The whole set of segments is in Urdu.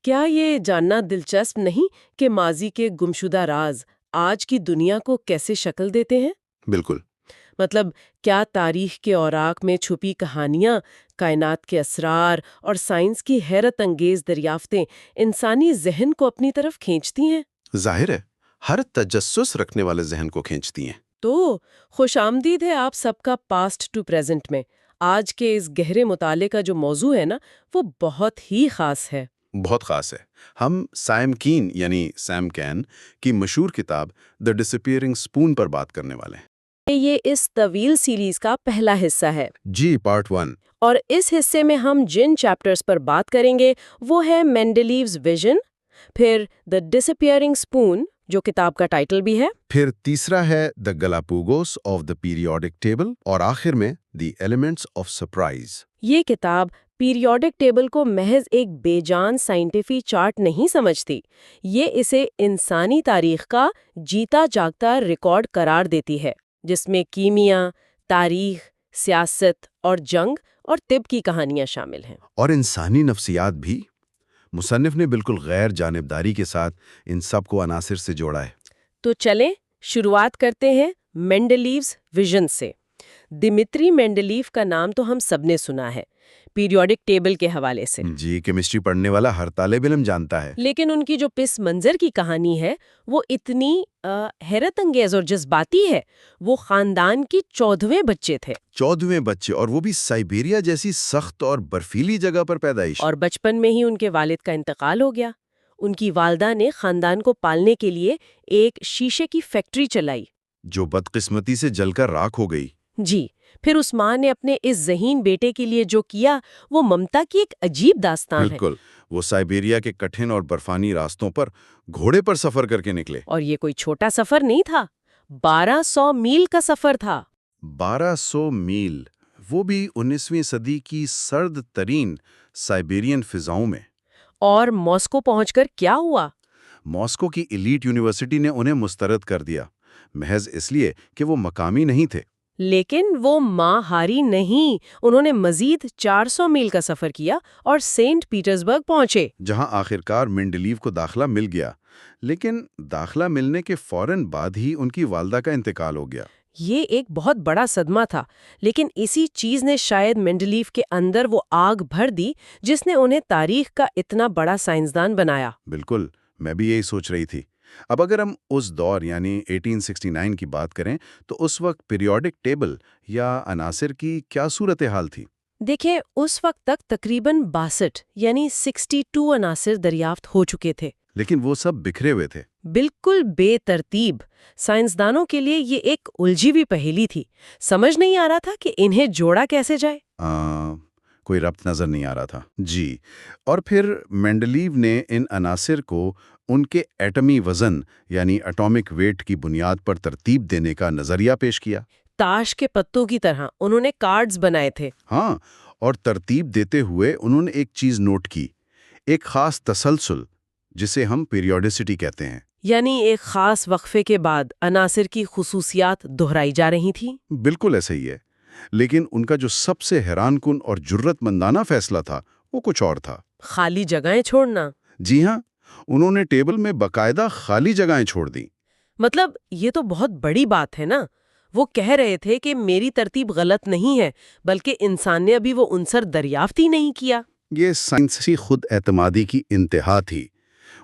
کیا یہ جاننا دلچسپ نہیں کہ ماضی کے گمشدہ راز آج کی دنیا کو کیسے شکل دیتے ہیں؟ بالکل۔ مطلب کیا تاریخ کے اوراق میں چھپی کہانیاں، کائنات کے اسرار اور سائنس کی حیرت انگیز دریافتیں انسانی ذہن کو اپنی طرف کھینچتی ہیں؟ ظاہر ہے، ہر تجسس رکھنے والے ذہن کو کھینچتی ہیں۔ تو خوش آمدید ہے آپ سب کا پاسٹ ٹو پریزنٹ میں۔ آج کے اس گہرے مطالعے کا جو موضوع ہے نا، وہ بہت ہی خاص ہے۔ بہت خاص ہے۔ ہم سائم کین یعنی سیم کین کی مشہور کتاب دی ڈسپیئرنگ اسپون پر بات کرنے والے ہیں۔ یہ اس طویل سیریز کا پہلا حصہ ہے۔ جی، پارٹ 1۔ اور اس حصے میں ہم جن چیپٹرز پر بات کریں گے وہ ہے مینڈلیوز ویژن، پھر دی ڈسپیئرنگ اسپون جو کتاب کا ٹائٹل بھی ہے، پھر تیسرا ہے دی Galapagos of the periodic table, اور آخر میں دی ایلیمنٹس آف سرپرائز۔ یہ کتاب پیریوڈک ٹیبل کو محض ایک بے جان سائنٹیفی چارٹ نہیں سمجھتی، یہ اسے انسانی تاریخ کا جیتا جاگتا ریکارڈ قرار دیتی ہے، جس میں کیمیا، تاریخ، سیاست اور جنگ اور طب کی کہانیاں شامل ہیں۔ اور انسانی نفسیات بھی۔ مصنف نے بالکل غیر جانبداری کے ساتھ ان سب کو عناصر سے جوڑا ہے۔ تو چلیں شروعات کرتے ہیں مینڈلیوز ویژن سے۔ دمتری مینڈلیف کا نام تو ہم سب نے سنا ہے پیریوڈک ٹیبل کے حوالے سے۔ جی، کیمسٹری پڑھنے والا ہر طالب علم جانتا ہے۔ لیکن ان کی جو پس منظر کی کہانی ہے وہ اتنی حیرت انگیز اور جذباتی ہے۔ وہ خاندان کی 14ویں بچے تھے۔ 14ویں بچے، اور وہ بھی سائبیریا جیسی سخت اور برفیلی جگہ پر پیدائش۔ اور بچپن میں ہی ان کے والد کا انتقال ہو گیا۔ ان کی والدہ نے خاندان کو پالنے کے لیے ایک شیشے کی فیکٹری چلائی، جو بدقسمتی سے جل کر راکھ ہو گئی۔ جی۔ پھر اس ماں نے اپنے اس ذہین بیٹے کے لیے جو کیا وہ ممتا کی ایک عجیب داستان ہے۔ بالکل، وہ سائبیریا کے کٹھن اور برفانی راستوں پر گھوڑے پر سفر کر کے نکلے۔ اور یہ کوئی چھوٹا سفر نہیں تھا، 1200 میل کا سفر تھا۔ 1200 میل، وہ بھی 19ویں صدی کی سرد ترین سائبیرین فضاؤں میں۔ اور ماسکو پہنچ کر کیا ہوا؟ ماسکو کی ایلیٹ یونیورسٹی نے انہیں مسترد کر دیا، محض اس لیے کہ وہ مقامی نہیں تھے۔ لیکن وہ ماں ہاری نہیں، انہوں نے مزید 400 میل کا سفر کیا اور سینٹ پیٹرزبرگ پہنچے، جہاں آخرکار مینڈلیو کو داخلہ مل گیا۔ لیکن داخلہ ملنے کے فوراً بعد ہی ان کی والدہ کا انتقال ہو گیا۔ یہ ایک بہت بڑا صدمہ تھا، لیکن اسی چیز نے شاید مینڈلیف کے اندر وہ آگ بھر دی جس نے انہیں تاریخ کا اتنا بڑا سائنسدان بنایا۔ بالکل، میں بھی یہی سوچ رہی تھی۔ اب اگر ہم اس دور یعنی 1869 کی بات کریں تو اس وقت پیریوڈک ٹیبل یا عناصر کی کیا صورتحال تھی؟ دیکھیں، اس وقت تک تقریباً 62 یعنی 62 عناصر دریافت ہو چکے تھے، لیکن وہ سب بکھرے ہوئے تھے۔ بالکل بے ترتیب۔ سائنسدانوں کے لیے یہ ایک الجھی ہوئی پہیلی تھی، سمجھ نہیں آ رہا تھا کہ انہیں جوڑا کیسے جائے۔ کوئی ربط نظر نہیں آ رہا تھا۔ جی، اور پھر مینڈلیو نے ان عناصر کو ان کے ایٹمی وزن یعنی اٹامک ویٹ کی بنیاد پر ترتیب دینے کا نظریہ پیش کیا۔ تاش کے پتوں کی طرح انہوں نے کارڈز بنائے تھے۔ ہاں، اور ترتیب دیتے ہوئے انہوں نے ایک چیز نوٹ کی، ایک خاص تسلسل جسے ہم پیریوڈیسٹی کہتے ہیں۔ یعنی ایک خاص وقفے کے بعد عناصر کی خصوصیات دہرائی جا رہی تھیں۔ بالکل ایسا ہی ہے، لیکن ان کا جو سب سے حیران کن اور جرت مندانہ فیصلہ تھا وہ کچھ اور تھا۔ خالی جگہیں چھوڑنا۔ جی ہاں، انہوں نے ٹیبل میں باقاعدہ خالی جگہیں چھوڑ دیں۔ مطلب یہ تو بہت بڑی بات ہے نا۔ وہ کہہ رہے تھے کہ میری ترتیب غلط نہیں ہے، بلکہ انسان نے ابھی وہ عنصر دریافت ہی نہیں کیا۔ یہ سائنسی خود اعتمادی کی انتہا تھی۔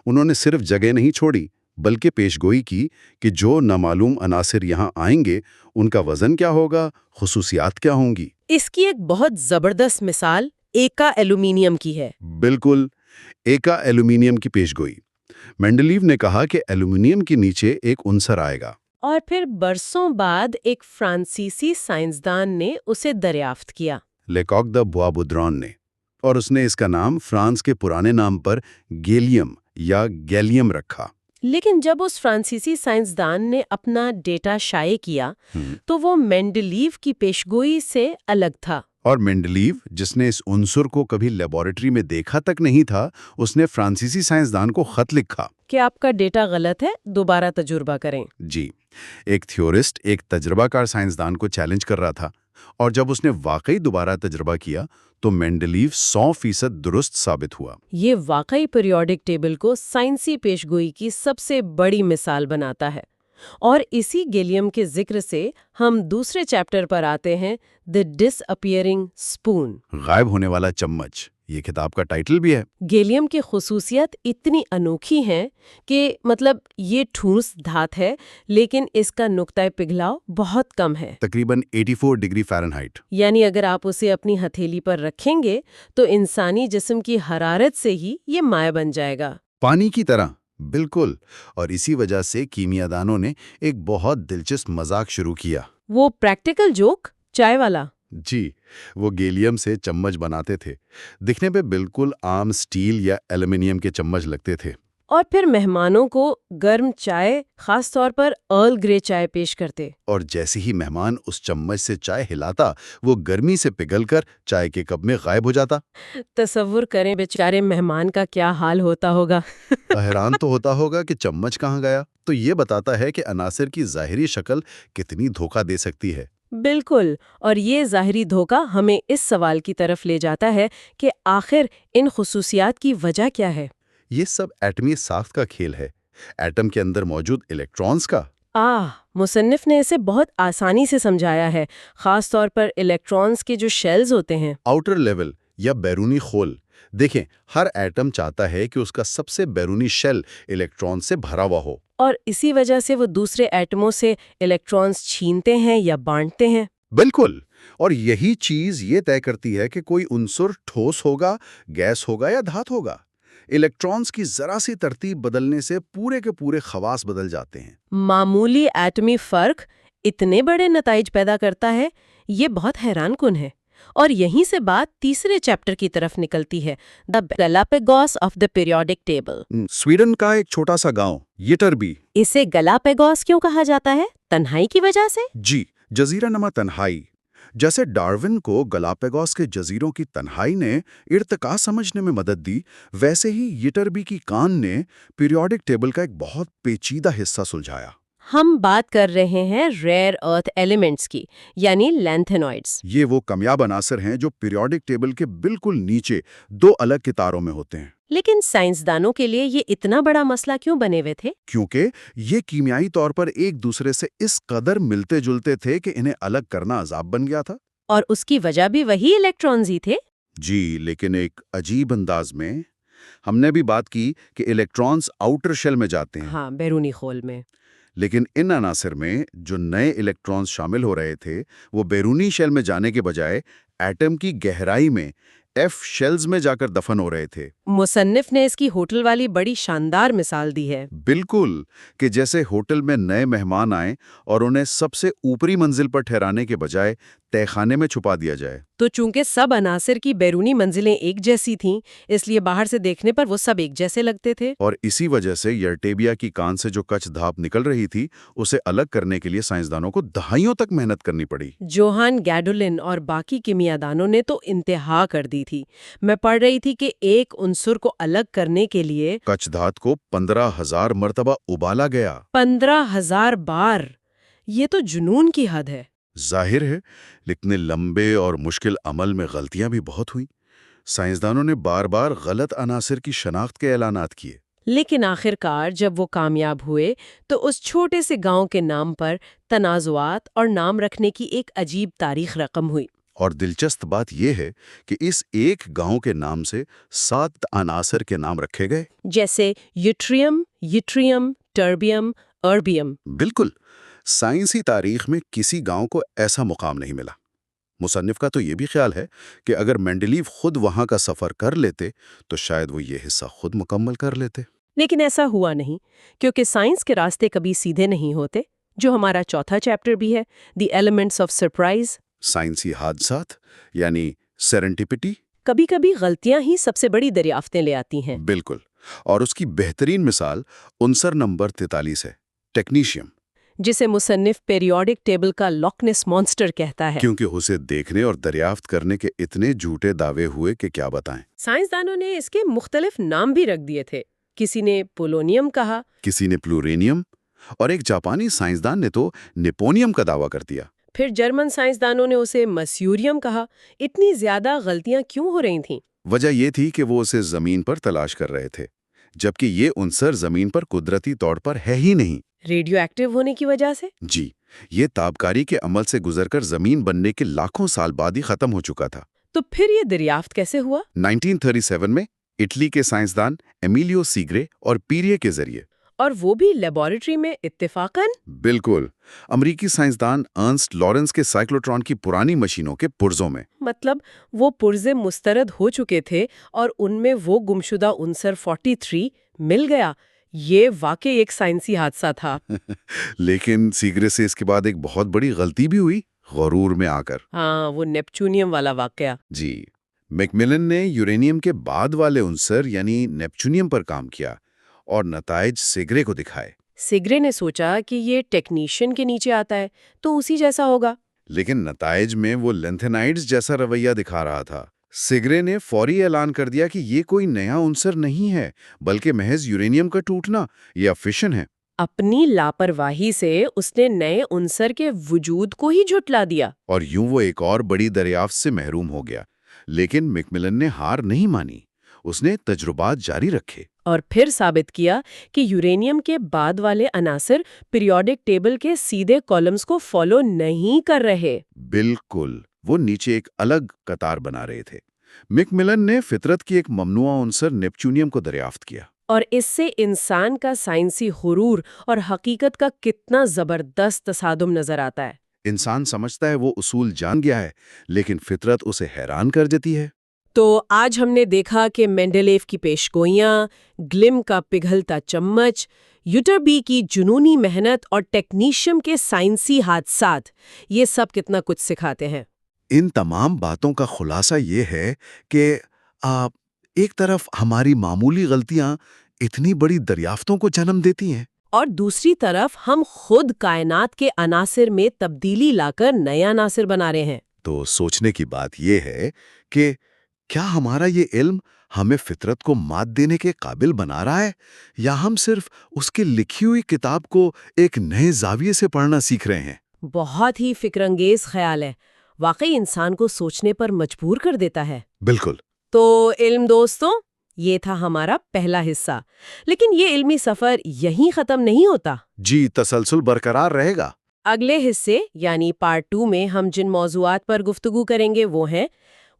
انہوں نے صرف جگہ نہیں چھوڑی بلکہ پیشگوئی کی کہ جو نامعلوم عناصر یہاں آئیں گے ان کا وزن کیا ہوگا، خصوصیات کیا ہوں گی۔ اس کی ایک بہت زبردست مثال ایکا ایلومینیم کی ہے۔ بالکل، ایکا ایلومینیم کی پیشگوئی۔ مینڈلیو نے کہا کہ ایلومینیم کے نیچے ایک عنصر آئے گا، اور پھر برسوں بعد ایک فرانسیسی سائنسدان نے اسے دریافت کیا، لیکوک دا بوابودران نے، اور اس نے اس کا نام فرانس کے پرانے نام پر گیلیم یا گیلیم رکھا۔ لیکن جب اس فرانسیسی سائنسدان نے اپنا ڈیٹا شائع کیا تو وہ مینڈلیو کی پیشگوئی سے الگ تھا۔ اور مینڈلیو، جس نے اس عنصر کو کبھی لیبارٹری میں دیکھا تک نہیں تھا، اس نے فرانسیسی سائنسدان کو خط لکھا کہ آپ کا ڈیٹا غلط ہے، دوبارہ تجربہ کریں۔ جی، ایک تھیورسٹ ایک تجربہ کار سائنسدان کو چیلنج کر رہا تھا۔ اور جب اس نے واقعی دوبارہ تجربہ کیا تو مینڈلیف 100% درست ثابت ہوا۔ یہ واقعی پیریوڈک ٹیبل کو سائنسی پیشگوئی کی سب سے بڑی مثال بناتا ہے۔ اور اسی گیلیم کے ذکر سے ہم دوسرے چیپٹر پر آتے ہیں، دی ڈس اپیئرنگ اسپون، غائب ہونے والا چمچ، یہ کتاب کا ٹائٹل بھی ہے۔ گیلیم کی خصوصیت اتنی انوکھی ہیں کہ یہ ٹھوس دھات ہے لیکن اس کا نقطۂ پگھلاؤ بہت کم ہے، تقریباً 84 ڈگری فارنہائٹ۔ یعنی اگر آپ اسے اپنی ہتھیلی پر رکھیں گے تو انسانی جسم کی حرارت سے ہی یہ مائع بن جائے گا۔ پانی کی طرح، بالکل۔ اور اسی وجہ سے کیمیا دانوں نے ایک بہت دلچسپ مذاق شروع کیا۔ وہ پریکٹیکل جوک، چائے والا؟ جی، وہ گیلیم سے چمچ بناتے تھے، دکھنے پہ بالکل عام سٹیل یا ایلومینیم کے چمچ لگتے تھے، اور پھر مہمانوں کو گرم چائے، خاص طور پر ارل گرے چائے پیش کرتے۔ اور جیسے ہی مہمان اس چمچ سے چائے ہلاتا وہ گرمی سے پگھل کر چائے کے کپ میں غائب ہو جاتا۔ تصور کریں بیچارے مہمان کا کیا حال ہوتا ہوگا۔ حیران تو ہوتا ہوگا کہ چمچ کہاں گیا۔ تو یہ بتاتا ہے کہ عناصر کی ظاہری شکل کتنی دھوکہ دے سکتی ہے۔ بالکل، اور یہ ظاہری دھوکہ ہمیں اس سوال کی طرف لے جاتا ہے کہ آخر ان خصوصیات کی وجہ کیا ہے؟ یہ سب ایٹمی ساخت کا کھیل ہے، ایٹم کے اندر موجود الیکٹرونز کا۔ مصنف نے اسے بہت آسانی سے سمجھایا ہے، خاص طور پر الیکٹرونز کے جو شیلز ہوتے ہیں، آؤٹر لیول یا بیرونی خول۔ دیکھیں، ہر ایٹم چاہتا ہے کہ اس کا سب سے بیرونی شیل الیکٹرون سے بھرا ہوا ہو، اور اسی وجہ سے وہ دوسرے ایٹموں سے الیکٹرونز چھینتے ہیں یا بانٹتے ہیں۔ بالکل، اور یہی چیز یہ طے کرتی ہے کہ کوئی عنصر ٹھوس ہوگا، گیس ہوگا یا دھات ہوگا۔ الیکٹرونز کی ذرا سی ترتیب بدلنے سے پورے کے پورے خواص بدل جاتے ہیں۔ معمولی ایٹمی فرق اتنے بڑے نتائج پیدا کرتا ہے، یہ بہت حیران کن ہے۔ اور یہیں سے بات تیسرے چیپٹر کی طرف نکلتی ہے، the Galapagos of the periodic table. Sweden کا ایک چھوٹا سا گاؤں یٹربی۔ اسے گلاپاگوس کیوں کہا جاتا ہے؟ تنہائی کی وجہ سے؟ جی، جزیرہ نما تنہائی۔ جیسے ڈارون کو گلاپاگوس کے جزیروں کی تنہائی نے ارتقاء سمجھنے میں مدد دی، ویسے ہی یٹربی کی کان نے پیریوڈک ٹیبل کا ایک بہت پیچیدہ حصہ سلجھایا۔ ہم بات کر رہے ہیں ریئر ارتھ ایلیمنٹس کی، یعنی لینتھینوئڈز۔ یہ وہ کمیاب عناصر ہیں جو پیریوڈک ٹیبل کے بالکل نیچے دو الگ کتاروں میں ہوتے ہیں۔ لیکن سائنسدانوں کے لیے یہ اتنا بڑا مسئلہ کیوں بنے ہوئے تھے؟ کیونکہ یہ کیمیائی طور پر ایک دوسرے سے اس قدر ملتے جلتے تھے کہ انہیں الگ کرنا عذاب بن گیا تھا۔ اور اس کی وجہ بھی وہی الیکٹرونز ہی تھے؟ جی، لیکن ایک عجیب انداز میں۔ ہم نے بھی بات کی کہ الیکٹرونز آؤٹر شیل میں جاتے ہیں، ہاں، بیرونی خول میں۔ لیکن ان عناصر میں جو نئے الیکٹرونز شامل ہو رہے تھے وہ بیرونی شیل میں جانے کے بجائے ایٹم کی گہرائی میں ایف شیلز میں جا کر دفن ہو رہے تھے۔ مصنف نے اس کی ہوٹل والی بڑی شاندار مثال دی ہے۔ بالکل، کہ جیسے ہوٹل میں نئے مہمان آئیں اور انہیں سب سے اوپری منزل پر ٹھہرانے کے بجائے تہہ خانے میں چھپا دیا جائے۔ تو چونکہ سب عناصر کی بیرونی منزلیں ایک جیسی تھیں، اس لیے باہر سے دیکھنے پر وہ سب ایک جیسے لگتے تھے۔ اور اسی وجہ سے یرٹیبیا کی کان سے جو کچ دھاپ نکل رہی تھی اسے الگ کرنے کے لیے سائنسدانوں کو دہائیوں تک محنت کرنی پڑی۔ جوہان گیڈولن اور باقی کیمیا دانوں نے تو انتہا کر دی تھی۔ میں پڑھ رہی تھی کہ ایک عنصر کو الگ کرنے کے لیے کچ دھات کو 15,000 مرتبہ ابالا گیا۔ 15,000 بار! یہ تو جنون کی حد ہے۔ ظاہر ہے، لیکن لمبے اور مشکل عمل میں غلطیاں بھی بہت ہوئیں۔ سائنسدانوں نے بار بار غلط عناصر کی شناخت کے اعلانات کیے۔ لیکن آخر کار جب وہ کامیاب ہوئے تو اس چھوٹے سے گاؤں کے نام پر تنازعات اور نام رکھنے کی ایک عجیب تاریخ رقم ہوئی۔ اور دلچسپ بات یہ ہے کہ اس ایک گاؤں کے نام سے 7 عناصر کے نام رکھے گئے، جیسے یٹریم، ٹربیم، اربیم۔ بالکل، سائنسی تاریخ میں کسی گاؤں کو ایسا مقام نہیں ملا۔ مصنف کا تو یہ بھی خیال ہے کہ اگر مینڈلیف خود وہاں کا سفر کر لیتے تو شاید وہ یہ حصہ خود مکمل کر لیتے۔ لیکن ایسا ہوا نہیں، کیونکہ سائنس کے راستے کبھی سیدھے نہیں ہوتے، جو ہمارا چوتھا چیپٹر بھی ہے، دی ایلیمنٹس آف سرپرائز۔ سائنسی حادثات یعنی سیرنٹیپٹی۔ کبھی کبھی غلطیاں ہی سب سے بڑی دریافتیں لے آتی ہیں۔ بالکل، اور اس کی بہترین مثال عنصر نمبر 43 ہے، ٹیکنیشیم، جسے مصنف پیریوڈک ٹیبل کا لاکنیس مانسٹر کہتا ہے، کیونکہ اسے دیکھنے اور دریافت کرنے کے اتنے جھوٹے دعوے ہوئے کہ کیا بتائیں۔ سائنسدانوں نے اس کے مختلف نام بھی رکھ دیے تھے۔ کسی نے پولونیم کہا، کسی نے پلورینیم، اور ایک جاپانی سائنسدان نے تو نیپونیم کا دعویٰ کر دیا۔ پھر جرمن سائنسدانوں نے اسے مسیوریم کہا. اتنی زیادہ غلطیاں کیوں ہو رہی تھیں؟ وجہ یہ تھی کہ وہ اسے زمین پر تلاش کر رہے تھے، جبکہ یہ عنصر زمین پر قدرتی طور پر ہے ہی نہیں. ریڈیو ایکٹیو ہونے کی وجہ سے؟ جی، یہ تابکاری کے عمل سے گزر کر زمین بننے کے لاکھوں سال بعد ہی ختم ہو چکا تھا. تو پھر یہ دریافت کیسے ہوا؟ 1937 میں اٹلی کے سائنسدان ایمیلیو سیگرے اور پیریے کے ذریعے. اور وہ بھی لیبارٹری میں اتفاقاً؟ بالکل. امریکی سائنسدان ارنسٹ لارنس کے سائیکلوٹران کی پرانی مشینوں کے پرزوں میں. مطلب وہ پرزے مسترد ہو چکے تھے اور ان میں وہ گمشدہ عنصر 43 مل گیا. یہ واقعی ایک سائنسی حادثہ تھا. لیکن سیگرے سے اس کے بعد ایک بہت بڑی غلطی بھی ہوئی، غرور میں آ کر. ہاں، وہ نیپچونیم والا واقعہ. جی، میکملن نے یورینیم کے بعد والے عنصر یعنی نیپچونیم پر کام کیا اور نتائج سیگرے کو دکھائے. سیگرے نے سوچا کہ یہ ٹیکنیشین کے نیچے آتا ہے تو اسی جیسا ہوگا. لیکن نتائج میں وہ لینتھینائڈز جیسا رویہ دکھا رہا تھا. سیگرے نے فوری اعلان کر دیا کہ یہ کوئی نیا عنصر نہیں ہے بلکہ محض یورینیم کا ٹوٹنا یا فشن ہے. اپنی لاپرواہی سے اس نے نئے عنصر کے وجود کو ہی جھٹلا دیا. اور یوں وہ ایک اور بڑی دریافت سے محروم ہو گیا. لیکن میکملن نے ہار نہیں مانی. اس نے تجربات جاری رکھے اور پھر ثابت کیا کہ یورینیم کے بعد والے عناصر پیریوڈک ٹیبل کے سیدھے کالمز کو فالو نہیں کر رہے. بالکل، وہ نیچے ایک الگ قطار بنا رہے تھے. میکملن نے فطرت کی ایک ممنوعہ عنصر نیپچونیم کو دریافت کیا. اور اس سے انسان کا سائنسی غرور اور حقیقت کا کتنا زبردست تصادم نظر آتا ہے. انسان سمجھتا ہے وہ اصول جان گیا ہے، لیکن فطرت اسے حیران کر دیتی ہے. تو آج ہم نے دیکھا کہ مینڈلیف کی پیشگوئیاں، گلم کا پگھلتا چمچ، یوٹربی کی جنونی محنت اور ٹیکنیشیم کے سائنسی حادثات، یہ سب کتنا کچھ سکھاتے ہیں. ان تمام باتوں کا خلاصہ یہ ہے کہ ایک طرف ہماری معمولی غلطیاں اتنی بڑی دریافتوں کو جنم دیتی ہیں، اور دوسری طرف ہم خود کائنات کے عناصر میں تبدیلی لا کر نئے عناصر بنا رہے ہیں. تو سوچنے کی بات یہ ہے کہ کیا ہمارا یہ علم ہمیں فطرت کو مات دینے کے قابل بنا رہا ہے، یا ہم صرف اس کی لکھی ہوئی کتاب کو ایک نئے زاویے سے پڑھنا سیکھ رہے ہیں؟ بہت ہی فکر انگیز خیال ہے. واقعی انسان کو سوچنے پر مجبور کر دیتا ہے. بالکل. تو علم دوستوں، یہ تھا ہمارا پہلا حصہ. لیکن یہ علمی سفر یہیں ختم نہیں ہوتا. جی، تسلسل برقرار رہے گا. اگلے حصے یعنی پارٹ 2 میں ہم جن موضوعات پر گفتگو کریں گے وہ ہیں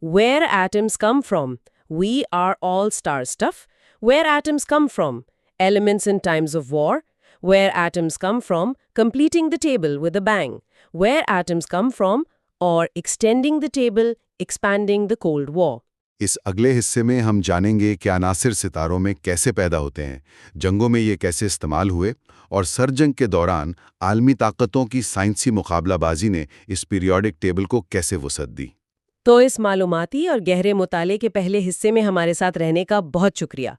Where atoms come from? We are all star stuff. Where atoms come from? Elements in times of war. Where atoms come from? Completing the table with a bang. Where atoms come from? Or extending the table, expanding the Cold War. اس اگلے حصے میں ہم جانیں گے کہ عناصر ستاروں میں کیسے پیدا ہوتے ہیں، جنگوں میں یہ کیسے استعمال ہوئے، اور سر جنگ کے دوران عالمی طاقتوں کی سائنسی مقابلہ بازی نے اس پیریوڈک ٹیبل کو کیسے وسعت دی. تو اس معلوماتی اور گہرے مطالعے کے پہلے حصے میں ہمارے ساتھ رہنے کا بہت شکریہ.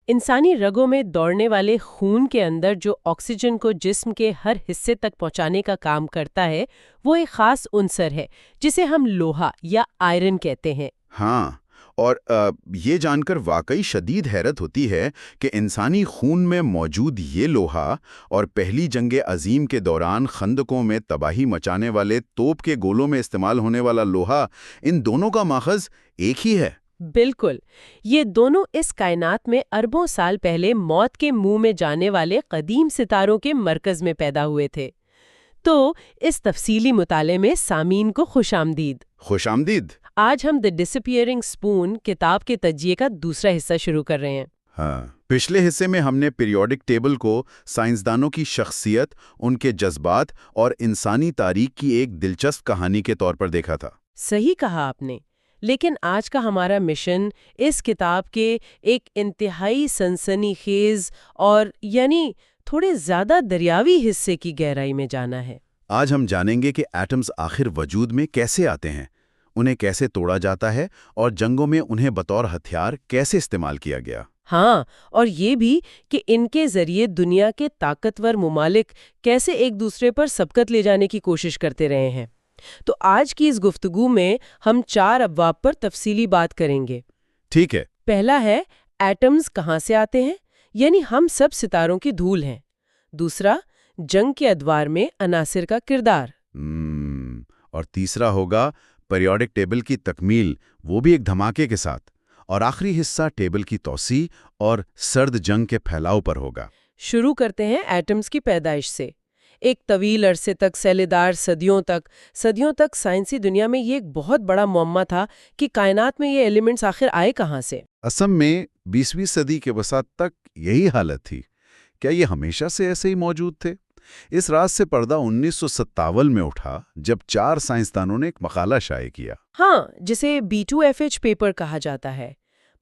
انسانی رگوں میں دوڑنے والے خون کے اندر جو آکسیجن کو جسم کے ہر حصے تک پہنچانے کا کام کرتا ہے وہ ایک خاص عنصر ہے جسے ہم لوہا یا آئرن کہتے ہیں. ہاں، اور یہ جان کر واقعی شدید حیرت ہوتی ہے کہ انسانی خون میں موجود یہ لوہا اور پہلی جنگ عظیم کے دوران خندقوں میں تباہی مچانے والے توپ کے گولوں میں استعمال ہونے والا لوہا، ان دونوں کا ماخذ ایک ہی ہے. بالکل. یہ دونوں اس کائنات میں اربوں سال پہلے موت کے منہ میں جانے والے قدیم ستاروں کے مرکز میں پیدا ہوئے تھے. تو اس تفصیلی مطالعے میں سامعین کو خوش آمدید. خوش آمدید. آج ہم دی ڈسپیئرنگ اسپون کتاب کے تجزیے کا دوسرا حصہ شروع کر رہے ہیں. ہاں، پچھلے حصے میں ہم نے پیریوڈک ٹیبل کو سائنسدانوں کی شخصیت، ان کے جذبات اور انسانی تاریخ کی ایک دلچسپ کہانی کے طور پر دیکھا تھا. صحیح کہا آپ نے. لیکن آج کا ہمارا مشن اس کتاب کے ایک انتہائی سنسنی خیز اور یعنی تھوڑے زیادہ دریاوی حصے کی گہرائی میں جانا ہے. آج ہم جانیں گے کہ ایٹمز آخر وجود میں کیسے آتے ہیں، انہیں کیسے توڑا جاتا ہے، اور جنگوں میں انہیں بطور ہتھیار کیسے استعمال کیا گیا. ہاں، اور یہ بھی کہ ان کے ذریعے دنیا کے طاقتور ممالک کیسے ایک دوسرے پر سبقت لے جانے کی کوشش کرتے رہے ہیں. تو آج کی اس گفتگو میں ہم 4 ابواب پر تفصیلی بات کریں گے. ٹھیک ہے. پہلا ہے ایٹمز کہاں سے آتے ہیں، یعنی ہم سب ستاروں کی دھول ہیں. دوسرا، جنگ کے ادوار میں عناصر کا کردار۔ اور تیسرا ہوگا پیریوڈک ٹیبل کی تکمیل، وہ بھی ایک دھماکے کے ساتھ۔ اور آخری حصہ ٹیبل کی توسیع اور سرد جنگ کے پھیلاؤ پر ہوگا۔ شروع کرتے ہیں ایٹمز کی پیدائش سے۔ ایک طویل عرصے تک سیلے دار صدیوں تک سائنسی دنیا میں یہ ایک بہت بڑا معمہ تھا کہ کائنات میں یہ ایلیمنٹس آخر آئے کہاں سے۔ اصل میں 20ویں صدی کے وسط تک یہی حالت تھی۔ کیا یہ ہمیشہ سے ایسے ہی موجود تھے؟ اس راز سے پردہ 1957 میں اٹھا جب 4 سائنسدانوں نے ایک مقالہ شائع کیا۔ ہاں، جسے B2FH پیپر کہا جاتا ہے۔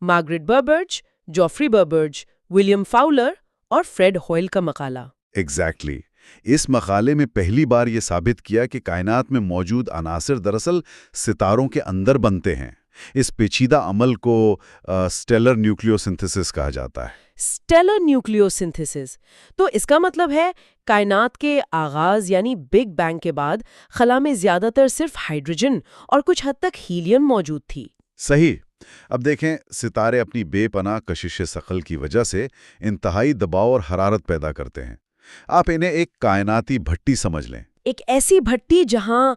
مارگریٹ بربرج، جوفری بربرج، ولیم فاؤلر اور فریڈ ہوئل کا مقالہ۔ ایگزیکٹلی۔ اس مقالے میں پہلی بار یہ ثابت کیا کہ کائنات میں موجود عناصر دراصل ستاروں کے اندر بنتے ہیں۔ اس پیچیدہ عمل کو سٹیلر نیوکلیوسنتھسس کہا جاتا ہے۔ سٹیلر نیوکلیوسنتھسس، تو اس کا مطلب ہے کائنات کے آغاز یعنی بگ بینگ کے بعد خلا میں زیادہ تر صرف ہائیڈروجن اور کچھ حد تک ہیلیم موجود تھی۔ صحیح۔ اب دیکھیں، ستارے اپنی بے پناہ کشش ثقل کی وجہ سے انتہائی دباؤ اور حرارت پیدا کرتے ہیں۔ آپ انہیں ایک کائناتی بھٹی سمجھ لیں۔ ایک ایسی بھٹی جہاں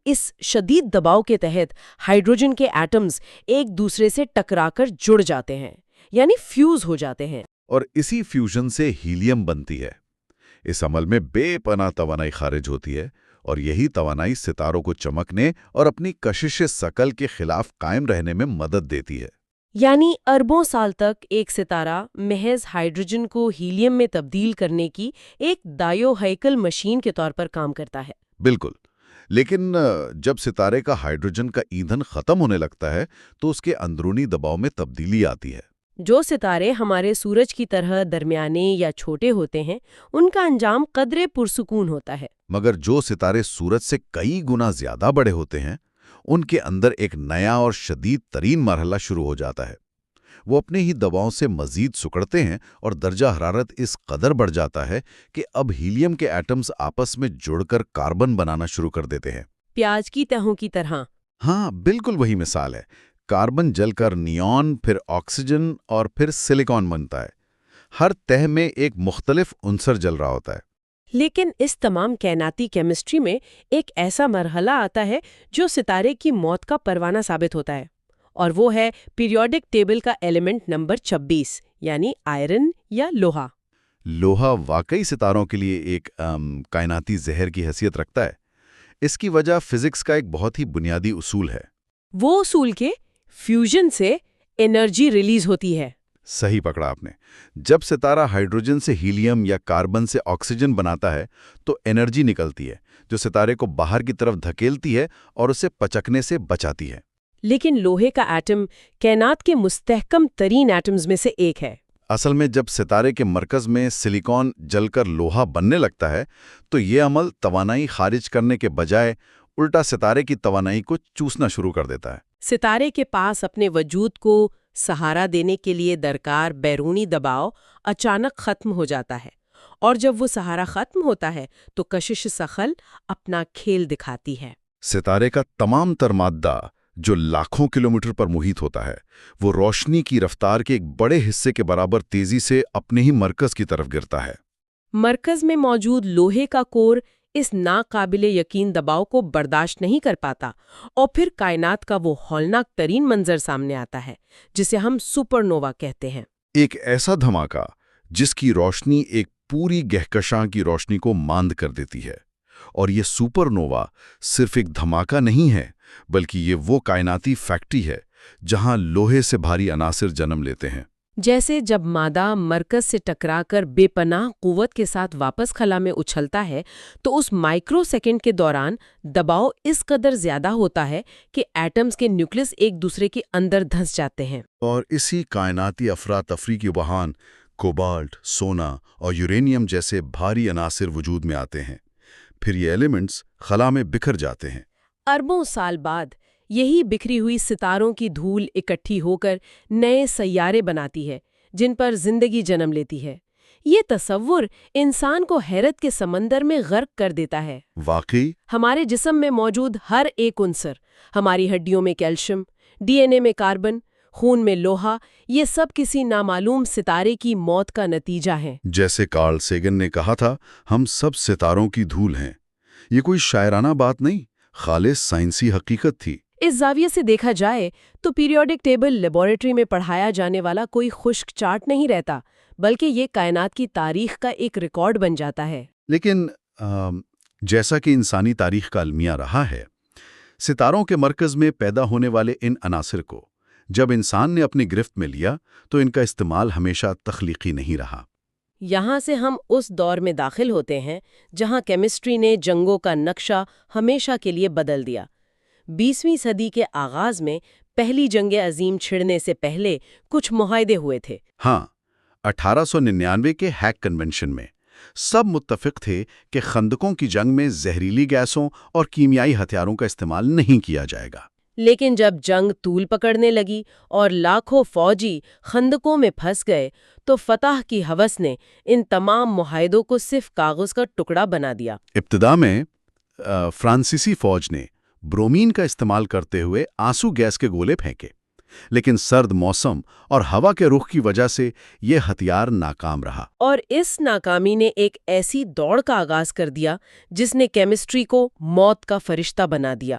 اس شدید دباؤ کے تحت ہائیڈروجن کے ایٹمز ایک دوسرے سے ٹکرا کر جڑ جاتے ہیں، یعنی فیوز ہو جاتے ہیں۔ اور اسی فیوژن سے ہیلیم بنتی ہے۔ اس عمل میں بے پناہ توانائی خارج ہوتی ہے، اور یہی توانائی ستاروں کو چمکنے اور اپنی کشش ثقل کے خلاف قائم رہنے میں مدد دیتی ہے۔ یعنی اربوں سال تک ایک ستارہ محض ہائیڈروجن کو ہیلیم میں تبدیل کرنے کی ایک دائیو ہیکل مشین کے طور پر کام کرتا ہے۔ بالکل۔ لیکن جب ستارے کا ہائیڈروجن کا ایندھن ختم ہونے لگتا ہے تو اس کے اندرونی دباؤ میں تبدیلی آتی ہے۔ جو ستارے ہمارے سورج کی طرح درمیانے یا چھوٹے ہوتے ہیں، ان کا انجام قدرے پرسکون ہوتا ہے۔ مگر جو ستارے سورج سے کئی گنا زیادہ بڑے ہوتے ہیں، ان کے اندر ایک نیا اور شدید ترین مرحلہ شروع ہو جاتا ہے۔ وہ اپنے ہی دباؤں سے مزید سکڑتے ہیں اور درجہ حرارت اس قدر بڑھ جاتا ہے کہ اب ہیلیم کے ایٹمز آپس میں جڑ کر کاربن بنانا شروع کر دیتے ہیں۔ پیاز کی تہوں کی طرح۔ ہاں، بالکل وہی مثال ہے۔ کاربن جل کر نیون، پھر آکسیجن اور پھر سلیکان بنتا ہے۔ ہر تہ میں ایک مختلف عنصر جل رہا ہوتا ہے۔ لیکن اس تمام کائناتی کیمسٹری میں ایک ایسا مرحلہ آتا ہے جو ستارے کی موت کا پروانہ ثابت ہوتا ہے، اور وہ ہے پیریوڈک ٹیبل کا ایلیمنٹ نمبر 26 یعنی آئرن یا لوہا۔ لوہا واقعی ستاروں کے لیے ایک کائناتی زہر کی حیثیت رکھتا ہے۔ اس کی وجہ فزکس کا ایک بہت ہی بنیادی اصول ہے۔ وہ اصول کے فیوژن سے انرجی ریلیز ہوتی ہے۔ صحیح پکڑا آپ نے۔ جب ستارہ ہائیڈروجن سے ہیلیم یا کاربن سے آکسیجن بناتا ہے تو انرجی نکلتی ہے جو ستارے کو باہر کی طرف دھکیلتی ہے اور اسے پچکنے سے بچاتی ہے۔ لیکن لوہے کا ایٹم کائنات کے مستحکم ترین ایٹمز میں سے ایک ہے۔ اصل میں جب ستارے کے مرکز میں سلیکان جل کر لوہا بننے لگتا ہے تو یہ عمل توانائی خارج کرنے کے بجائے الٹا ستارے کی توانائی کو چوسنا شروع کر دیتا ہے۔ ستارے کے پاس اپنے وجود کو سہارا دینے کے لیے درکار بیرونی دباؤ اچانک ختم ہو جاتا ہے، اور جب وہ سہارا ختم ہوتا ہے تو کشش ثقل اپنا کھیل دکھاتی ہے۔ ستارے کا تمام تر مادہ جو لاکھوں کلومیٹر پر محیط ہوتا ہے، وہ روشنی کی رفتار کے ایک بڑے حصے کے برابر تیزی سے اپنے ہی مرکز کی طرف گرتا ہے۔ مرکز میں موجود لوہے کا کور اس ناقابل یقین دباؤ کو برداشت نہیں کر پاتا، اور پھر کائنات کا وہ ہولناک ترین منظر سامنے آتا ہے جسے ہم سپر نووا کہتے ہیں۔ ایک ایسا دھماکہ جس کی روشنی ایک پوری کہکشاں کی روشنی کو ماند کر دیتی ہے۔ اور یہ سپر نووا صرف ایک دھماکہ نہیں ہے، بلکہ یہ وہ کائناتی فیکٹری ہے جہاں لوہے سے بھاری عناصر جنم لیتے ہیں۔ جیسے جب مادہ مرکز سے ٹکرا کر بے پناہ قوت کے ساتھ واپس خلا میں اچھلتا ہے تو اس مائکرو سیکنڈ کے دوران دباؤ اس قدر زیادہ ہوتا ہے کہ ایٹمز کے نیوکلس ایک دوسرے کے اندر دھنس جاتے ہیں۔ اور اسی کائناتی افراتفری کی بحان کوبالٹ، سونا اور یورینیم جیسے بھاری عناصر وجود میں آتے ہیں۔ پھر یہ ایلیمنٹس خلا میں بکھر جاتے ہیں۔ اربوں سال بعد یہی بکھری ہوئی ستاروں کی دھول اکٹھی ہو کر نئے سیارے بناتی ہے جن پر زندگی جنم لیتی ہے۔ یہ تصور انسان کو حیرت کے سمندر میں غرق کر دیتا ہے۔ واقعی ہمارے جسم میں موجود ہر ایک عنصر، ہماری ہڈیوں میں کیلشیم، ڈی این اے میں کاربن، خون میں لوہا، یہ سب کسی نامعلوم ستارے کی موت کا نتیجہ ہے۔ جیسے کارل سیگن نے کہا تھا، ہم سب ستاروں کی دھول ہیں۔ یہ کوئی شاعرانہ بات نہیں، خالص سائنسی حقیقت تھی۔ اس زاویے سے دیکھا جائے تو پیریوڈک ٹیبل لیبارٹری میں پڑھایا جانے والا کوئی خشک چارٹ نہیں رہتا، بلکہ یہ کائنات کی تاریخ کا ایک ریکارڈ بن جاتا ہے۔ لیکن جیسا کہ انسانی تاریخ کا المیہ رہا ہے، ستاروں کے مرکز میں پیدا ہونے والے ان عناصر کو جب انسان نے اپنی گرفت میں لیا تو ان کا استعمال ہمیشہ تخلیقی نہیں رہا۔ یہاں سے ہم اس دور میں داخل ہوتے ہیں جہاں کیمسٹری نے جنگوں کا نقشہ ہمیشہ کے لیے بدل دیا۔ 20ویں صدی کے آغاز میں پہلی جنگ عظیم چھڑنے سے پہلے کچھ معاہدے ہوئے تھے۔ ہاں، 1899 کے ہیگ کنونشن میں سب متفق تھے کہ خندقوں کی جنگ میں زہریلی گیسوں اور کیمیائی ہتھیاروں کا استعمال نہیں کیا جائے گا۔ لیکن جب جنگ طول پکڑنے لگی اور لاکھوں فوجی خندقوں میں پھنس گئے تو فتح کی ہوس نے ان تمام معاہدوں کو صرف کاغذ کا ٹکڑا بنا دیا۔ ابتدا میں فرانسیسی فوج نے برومین کا استعمال کرتے ہوئے آنسو گیس کے گولے پھینکے، لیکن سرد موسم اور ہوا کے رخ کی وجہ سے یہ ہتھیار ناکام رہا۔ اور اس ناکامی نے ایک ایسی دوڑ کا آغاز کر دیا جس نے کیمسٹری کو موت کا فرشتہ بنا دیا۔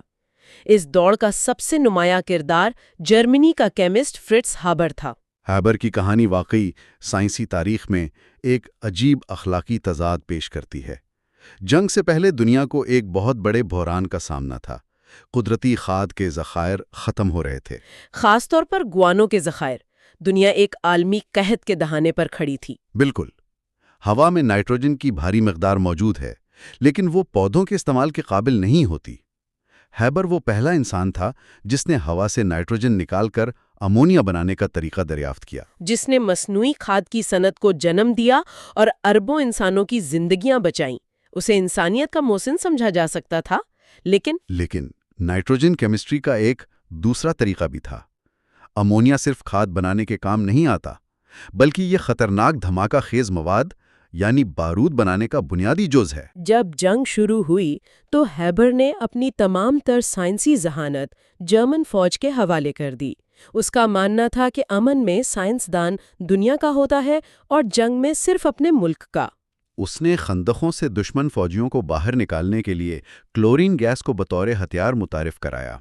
اس دوڑ کا سب سے نمایاں کردار جرمنی کا کیمسٹ فرٹز ہابر تھا۔ ہیبر کی کہانی واقعی سائنسی تاریخ میں ایک عجیب اخلاقی تضاد پیش کرتی ہے۔ جنگ سے پہلے دنیا کو ایک بہت بڑے بحران کا سامنا تھا۔ قدرتی کھاد کے ذخائر ختم ہو رہے تھے، خاص طور پر گوانوں کے ذخائر۔ دنیا ایک عالمی قحط کے دہانے پر کھڑی تھی۔ بالکل۔ ہوا میں نائٹروجن کی بھاری مقدار موجود ہے، لیکن وہ پودوں کے استعمال کے قابل نہیں ہوتی۔ ہیبر وہ پہلا انسان تھا جس نے ہوا سے نائٹروجن نکال کر امونیا بنانے کا طریقہ دریافت کیا، جس نے مصنوعی کھاد کی صنعت کو جنم دیا اور اربوں انسانوں کی زندگیاں بچائیں۔ اسے انسانیت کا محسن سمجھا جا سکتا تھا، لیکن نائٹروجن کیمسٹری کا ایک دوسرا طریقہ بھی تھا۔ امونیا صرف کھاد بنانے کے کام نہیں آتا، بلکہ یہ خطرناک دھماکہ خیز مواد یعنی بارود بنانے کا بنیادی جز ہے۔ جب جنگ شروع ہوئی تو ہیبر نے اپنی تمام تر سائنسی ذہانت جرمن فوج کے حوالے کر دی۔ اس کا ماننا تھا کہ امن میں سائنسدان دنیا کا ہوتا ہے اور جنگ میں صرف اپنے ملک کا۔ اس نے خندقوں سے دشمن فوجیوں کو باہر نکالنے کے لیے کلورین گیس کو بطور ہتھیار متعارف کرایا۔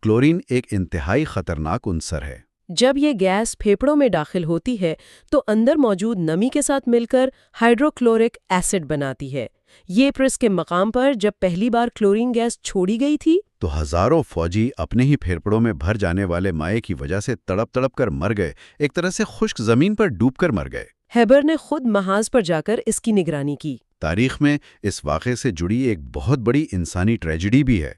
کلورین ایک انتہائی خطرناک عنصر ہے۔ جب یہ گیس پھیپھڑوں میں داخل ہوتی ہے تو اندر موجود نمی کے ساتھ مل کر ہائیڈروکلورک ایسڈ بناتی ہے۔ یہ پرس کے مقام پر جب پہلی بار کلورین گیس چھوڑی گئی تھی تو ہزاروں فوجی اپنے ہی پھیپھڑوں میں بھر جانے والے مائع کی وجہ سے تڑپ تڑپ کر مر گئے، ایک طرح سے خشک زمین پر ڈوب کر مر گئے۔ ہیبر نے خود محاذ پر جا کر اس کی نگرانی کی۔ تاریخ میں اس واقعے سے جڑی ایک بہت بڑی انسانی ٹریجڈی بھی ہے۔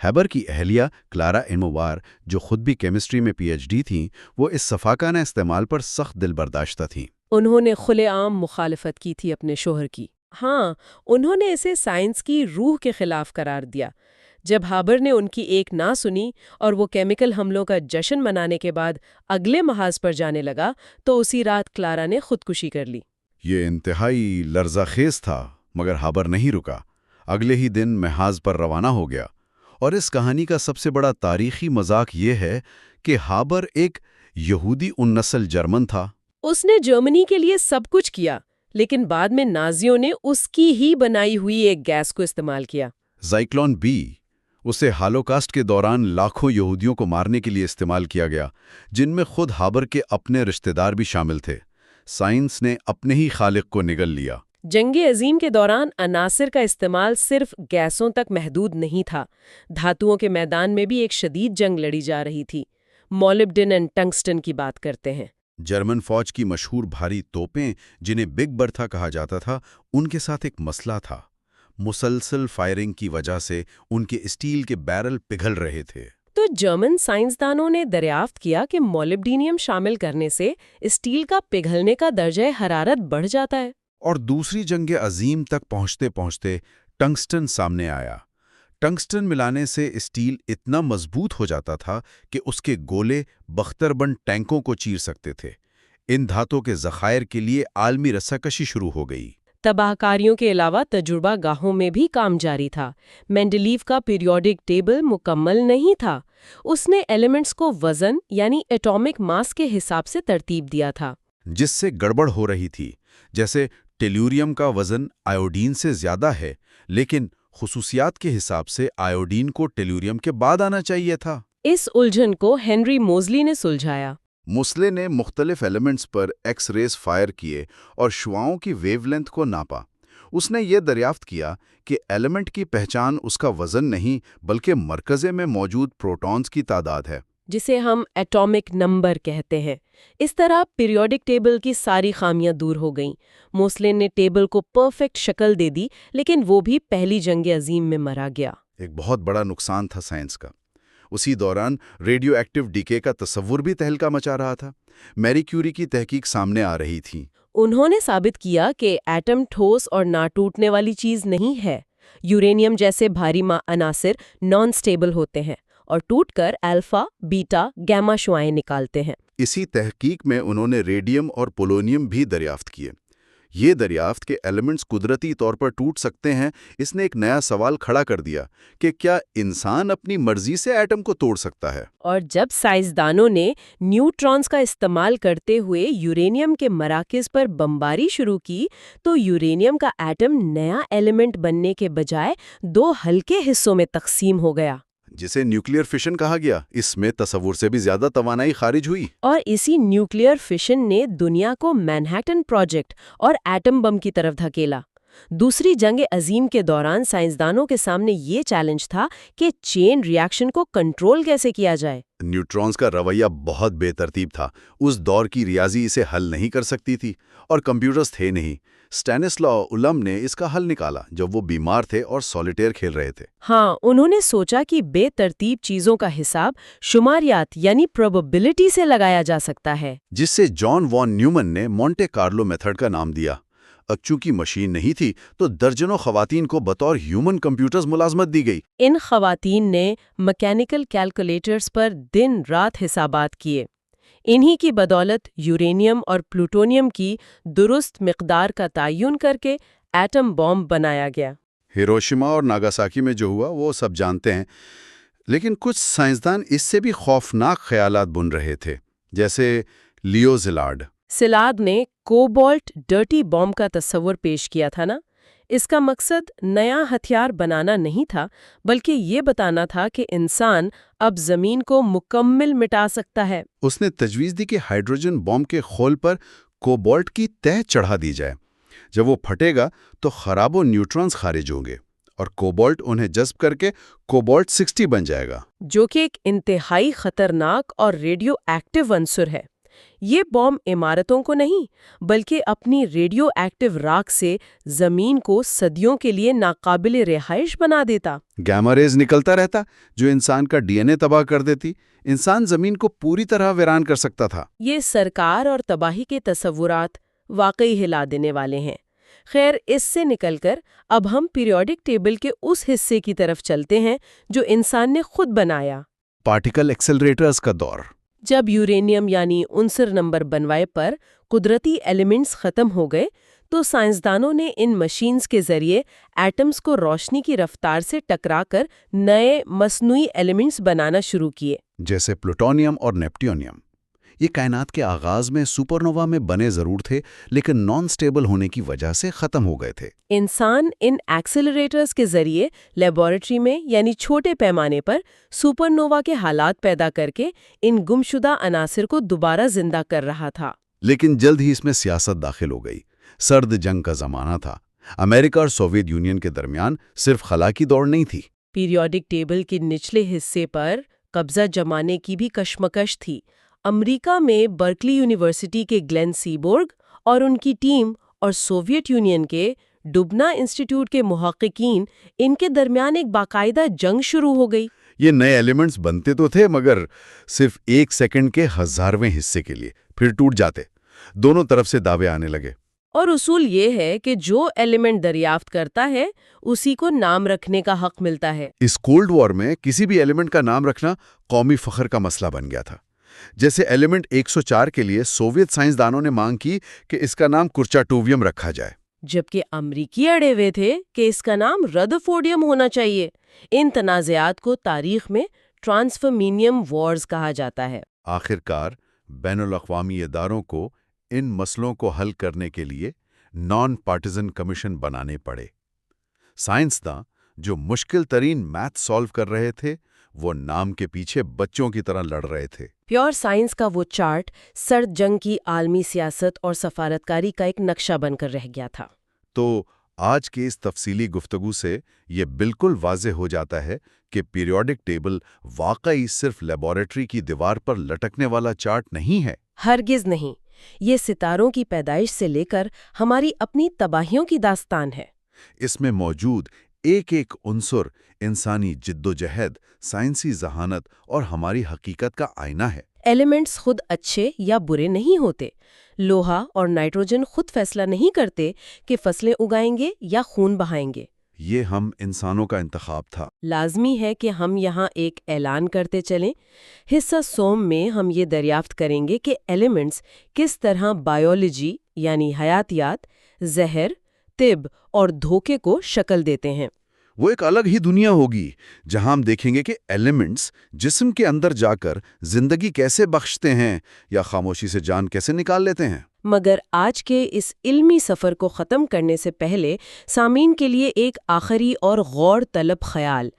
ہیبر کی اہلیہ کلارا ایمووار، جو خود بھی کیمسٹری میں پی ایچ ڈی تھیں، وہ اس سفاکانہ استعمال پر سخت دل برداشتہ تھیں۔ انہوں نے کھلے عام مخالفت کی تھی اپنے شوہر کی۔ ہاں، انہوں نے اسے سائنس کی روح کے خلاف قرار دیا۔ جب ہابر نے ان کی ایک نہ سنی اور وہ کیمیکل حملوں کا جشن منانے کے بعد اگلے محاذ پر جانے لگا تو اسی رات کلارا نے خودکشی کر لی۔ یہ انتہائی لرزہ خیز تھا، مگر ہابر نہیں رکا۔ اگلے ہی دن محاذ پر روانہ ہو گیا۔ اور اس کہانی کا سب سے بڑا تاریخی مذاق یہ ہے کہ ہابر ایک یہودی نسل جرمن تھا۔ اس نے جرمنی کے لیے سب کچھ کیا، لیکن بعد میں نازیوں نے اس کی ہی بنائی ہوئی ایک گیس کو استعمال کیا، زائکلون بی۔ اسے ہالوکاسٹ کے دوران لاکھوں یہودیوں کو مارنے کے لیے استعمال کیا گیا، جن میں خود ہابر کے اپنے رشتہ دار بھی شامل تھے۔ سائنس نے اپنے ہی خالق کو نگل لیا۔ جنگ عظیم کے دوران عناصر کا استعمال صرف گیسوں تک محدود نہیں تھا۔ دھاتوؤں کے میدان میں بھی ایک شدید جنگ لڑی جا رہی تھی۔ مولبڈن اینڈ ٹنگسٹن کی بات کرتے ہیں۔ جرمن فوج کی مشہور بھاری توپیں، جنہیں بگ برتھا کہا جاتا تھا، ان کے ساتھ ایک مسئلہ تھا۔ مسلسل فائرنگ کی وجہ سے ان کے اسٹیل کے بیرل پگھل رہے تھے۔ تو جرمن سائنسدانوں نے دریافت کیا کہ مولبڈینیم شامل کرنے سے اسٹیل کا پگھلنے کا درجہ حرارت بڑھ جاتا ہے۔ اور دوسری جنگ عظیم تک پہنچتے پہنچتے ٹنگسٹن سامنے آیا۔ ٹنگسٹن ملانے سے اسٹیل اتنا مضبوط ہو جاتا تھا کہ اس کے گولے بختر بند ٹینکوں کو چیر سکتے تھے۔ ان دھاتوں کے ذخائر کے لیے عالمی رساکشی شروع ہو گئی۔ تباہ کاریوں کے علاوہ تجربہ گاہوں میں بھی کام جاری تھا۔ مینڈلیف کا پیریوڈک ٹیبل مکمل نہیں تھا۔ اس نے ایلیمنٹس کو وزن یعنی ایٹامک ماس کے حساب سے ترتیب دیا تھا، جس سے گڑبڑ ہو رہی تھی، جیسے ٹیلوریم کا وزن آیوڈین سے زیادہ ہے، لیکن خصوصیات کے حساب سے آیوڈین کو ٹیلوریم کے بعد آنا چاہیے تھا۔ اس الجھن کو ہنری موزلی نے سلجھایا۔ موسلے نے مختلف ایلیمنٹس پر ایکس ریز فائر کیے اور شعاؤں کی ویو لینتھ کو ناپا۔ اس نے یہ دریافت کیا کہ ایلیمنٹ کی پہچان اس کا وزن نہیں بلکہ مرکزے میں موجود پروٹونز کی تعداد ہے، جسے ہم ایٹامک نمبر کہتے ہیں۔ اس طرح پیریوڈک ٹیبل کی ساری خامیاں دور ہو گئیں۔ موسلے نے ٹیبل کو پرفیکٹ شکل دے دی، لیکن وہ بھی پہلی جنگ عظیم میں مارا گیا۔ ایک بہت بڑا نقصان تھا سائنس کا۔ اسی دوران ریڈیو ایکٹیو ڈیکے کا تصور بھی تہلکہ مچا رہا تھا۔ میری کیوری کی تحقیق سامنے آ رہی تھی۔ انہوں نے ثابت کیا کہ ایٹم ٹھوس اور نہ ٹوٹنے والی چیز نہیں ہے۔ یورینیم جیسے بھاری عناصر نان سٹیبل ہوتے ہیں اور ٹوٹ کر الفا، بیٹا، گیما شعاعیں نکالتے ہیں۔ اسی تحقیق میں انہوں نے ریڈیم اور پولونیم بھی دریافت کیے۔ یہ دریافت کہ ایلیمنٹس قدرتی طور پر ٹوٹ سکتے ہیں، اس نے ایک نیا سوال کھڑا کر دیا کہ کیا انسان اپنی مرضی سے ایٹم کو توڑ سکتا ہے؟ اور جب سائنسدانوں نے نیوٹرانز کا استعمال کرتے ہوئے یورینیم کے مراکز پر بمباری شروع کی تو یورینیم کا ایٹم نیا ایلیمنٹ بننے کے بجائے 2 ہلکے حصوں میں تقسیم ہو گیا، جسے نیوکلیئر فشن کہا گیا۔ اس میں تصور سے بھی زیادہ توانائی خارج ہوئی۔ اور اسی نیوکلیئر فشن نے دنیا کو مینہٹن پروجیکٹ اور ایٹم بم کی طرف دھکیلا۔ دوسری جنگ عظیم کے دوران سائنسدانوں کے سامنے یہ چیلنج تھا کہ چین ری ایکشن کو کنٹرول کیسے کیا جائے۔ نیوٹرونز کا رویہ بہت بے ترتیب تھا۔ اس دور کی ریاضی اسے حل نہیں کر سکتی تھی اور کمپیوٹرز تھے نہیں۔ اسٹینسلا اولم نے اس کا حل نکالا جب وہ بیمار تھے اور سولیٹیئر کھیل رہے تھے۔ ہاں، انہوں نے سوچا کہ بے ترتیب چیزوں کا حساب شماریات یعنی پروبیبلٹی سے لگایا جا سکتا ہے، جس سے جان وان نیومن نے مونٹے کارلو میتھڈ کا نام دیا۔ اب چونکہ مشین نہیں تھی تو درجنوں خواتین کو بطور ہیومن کمپیوٹرز ملازمت دی گئی۔ ان خواتین نے میکینیکل کیلکولیٹرز پر دن رات حسابات کیے۔ انہی کی بدولت یورینیم اور پلوٹونیم کی درست مقدار کا تعین کر کے ایٹم بم بنایا گیا۔ ہیروشیما اور ناگاساکی میں جو ہوا وہ سب جانتے ہیں، لیکن کچھ سائنسدان اس سے بھی خوفناک خیالات بن رہے تھے، جیسے لیو زیلارڈ۔ سیلارڈ نے کوبالٹ ڈرٹی بم کا تصور پیش کیا تھا نا۔ اس کا مقصد نیا ہتھیار بنانا نہیں تھا، بلکہ یہ بتانا تھا کہ انسان اب زمین کو مکمل مٹا سکتا ہے۔ اس نے تجویز دی کہ ہائیڈروجن بم کے خول پر کوبالٹ کی تہ چڑھا دی جائے۔ جب وہ پھٹے گا تو خراب و نیوٹرونز خارج ہوں گے اور کوبالٹ انہیں جذب کر کے کوبالٹ 60 بن جائے گا، جو کہ ایک انتہائی خطرناک اور ریڈیو ایکٹیو عنصر ہے۔ یہ بم عمارتوں کو نہیں بلکہ اپنی ریڈیو ایکٹیو راکھ سے زمین کو صدیوں کے لیے ناقابل رہائش بنا دیتا۔ گیما ریز نکلتا رہتا جو انسان کا ڈی این اے تباہ کر دیتی۔ انسان زمین کو پوری طرح ویران کر سکتا تھا۔ یہ سرکار اور تباہی کے تصورات واقعی ہلا دینے والے ہیں۔ خیر، اس سے نکل کر اب ہم پیریوڈک ٹیبل کے اس حصے کی طرف چلتے ہیں جو انسان نے خود بنایا۔ پارٹیکل ایکسلریٹرز کا دور۔ جب یورینیم یعنی عنصر نمبر بنوائے پر قدرتی ایلیمنٹس ختم ہو گئے تو سائنسدانوں نے ان مشینز کے ذریعے ایٹمز کو روشنی کی رفتار سے ٹکرا کر نئے مصنوعی ایلیمنٹس بنانا شروع کیے، جیسے پلوٹونیم اور نیپٹونیم۔ یہ کائنات کے آغاز میں سپر نووا میں بنے ضرور تھے، لیکن نان سٹیبل ہونے کی وجہ سے ختم ہو گئے تھے۔ انسان ان ایکسیلریٹرز کے ذریعے لیبارٹری میں یعنی چھوٹے پیمانے پر سپر نووا کے حالات پیدا کر کے ان گمشدہ عناصر کو دوبارہ زندہ کر رہا تھا۔ لیکن جلد ہی اس میں سیاست داخل ہو گئی۔ سرد جنگ کا زمانہ تھا۔ امریکہ اور سوویت یونین کے درمیان صرف خلا کی دوڑ نہیں تھی۔ پیریوڈک ٹیبل کے نچلے حصے پر قبضہ جمانے کی بھی کشمکش تھی۔ امریکہ میں برکلی یونیورسٹی کے گلین سیبورگ اور ان کی ٹیم اور سوویت یونین کے ڈوبنا انسٹیٹیوٹ کے محققین، ان کے درمیان ایک باقاعدہ جنگ شروع ہو گئی۔ یہ نئے ایلیمنٹس بنتے تو تھے مگر صرف 1 سیکنڈ کے 1000ویں حصے کے لیے، پھر ٹوٹ جاتے۔ دونوں طرف سے دعوے آنے لگے۔ اور اصول یہ ہے کہ جو ایلیمنٹ دریافت کرتا ہے اسی کو نام رکھنے کا حق ملتا ہے۔ اس کولڈ وار میں کسی بھی ایلیمنٹ کا نام رکھنا قومی فخر کا مسئلہ بن گیا تھا۔ جیسے ایلیمنٹ 104 کے لیے سوویت سائنسدانوں نے مانگ کی کہ اس کا نام کرچاٹوویم رکھا جائے، جبکہ امریکی اڑے ہوئے تھے کہ اس کا نام ردرفورڈیم ہونا چاہیے۔ ان تنازعات کو تاریخ میں ٹرانسفرمینیم وارز کہا جاتا ہے۔ آخرکار بین الاقوامی اداروں کو ان مسئلوں کو حل کرنے کے لیے نان پارٹیزن کمیشن بنانے پڑے۔ سائنسداں جو مشکل ترین میتھ سالو کر رہے تھے وہ نام کے پیچھے بچوں کی طرح لڑ رہے تھے۔ پیور سائنس کا وہ چارٹ سرد جنگ کی عالمی سیاست اور سفارتکاری کا ایک نقشہ بن کر رہ گیا تھا۔ تو آج کی اس تفصیلی گفتگو سے یہ بالکل واضح ہو جاتا ہے کہ پیریوڈک ٹیبل واقعی صرف لیبارٹری کی دیوار پر لٹکنے والا چارٹ نہیں ہے۔ ہرگز نہیں، یہ ستاروں کی پیدائش سے لے کر ہماری اپنی تباہیوں کی داستان ہے۔ اس میں موجود ایک ایک عنصر انسانی جد و جہد، سائنسی ذہانت اور ہماری حقیقت کا آئینہ ہے۔ ایلیمنٹس خود اچھے یا برے نہیں ہوتے۔ لوہا اور نائٹروجن خود فیصلہ نہیں کرتے کہ فصلیں اگائیں گے یا خون بہائیں گے۔ یہ ہم انسانوں کا انتخاب تھا۔ لازمی ہے کہ ہم یہاں ایک اعلان کرتے چلیں۔ حصہ سوم میں ہم یہ دریافت کریں گے کہ ایلیمنٹس کس طرح بائیولوجی یعنی حیاتیات، زہر، طب اور دھوکے کو شکل دیتے ہیں۔ وہ ایک الگ ہی دنیا ہوگی جہاں ہم دیکھیں گے کہ ایلیمنٹس جسم کے اندر جا کر زندگی کیسے بخشتے ہیں یا خاموشی سے جان کیسے نکال لیتے ہیں۔ مگر آج کے اس علمی سفر کو ختم کرنے سے پہلے سامعین کے لیے ایک آخری اور غور طلب خیال۔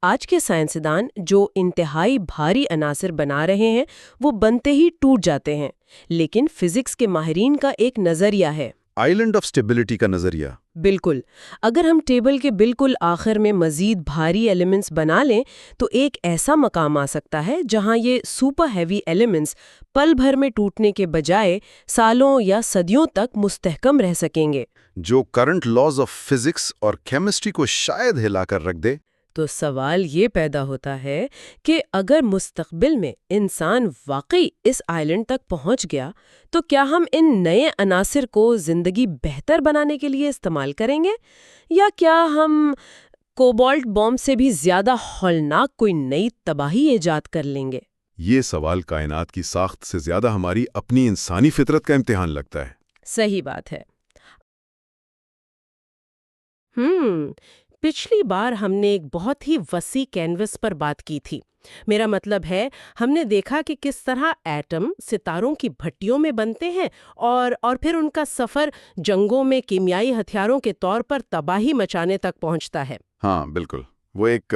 آج کے سائنسدان جو انتہائی بھاری عناصر بنا رہے ہیں وہ بنتے ہی ٹوٹ جاتے ہیں، لیکن فزکس کے ماہرین کا ایک نظریہ ہے، آئیلینڈ آف اسٹیبلٹی کا نظریہ۔ بالکل، اگر ہم ٹیبل کے بالکل آخر میں مزید بھاری ایلیمنٹس بنا لیں تو ایک ایسا مقام آ سکتا ہے جہاں یہ سپر ہیوی ایلیمنٹس پل بھر میں ٹوٹنے کے بجائے سالوں یا صدیوں تک مستحکم رہ سکیں گے، جو کرنٹ لاز آف فزکس اور کیمسٹری کو شاید ہلا کر رکھ دے۔ تو سوال یہ پیدا ہوتا ہے کہ اگر مستقبل میں انسان واقعی اس آئلینڈ تک پہنچ گیا تو کیا ہم ان نئے عناصر کو زندگی بہتر بنانے کے لیے استعمال کریں گے، یا کیا ہم کوبالٹ بم سے بھی زیادہ ہولناک کوئی نئی تباہی ایجاد کر لیں گے؟ یہ سوال کائنات کی ساخت سے زیادہ ہماری اپنی انسانی فطرت کا امتحان لگتا ہے۔ صحیح بات ہے۔ پچھلی بار ہم نے ایک بہت ہی وسیع کینوس پر بات کی تھی۔ میرا مطلب ہے ہم نے دیکھا کہ کس طرح ایٹم ستاروں کی بھٹیوں میں بنتے ہیں اور پھر ان کا سفر جنگوں میں کیمیائی ہتھیاروں کے طور پر تباہی مچانے تک پہنچتا ہے۔ ہاں بالکل، وہ ایک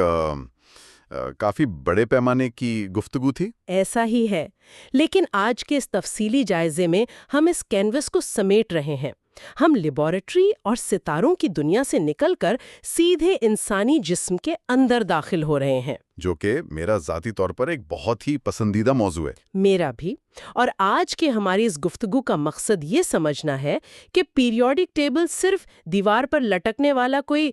کافی بڑے پیمانے کی گفتگو تھی۔ ایسا ہی ہے، لیکن آج کے اس تفصیلی جائزے میں ہم اس کینوس کو سمیٹ رہے ہیں۔ ہم لیبارٹری اور ستاروں کی دنیا سے نکل کر سیدھے انسانی جسم کے اندر داخل ہو رہے ہیں، جو کہ میرا ذاتی طور پر ایک بہت ہی پسندیدہ موضوع ہے۔ میرا بھی۔ اور آج کے ہماری اس گفتگو کا مقصد یہ سمجھنا ہے کہ پیریوڈک ٹیبل صرف دیوار پر لٹکنے والا کوئی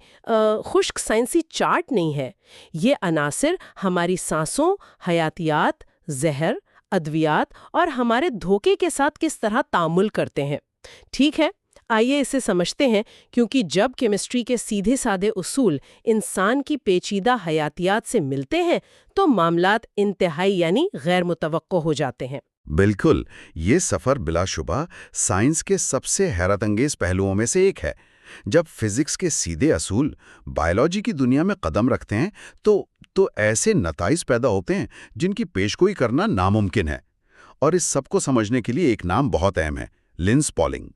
خشک سائنسی چارٹ نہیں ہے۔ یہ عناصر ہماری سانسوں، حیاتیات، زہر، ادویات اور ہمارے دھوکے کے ساتھ کس طرح تعامل کرتے ہیں۔ ٹھیک ہے، آئیے اسے سمجھتے ہیں، کیونکہ جب کیمسٹری کے سیدھے سادے اصول انسان کی پیچیدہ حیاتیات سے ملتے ہیں تو معاملات انتہائی یعنی غیر متوقع ہو جاتے ہیں۔ بالکل، یہ سفر بلا شبہ سائنس کے سب سے حیرت انگیز پہلوؤں میں سے ایک ہے۔ جب فزکس کے سیدھے اصول بائیولوجی کی دنیا میں قدم رکھتے ہیں تو ایسے نتائج پیدا ہوتے ہیں جن کی پیشگوئی کرنا ناممکن ہے۔ اور اس سب کو سمجھنے کے لیے ایک نام بہت اہم ہے، لینس پالنگ۔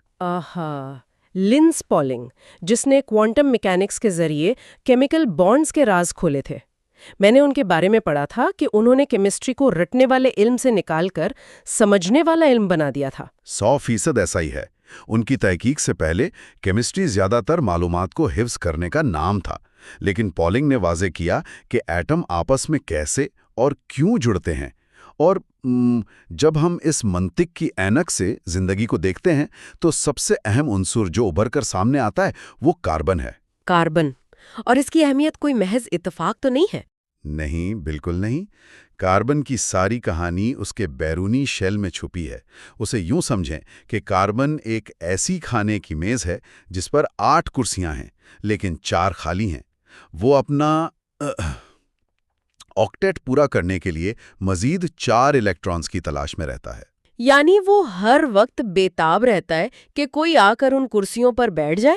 لینس پالنگ، جس نے کوانٹم میکینکس کے ذریعے کیمیکل بانڈز کے راز کھولے تھے۔ میں نے ان کے بارے میں پڑھا تھا کہ انہوں نے کیمسٹری کو رٹنے والے علم سے نکال کر سمجھنے والا علم بنا دیا تھا۔ 100% ایسا ہی ہے۔ ان کی تحقیق سے پہلے کیمسٹری زیادہ تر معلومات کو حفظ کرنے کا نام تھا، لیکن پالنگ نے واضح کیا کہ ایٹم آپس میں کیسے اور کیوں جڑتے ہیں۔ اور جب ہم اس منطق کی اینک سے زندگی کو دیکھتے ہیں تو سب سے اہم عنصر جو ابھر کر سامنے آتا ہے وہ کاربن ہے۔ کاربن، اور اس کی اہمیت کوئی محض اتفاق تو نہیں ہے؟ نہیں، بالکل نہیں۔ کاربن کی ساری کہانی اس کے بیرونی شیل میں چھپی ہے۔ اسے یوں سمجھیں کہ کاربن ایک ایسی کھانے کی میز ہے جس پر 8 کرسیاں ہیں لیکن 4 خالی ہیں۔ وہ اپنا آکٹیٹ پورا کرنے کے لیے مزید 4 الیکٹرانز کی تلاش میں رہتا ہے۔ یعنی وہ ہر وقت بے تاب رہتا ہے کہ کوئی آ کر ان کرسیوں پر بیٹھ جائے؟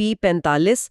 P45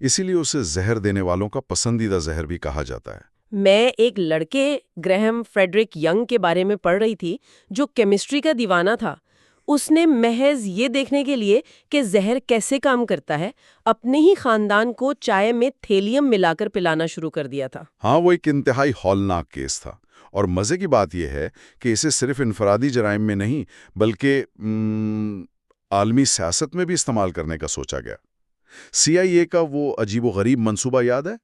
اسی لیے اسے زہر دینے والوں کا پسندیدہ زہر بھی کہا جاتا ہے۔ میں ایک لڑکے گرہم فریڈرک ینگ کے بارے میں پڑھ رہی تھی جو کیمسٹری کا دیوانہ تھا۔ اس نے محض یہ دیکھنے کے لیے کہ زہر کیسے کام کرتا ہے اپنے ہی خاندان کو چائے میں تھیلیم ملا کر پلانا شروع کر دیا تھا۔ ہاں، وہ ایک انتہائی ہولناک کیس تھا، اور مزے کی بات یہ ہے کہ اسے صرف انفرادی جرائم میں نہیں بلکہ عالمی سیاست میں بھی استعمال کرنے کا سوچا گیا۔ CIA کا وہ عجیب و غریب منصوبہ یاد ہے؟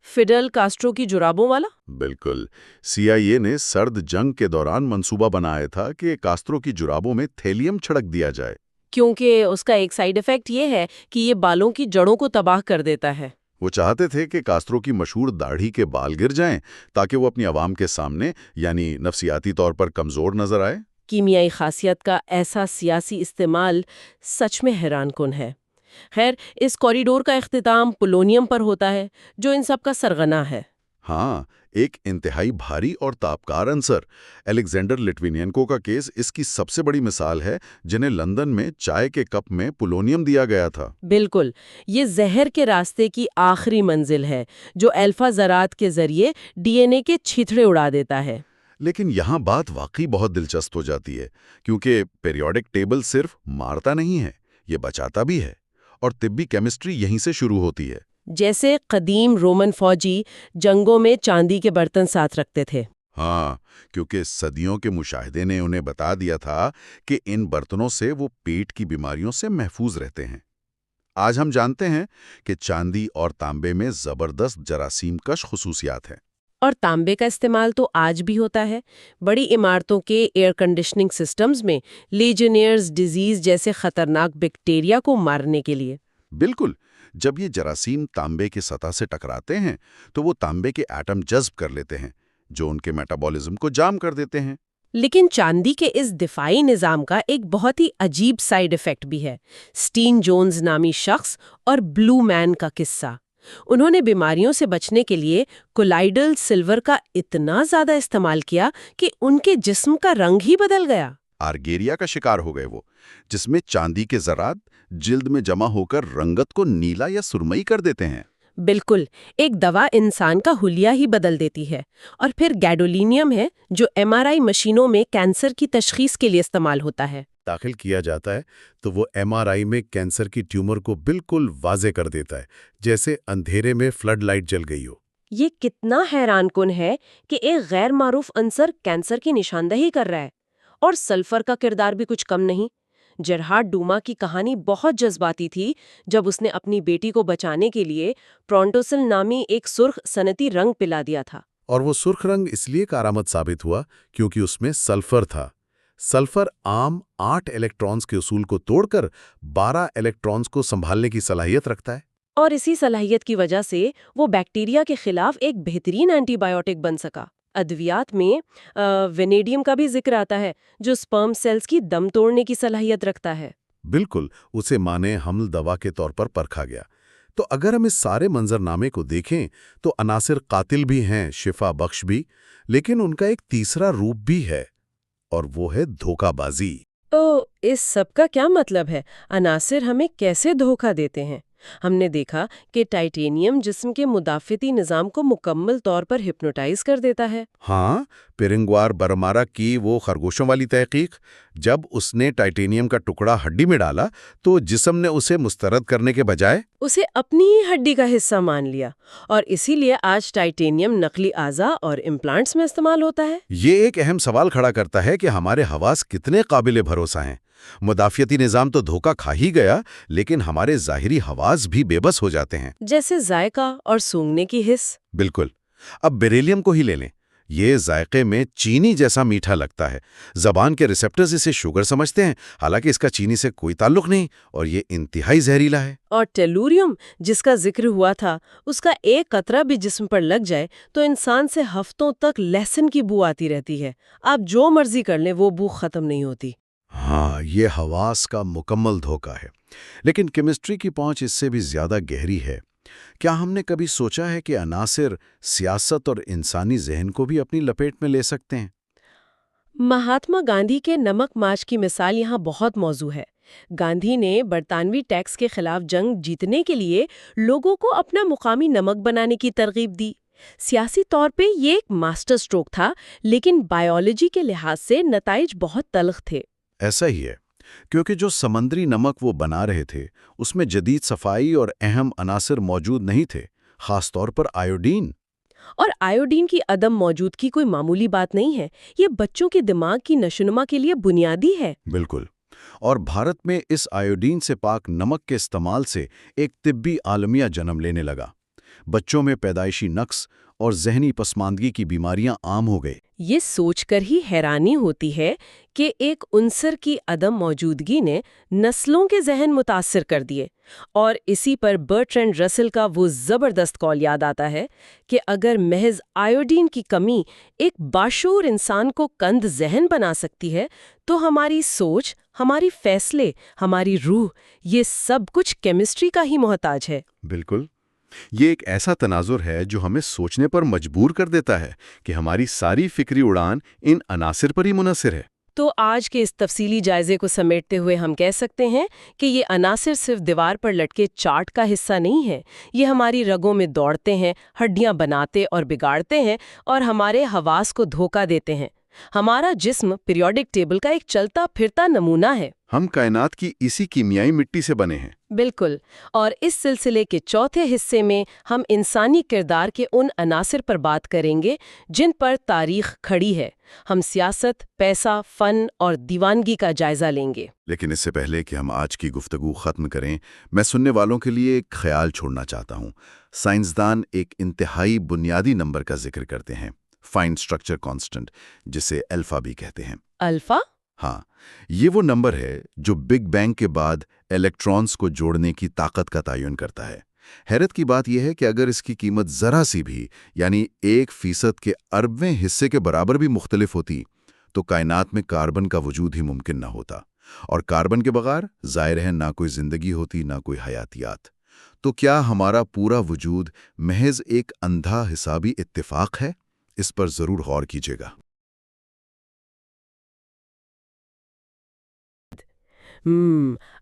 فیڈل کاسٹرو کی جرابوں والا؟ بالکل۔ CIA نے سرد جنگ کے دوران منصوبہ بنایا تھا کہ کاسترو کی جرابوں میں تھیلیم چھڑک دیا جائے، کیونکہ اس کا ایک سائیڈ ایفیکٹ یہ ہے کہ یہ بالوں کی جڑوں کو تباہ کر دیتا ہے۔ وہ چاہتے تھے کہ کاسترو کی مشہور داڑھی کے بال گر جائیں تاکہ وہ اپنی عوام کے سامنے یعنی نفسیاتی طور پر کمزور نظر آئے۔ کیمیائی خاصیت کا ایسا سیاسی استعمال سچ میں حیران کن ہے۔ خیر، اس کوریڈور کا اختتام پولونیم پر ہوتا ہے جو ان سب کا سرغنہ ہے۔ ہاں، ایک انتہائی بھاری اور تابکار عنصر الیگزینڈر لٹوینینکو کا کیس اس کی سب سے بڑی مثال ہے، جنہیں لندن میں چائے کے کپ میں پولونیم دیا گیا تھا۔ بالکل، یہ زہر کے راستے کی آخری منزل ہے جو الفا ذرات کے ذریعے DNA کے چھیتڑے اڑا دیتا ہے۔ لیکن یہاں بات واقعی بہت دلچسپ ہو جاتی ہے، کیونکہ پیریوڈک ٹیبل صرف مارتا نہیں ہے، یہ بچاتا بھی ہے، اور طبی کیمسٹری یہیں سے شروع ہوتی ہے۔ جیسے قدیم رومن فوجی جنگوں میں چاندی کے برتن ساتھ رکھتے تھے۔ ہاں، کیونکہ صدیوں کے مشاہدے نے انہیں بتا دیا تھا کہ ان برتنوں سے وہ پیٹ کی بیماریوں سے محفوظ رہتے ہیں۔ آج ہم جانتے ہیں کہ چاندی اور تانبے میں زبردست جراثیم کش خصوصیات ہیں۔ اور تانبے کا استعمال تو آج بھی ہوتا ہے، بڑی عمارتوں کے ایئر کنڈیشننگ سسٹمز میں لیجنیئرز ڈیزیز جیسے خطرناک بیکٹیریا کو مارنے کے لیے۔ بالکل، جب یہ جراثیم تانبے کی سطح سے ٹکراتے ہیں تو وہ تانبے کے ایٹم جذب کر لیتے ہیں، جو ان کے میٹابولزم کو جام کر دیتے ہیں۔ لیکن چاندی کے اس دفاعی نظام کا ایک بہت ہی عجیب سائیڈ ایفیکٹ بھی ہے۔ سٹین جونز نامی شخص اور بلو مین کا قصہ۔ انہوں نے بیماریوں سے بچنے کے لیے کولائیڈل سلور کا اتنا زیادہ استعمال کیا کہ ان کے جسم کا رنگ ہی بدل گیا۔ آرگیریا کا شکار ہو گئے وہ، جس میں چاندی کے ذرات جلد میں جمع ہو کر رنگت کو نیلا یا سرمئی کر دیتے ہیں۔ بالکل، ایک دوا انسان کا حلیہ ہی بدل دیتی ہے۔ اور پھر گیڈولینیم ہے جو MRI مشینوں میں کینسر کی تشخیص کے لیے استعمال ہوتا ہے۔ داخل کیا جاتا ہے تو وہ MRI میں کینسر کی ٹیومر کو بالکل واضح کر دیتا ہے، جیسے اندھیرے میں فلڈ لائٹ جل گئی ہو۔ یہ کتنا حیران کن ہے کہ ایک غیر معروف عنصر کینسر کی نشاندہی کر رہا ہے، اور سلفر کا کردار بھی کچھ کم نہیں۔ جرہارڈ ڈوما کی کہانی بہت جذباتی تھی جب اس نے اپنی بیٹی کو بچانے کے لیے پرونٹوسل نامی ایک سرخ صنعتی رنگ پلا دیا تھا۔ اور وہ سرخ رنگ اس لیے کارآمد ثابت ہوا کیونکہ اس میں سلفر تھا۔ سلفر عام 8 الیکٹرانز کے اصول کو توڑ کر 12 الیکٹرانز کو سنبھالنے کی صلاحیت رکھتا ہے۔ اور اسی صلاحیت کی وجہ سے وہ بیکٹیریا کے خلاف ایک بہترین اینٹی بائیوٹک بن سکا۔ ادویات میں وینیڈیم کا بھی ذکر آتا ہے جو سپرم سیلز کی دم توڑنے کی صلاحیت رکھتا ہے۔ بالکل، اسے مانے حمل دوا کے طور پر پرکھا گیا۔ تو اگر ہم اس سارے منظرنامے کو دیکھیں تو عناصر قاتل بھی ہیں، شفا بخش بھی، لیکن ان کا ایک تیسرا روپ بھی ہے، اور وہ ہے دھوکہ بازی۔ تو اس سب کا کیا مطلب ہے؟ عناصر ہمیں کیسے دھوکہ دیتے ہیں؟ ہم نے دیکھا کہ ٹائٹینیم جسم کے مدافعتی نظام کو مکمل طور پر ہپنوٹائز کر دیتا ہے۔ ہاں، پیرنگوار برمارا کی وہ خرگوشوں والی تحقیق، جب اس نے ٹائٹینیم کا ٹکڑا ہڈی میں ڈالا تو جسم نے اسے مسترد کرنے کے بجائے اسے اپنی ہی ہڈی کا حصہ مان لیا، اور اسی لیے آج ٹائٹینیم نقلی اعضاء اور امپلانٹس میں استعمال ہوتا ہے۔ یہ ایک اہم سوال کھڑا کرتا ہے کہ ہمارے حواس کتنے قابل بھروسہ ہیں۔ مدافعتی نظام تو دھوکہ کھا ہی گیا، لیکن ہمارے ظاہری حواس بھی بے بس ہو جاتے ہیں، جیسے ذائقہ اور سونگنے کی حس۔ بالکل۔ اب بیریلیم کو ہی لے لیں، یہ ذائقے میں چینی جیسا میٹھا لگتا ہے۔ زبان کے ریسپٹرز اسے شوگر سمجھتے ہیں، حالانکہ اس کا چینی سے کوئی تعلق نہیں، اور یہ انتہائی زہریلا ہے۔ اور ٹیلوریم جس کا ذکر ہوا تھا، اس کا ایک قطرہ بھی جسم پر لگ جائے تو انسان سے ہفتوں تک لہسن کی بو آتی رہتی ہے۔ آپ جو مرضی کر لیں وہ بو ختم نہیں ہوتی۔ ہاں، یہ حواس کا مکمل دھوکہ ہے۔ لیکن کیمسٹری کی پہنچ اس سے بھی زیادہ گہری ہے۔ کیا ہم نے کبھی سوچا ہے کہ عناصر سیاست اور انسانی ذہن کو بھی اپنی لپیٹ میں لے سکتے ہیں؟ مہاتما گاندھی کے نمک مارچ کی مثال یہاں بہت موزوں ہے۔ گاندھی نے برطانوی ٹیکس کے خلاف جنگ جیتنے کے لیے لوگوں کو اپنا مقامی نمک بنانے کی ترغیب دی۔ سیاسی طور پہ یہ ایک ماسٹر سٹروک تھا، لیکن بائیولوجی کے لحاظ سے نتائج بہت تلخ تھے۔ ایسا ہی ہے، کیونکہ جو سمندری نمک وہ بنا رہے تھے اس میں جدید صفائی اور اہم عناصر موجود نہیں تھے، خاص طور پر آیوڈین۔ اور آیوڈین کی عدم موجودگی کوئی معمولی بات نہیں ہے، یہ بچوں کے دماغ کی نشوونما کے لیے بنیادی ہے۔ بالکل، اور بھارت میں اس آیوڈین سے پاک نمک کے استعمال سے ایک طبی عالمیہ جنم لینے لگا۔ بچوں میں پیدائشی نقص اور ذہنی پسماندگی کی بیماریاں عام ہو گئی۔ یہ سوچ کر ہی حیرانی ہوتی ہے کہ ایک عنصر کی عدم موجودگی نے نسلوں کے ذہن متاثر کر دیے، اور اسی پر برٹرینڈ رسل کا وہ زبردست قول یاد آتا ہے کہ اگر محض آیوڈین کی کمی ایک باشعور انسان کو کند ذہن بنا سکتی ہے تو ہماری سوچ، ہماری فیصلے، ہماری روح، یہ سب کچھ کیمسٹری کا ہی محتاج ہے۔ بالکل، یہ ایک ایسا تناظر ہے جو ہمیں سوچنے پر مجبور کر دیتا ہے کہ ہماری ساری فکری اڑان ان عناصر پر ہی منحصر ہے۔ تو آج کے اس تفصیلی جائزے کو سمیٹتے ہوئے ہم کہہ سکتے ہیں کہ یہ عناصر صرف دیوار پر لٹکے چارٹ کا حصہ نہیں ہے، یہ ہماری رگوں میں دوڑتے ہیں، ہڈیاں بناتے اور بگاڑتے ہیں، اور ہمارے حواس کو دھوکہ دیتے ہیں۔ ہمارا جسم پیریوڈک ٹیبل کا ایک چلتا پھرتا نمونہ ہے۔ ہم کائنات کی اسی کیمیائی مٹی سے بنے ہیں۔ بالکل، اور اس سلسلے کے چوتھے حصے میں ہم انسانی کردار کے ان عناصر پر بات کریں گے جن پر تاریخ کھڑی ہے۔ ہم سیاست، پیسہ، فن اور دیوانگی کا جائزہ لیں گے۔ لیکن اس سے پہلے کہ ہم آج کی گفتگو ختم کریں، میں سننے والوں کے لیے ایک خیال چھوڑنا چاہتا ہوں۔ سائنسدان ایک انتہائی بنیادی نمبر کا ذکر کرتے ہیں، فائن اسٹرکچر کانسٹنٹ، جسے الفا بھی کہتے ہیں۔ الفا؟ ہاں، یہ وہ نمبر ہے جو بگ بینگ کے بعد الیکٹرانز کو جوڑنے کی طاقت کا تعین کرتا ہے۔ حیرت کی بات یہ ہے کہ اگر اس کی قیمت ذرا سی بھی، یعنی 1% کے اربویں حصے کے برابر بھی مختلف ہوتی، تو کائنات میں کاربن کا وجود ہی ممکن نہ ہوتا، اور کاربن کے بغیر ظاہر ہے نہ کوئی زندگی ہوتی، نہ کوئی حیاتیات۔ تو کیا ہمارا پورا وجود محض ایک اندھا حسابی اتفاق ہے؟ اس پر ضرور غور کیجیے گا۔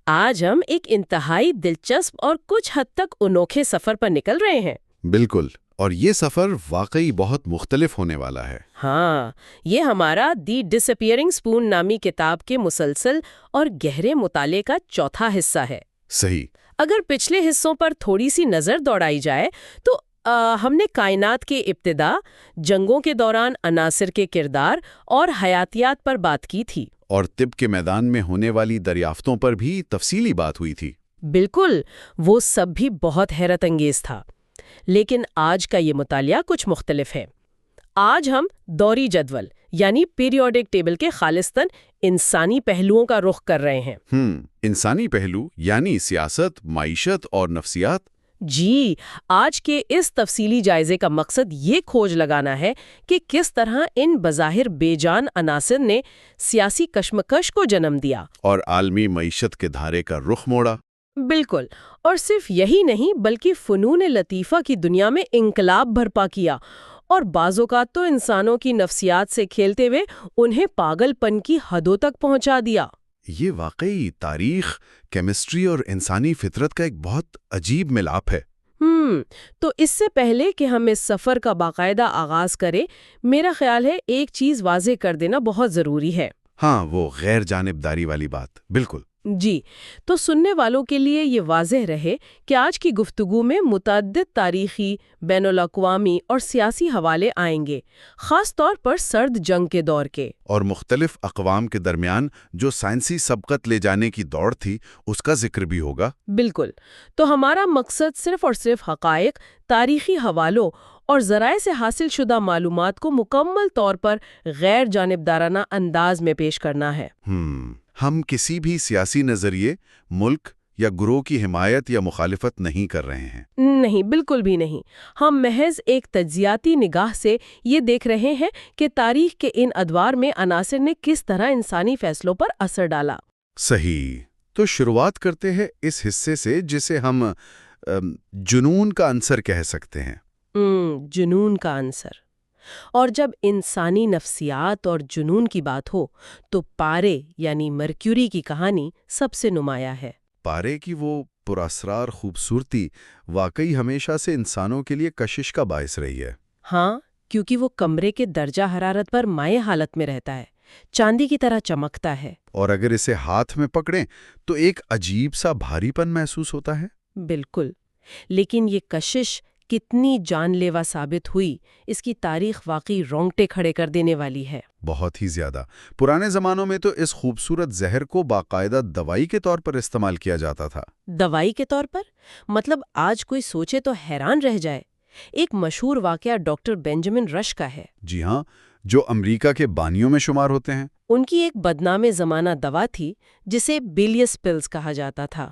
آج ہم ایک انتہائی دلچسپ اور کچھ حد تک انوکھے سفر پر نکل رہے ہیں۔ بالکل، اور یہ سفر واقعی بہت مختلف ہونے والا ہے۔ ہاں، یہ ہمارا دی ڈس اپیئرنگ اسپون نامی کتاب کے مسلسل اور گہرے مطالعے کا چوتھا حصہ ہے۔ صحیح۔ اگر پچھلے حصوں پر تھوڑی سی نظر دوڑائی جائے تو ہم نے کائنات کے ابتدا، جنگوں کے دوران عناصر کے کردار اور حیاتیات پر بات کی تھی۔ اور طب کے میدان میں ہونے والی دریافتوں پر بھی تفصیلی بات ہوئی تھی۔ بالکل، وہ سب بھی بہت حیرت انگیز تھا۔ لیکن آج کا یہ مطالعہ کچھ مختلف ہے۔ آج ہم دوری جدول یعنی پیریوڈک ٹیبل کے خالصتاً انسانی پہلوؤں کا رخ کر رہے ہیں۔ انسانی پہلو یعنی سیاست، معیشت اور نفسیات؟ جی، آج کے اس تفصیلی جائزے کا مقصد یہ کھوج لگانا ہے کہ کس طرح ان بظاہر بے جان عناصر نے سیاسی کشمکش کو جنم دیا اور عالمی معیشت کے دھارے کا رخ موڑا۔ بالکل، اور صرف یہی نہیں بلکہ فنون لطیفہ کی دنیا میں انقلاب برپا کیا، اور بعض اوقات تو انسانوں کی نفسیات سے کھیلتے ہوئے انہیں پاگل پن کی حدوں تک پہنچا دیا۔ یہ واقعی تاریخ، کیمسٹری اور انسانی فطرت کا ایک بہت عجیب ملاپ ہے۔ تو اس سے پہلے کہ ہم اس سفر کا باقاعدہ آغاز کریں، میرا خیال ہے ایک چیز واضح کر دینا بہت ضروری ہے۔ ہاں، وہ غیر جانبداری والی بات، بالکل۔ جی، تو سننے والوں کے لیے یہ واضح رہے کہ آج کی گفتگو میں متعدد تاریخی، بین الاقوامی اور سیاسی حوالے آئیں گے، خاص طور پر سرد جنگ کے دور کے، اور مختلف اقوام کے درمیان جو سائنسی سبقت لے جانے کی دوڑ تھی اس کا ذکر بھی ہوگا۔ بالکل، تو ہمارا مقصد صرف اور صرف حقائق، تاریخی حوالوں اور ذرائع سے حاصل شدہ معلومات کو مکمل طور پر غیر جانبدارانہ انداز میں پیش کرنا ہے۔ ہم کسی بھی سیاسی نظریے، ملک یا گروہ کی حمایت یا مخالفت نہیں کر رہے ہیں۔ نہیں، بالکل بھی نہیں۔ ہم محض ایک تجزیاتی نگاہ سے یہ دیکھ رہے ہیں کہ تاریخ کے ان ادوار میں عناصر نے کس طرح انسانی فیصلوں پر اثر ڈالا۔ صحیح، تو شروعات کرتے ہیں اس حصے سے جسے ہم جنون کا عنصر کہہ سکتے ہیں۔ جنون کا عنصر، اور جب انسانی نفسیات اور جنون کی بات ہو تو پارے یعنی مرکیوری کی کہانی سب سے نمایاں ہے۔ پارے کی وہ پراسرار خوبصورتی واقعی ہمیشہ سے انسانوں کے لیے کشش کا باعث رہی ہے۔ ہاں، کیونکہ وہ کمرے کے درجہ حرارت پر مائع حالت میں رہتا ہے، چاندی کی طرح چمکتا ہے۔ اور اگر اسے ہاتھ میں پکڑیں تو ایک عجیب سا بھاری پن محسوس ہوتا ہے۔ بالکل، لیکن یہ کشش کتنی جان لیوا ثابت ہوئی، اس کی تاریخ واقعی رونگٹے کھڑے کر دینے والی ہے۔ بہت ہی زیادہ۔ پرانے زمانوں میں تو اس خوبصورت زہر کو باقاعدہ دوائی کے طور پر استعمال کیا جاتا تھا۔ دوائی کے طور پر؟ مطلب آج کوئی سوچے تو حیران رہ جائے۔ ایک مشہور واقعہ ڈاکٹر بینجامن رش کا ہے۔ جی ہاں، جو امریکہ کے بانیوں میں شمار ہوتے ہیں۔ ان کی ایک بدنام زمانہ دوا تھی جسے بیلیس پلز کہا جاتا تھا۔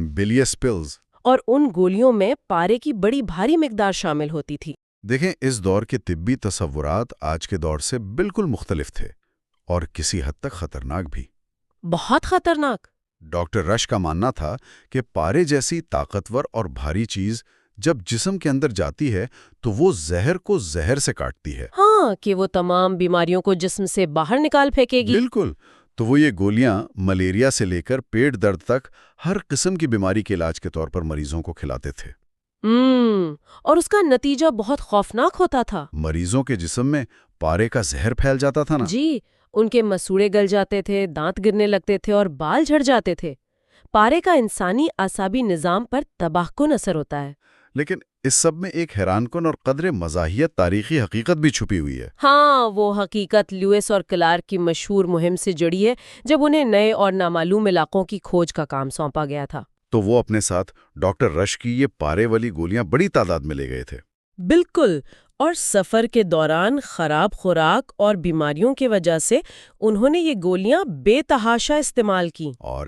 بیلیس پلز۔ اور ان گولیوں میں پارے کی بڑی بھاری مقدار شامل ہوتی تھی۔ دیکھیں، اس دور کے طبی تصورات آج کے دور سے بالکل مختلف تھے اور کسی حد تک خطرناک بھی۔ بہت خطرناک۔ ڈاکٹر رش کا ماننا تھا کہ پارے جیسی طاقتور اور بھاری چیز جب جسم کے اندر جاتی ہے تو وہ زہر کو زہر سے کاٹتی ہے۔ ہاں، کہ وہ تمام بیماریوں کو جسم سے باہر نکال پھینکے گی۔ بالکل۔ تو وہ یہ گولیاں ملیریا سے لے کر پیٹ درد تک ہر قسم کی بیماری کے علاج کے طور پر مریضوں کو کھلاتے تھے۔ اور اس کا نتیجہ بہت خوفناک ہوتا تھا۔ مریضوں کے جسم میں پارے کا زہر پھیل جاتا تھا نا۔ جی، ان کے مسوڑے گل جاتے تھے، دانت گرنے لگتے تھے اور بال جھڑ جاتے تھے۔ پارے کا انسانی اعصابی نظام پر تباہ کن اثر ہوتا ہے۔ لیکن اس سب میں ایک حیران کن اور قدرے مزاحیت تاریخی حقیقت بھی چھپی ہوئی ہے۔ ہاں، وہ حقیقت لیوس اور کلارک کی مشہور مہم سے جڑی ہے جب انہیں نئے اور نامعلوم علاقوں کی کھوج کا کام سونپا گیا تھا۔ تو وہ اپنے ساتھ ڈاکٹر رش کی یہ پارے والی گولیاں بڑی تعداد میں لے گئے تھے۔ بالکل، اور سفر کے دوران خراب خوراک اور بیماریوں کی وجہ سے انہوں نے یہ گولیاں بے تحاشا استعمال کی۔ اور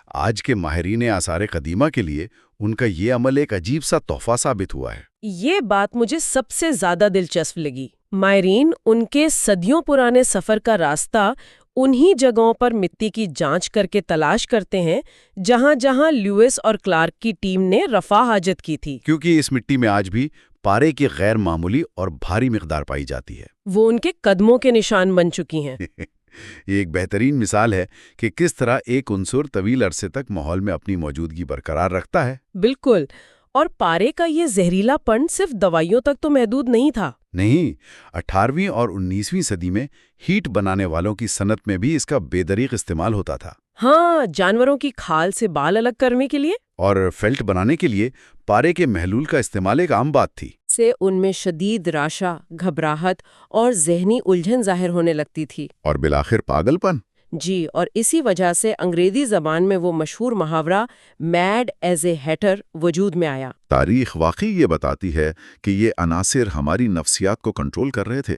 آج کے ماہرین آثار قدیمہ کے لیے ان کا یہ عمل ایک عجیب سا تحفہ ثابت ہوا ہے۔ یہ بات مجھے سب سے زیادہ دلچسپ لگی۔ ماہرین ان کے صدیوں پرانے سفر کا راستہ انہی جگہوں پر مٹی کی جانچ کر کے تلاش کرتے ہیں جہاں جہاں لیوس اور کلارک کی ٹیم نے رفع حاجت کی تھی، کیونکہ اس مٹی میں آج بھی پارے کی غیر معمولی اور بھاری مقدار پائی جاتی ہے۔ وہ ان کے قدموں کے نشان بن چکی ہیں۔ یہ ایک بہترین مثال ہے کہ کس طرح ایک عنصر طویل عرصے تک ماحول میں اپنی موجودگی برقرار رکھتا ہے۔ بالکل، اور پارے کا یہ زہریلا پن صرف دوائیوں تک تو محدود نہیں تھا۔ نہیں، 18ویں اور 19ویں صدی میں ہیٹ بنانے والوں کی صنعت میں بھی اس کا بے دریغ استعمال ہوتا تھا۔ ہاں، جانوروں کی کھال سے بال الگ کرنے کے لیے اور فیلٹ بنانے کے لیے پارے کے محلول کا استعمال ایک عام بات تھی۔ سے ان میں شدید راشا، گھبراہٹ اور ذہنی الجھن ظاہر ہونے لگتی تھی۔ اور بالآخر پاگل پن۔ جی، اور اسی وجہ سے انگریزی زبان میں وہ مشہور محاورہ میڈ ایز اے ہیٹر وجود میں آیا۔ تاریخ واقعی یہ بتاتی ہے کہ یہ عناصر ہماری نفسیات کو کنٹرول کر رہے تھے۔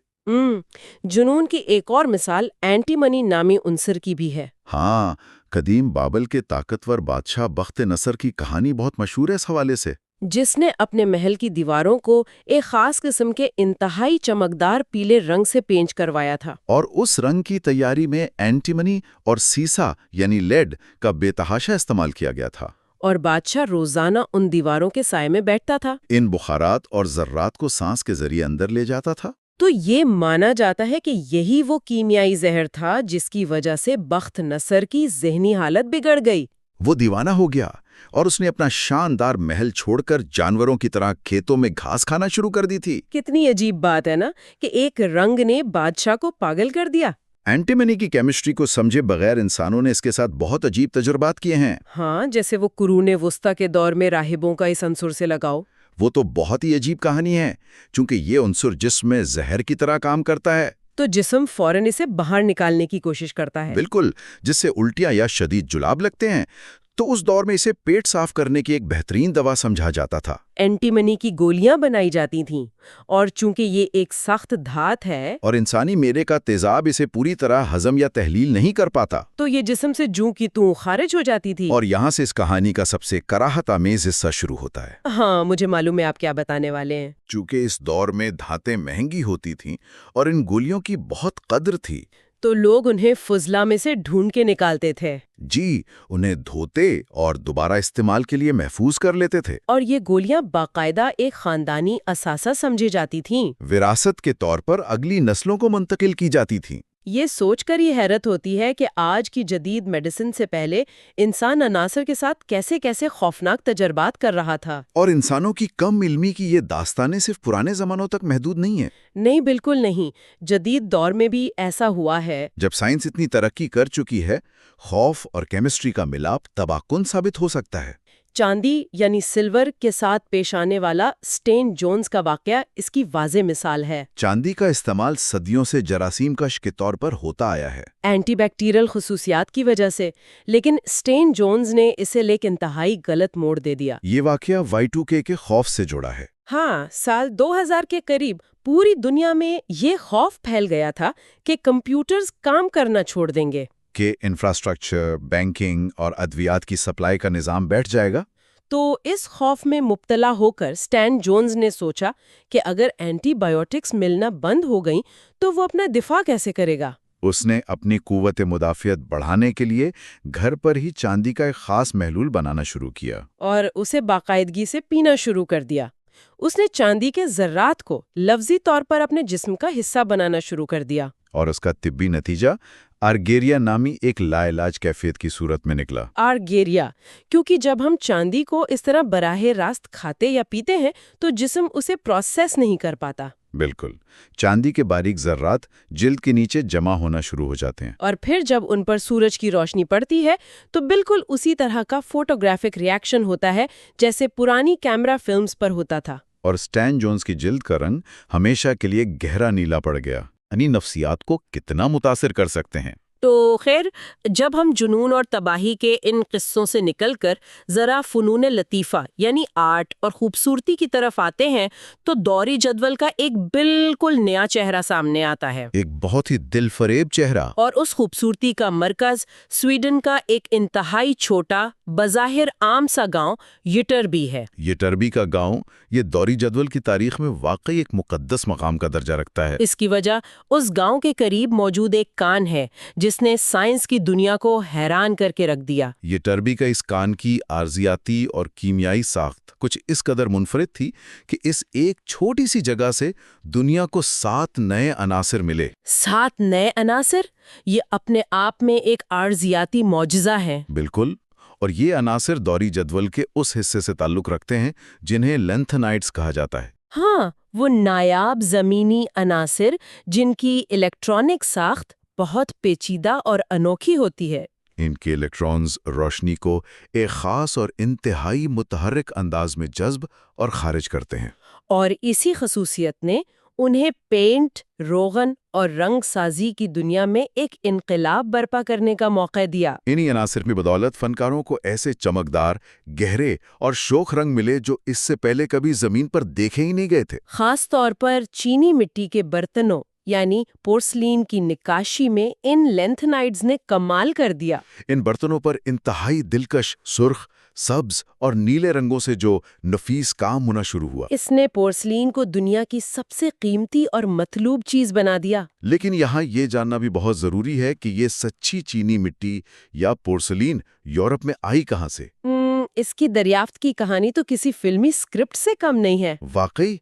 جنون کی ایک اور مثال اینٹی منی نامی عنصر کی بھی ہے۔ ہاں، قدیم بابل کے طاقتور بادشاہ بخت نصر کی کہانی بہت مشہور ہے اس حوالے سے۔ جس نے اپنے محل کی دیواروں کو ایک خاص قسم کے انتہائی چمکدار پیلے رنگ سے پینٹ کروایا تھا۔ اور اس رنگ کی تیاری میں اینٹیمنی اور سیسا یعنی لیڈ کا بے تحاشا استعمال کیا گیا تھا۔ اور بادشاہ روزانہ ان دیواروں کے سائے میں بیٹھتا تھا۔ ان بخارات اور ذرات کو سانس کے ذریعے اندر لے جاتا تھا۔ تو یہ مانا جاتا ہے کہ یہی وہ کیمیائی زہر تھا جس کی وجہ سے بخت نصر کی ذہنی حالت بگڑ گئی۔ وہ دیوانہ ہو گیا اور اس نے اپنا شاندار محل چھوڑ کر جانوروں کی طرح کھیتوں میں گھاس کھانا شروع کر دی تھی۔ کتنی عجیب بات ہے نا کہ ایک رنگ نے بادشاہ کو پاگل کر دیا۔ اینٹیمنی کی کیمسٹری کو سمجھے بغیر انسانوں نے اس کے ساتھ بہت عجیب تجربات کیے ہیں۔ ہاں، جیسے وہ قرون وسطیٰ کے دور میں راہبوں کا اس عنصر سے لگاؤ۔ وہ تو بہت ہی عجیب کہانی ہے، چونکہ یہ عنصر جسم میں زہر کی طرح کام کرتا ہے۔ تو جسم فوراً اسے باہر نکالنے کی کوشش کرتا ہے۔ بالکل، جس سے الٹیاں یا شدید جلاب لگتے ہیں۔ تو اس دور میں اسے پیٹ صاف کرنے کی ایک بہترین دوا سمجھا جاتا تھا۔ اینٹی منی کی گولیاں بنائی جاتی تھیں، اور چونکہ یہ ایک سخت دھات ہے اور انسانی میدے کا تیزاب اسے پوری طرح ہضم یا تحلیل نہیں کر پاتا، تو یہ جسم سے جوں کی توں خارج ہو جاتی تھی۔ اور یہاں سے اس کہانی کا سب سے کراہت آمیز حصہ شروع ہوتا ہے۔ ہاں، مجھے معلوم ہے آپ کیا بتانے والے ہیں۔ چونکہ اس دور میں دھاتیں مہنگی ہوتی تھیں اور ان گولیوں کی بہت قدر تھی، تو لوگ انہیں فضلہ میں سے ڈھونڈ کے نکالتے تھے جی، انہیں دھوتے اور دوبارہ استعمال کے لیے محفوظ کر لیتے تھے۔ اور یہ گولیاں باقاعدہ ایک خاندانی اثاثہ سمجھی جاتی تھیں۔ وراثت کے طور پر اگلی نسلوں کو منتقل کی جاتی تھیں۔ یہ سوچ کر یہ حیرت ہوتی ہے کہ آج کی جدید میڈیسن سے پہلے انسان عناصر کے ساتھ کیسے کیسے خوفناک تجربات کر رہا تھا۔ اور انسانوں کی کم علمی کی یہ داستانیں صرف پرانے زمانوں تک محدود نہیں ہیں۔ نہیں، بالکل نہیں، جدید دور میں بھی ایسا ہوا ہے۔ جب سائنس اتنی ترقی کر چکی ہے، خوف اور کیمسٹری کا ملاپ تباہ کن ثابت ہو سکتا ہے۔ چاندی یعنی سلور کے ساتھ پیش آنے والا سٹین جونز کا واقعہ اس کی واضح مثال ہے۔ چاندی کا استعمال صدیوں سے جراثیم کش کے طور پر ہوتا آیا ہے، اینٹی بیکٹیریل خصوصیات کی وجہ سے، لیکن سٹین جونز نے اسے ایک انتہائی غلط موڑ دے دیا۔ یہ واقعہ Y2K کے خوف سے جڑا ہے۔ ہاں، سال 2000 کے قریب پوری دنیا میں یہ خوف پھیل گیا تھا کہ کمپیوٹرز کام کرنا چھوڑ دیں گے، کہ انفراسٹرکچر، بینکنگ اور ادویات کی سپلائی کا نظام بیٹھ جائے گا۔ تو اس خوف میں مبتلا ہو کر سٹین جونز نے سوچا کہ اگر اینٹی بائیوٹکس ملنا بند ہو گئیں تو وہ اپنا دفاع کیسے کرے گا؟ اس نے اپنی قوت مدافعت بڑھانے کے لیے گھر پر ہی چاندی کا ایک خاص محلول بنانا شروع کیا، اور اسے باقاعدگی سے پینا شروع کر دیا۔ اس نے چاندی کے ذرات کو لفظی طور پر اپنے جسم کا حصہ بنانا شروع کر دیا۔ اور اس کا طبی نتیجہ آرگیریا نامی ایک لا علاج کیفیت کی صورت میں نکلا۔ آرگیریا، کیونکہ جب ہم چاندی کو اس طرح براہ راست کھاتے یا پیتے ہیں تو جسم اسے پروسیس نہیں کر پاتا۔ بالکل، چاندی کے باریک ذرات جلد کے نیچے جمع ہونا شروع ہو جاتے ہیں، اور پھر جب ان پر سورج کی روشنی پڑتی ہے تو بالکل اسی طرح کا فوٹوگرافک ری ایکشن ہوتا ہے جیسے پرانی کیمرہ فلمز پر ہوتا تھا۔ اور سٹین جونز کی جلد کا رنگ ہمیشہ کے لیے گہرا نیلا پڑ گیا۔ یعنی نفسیات کو کتنا متاثر کر سکتے ہیں۔ تو خیر، جب ہم جنون اور تباہی کے ان قصوں سے نکل کر ذرا فنون لطیفہ یعنی آرٹ اور خوبصورتی کی طرف آتے ہیں تو دوری جدول کا ایک بالکل نیا چہرہ سامنے آتا ہے، ایک بہت ہی دل فریب چہرہ۔ اور اس خوبصورتی کا مرکز سویڈن کا ایک انتہائی چھوٹا بظاہر عام سا گاؤں یٹربی ہے۔ یہ ٹربی کا گاؤں یہ دوری جدول کی تاریخ میں واقعی ایک مقدس مقام کا درجہ رکھتا ہے۔ اس کی وجہ اس گاؤں کے قریب موجود ایک کان ہے جس نے سائنس کی دنیا کو حیران کر کے رکھ دیا۔ یہ ٹربی کا اس کان کی ارضیاتی اور کیمیائی ساخت کچھ اس قدر منفرد تھی کہ اس ایک چھوٹی سی جگہ سے دنیا کو 7 نئے عناصر ملے۔ 7 نئے عناصر، یہ اپنے آپ میں ایک ارضیاتی معجزہ ہے۔ بالکل، اور یہ عناصر دوری جدول کے اس حصے سے تعلق رکھتے ہیں جنہیں لینتھنائٹس کہا جاتا ہے۔ ہاں، وہ نایاب زمینی عناصر جن کی الیکٹرانک ساخت بہت پیچیدہ اور انوکھی ہوتی ہے۔ ان کے الیکٹرانز روشنی کو ایک خاص اور انتہائی متحرک انداز میں جذب اور خارج کرتے ہیں۔ اور اسی خصوصیت نے انہیں پینٹ، روغن اور رنگ سازی کی دنیا میں ایک انقلاب برپا کرنے کا موقع دیا۔ انہی عناصر کی بدولت فنکاروں کو ایسے چمکدار، گہرے اور شوخ رنگ ملے جو اس سے پہلے کبھی زمین پر دیکھے ہی نہیں گئے تھے۔ خاص طور پر چینی مٹی کے برتنوں یعنی پورسلین کی نقاشی میں ان لینتھنائڈز نے کمال کر دیا۔ ان برتنوں پر انتہائی دلکش سرخ، سبز اور نیلے رنگوں سے جو نفیس کام ہونا شروع ہوا۔ اس نے پورسلین کو دنیا کی سب سے قیمتی اور مطلوب چیز بنا دیا۔ لیکن یہاں یہ جاننا بھی بہت ضروری ہے کہ یہ سچی چینی مٹی یا پورسلین یورپ میں آئی کہاں سے؟ اس کی دریافت کی کہانی تو کسی فلمی اسکرپٹ سے کم نہیں ہے۔ واقعی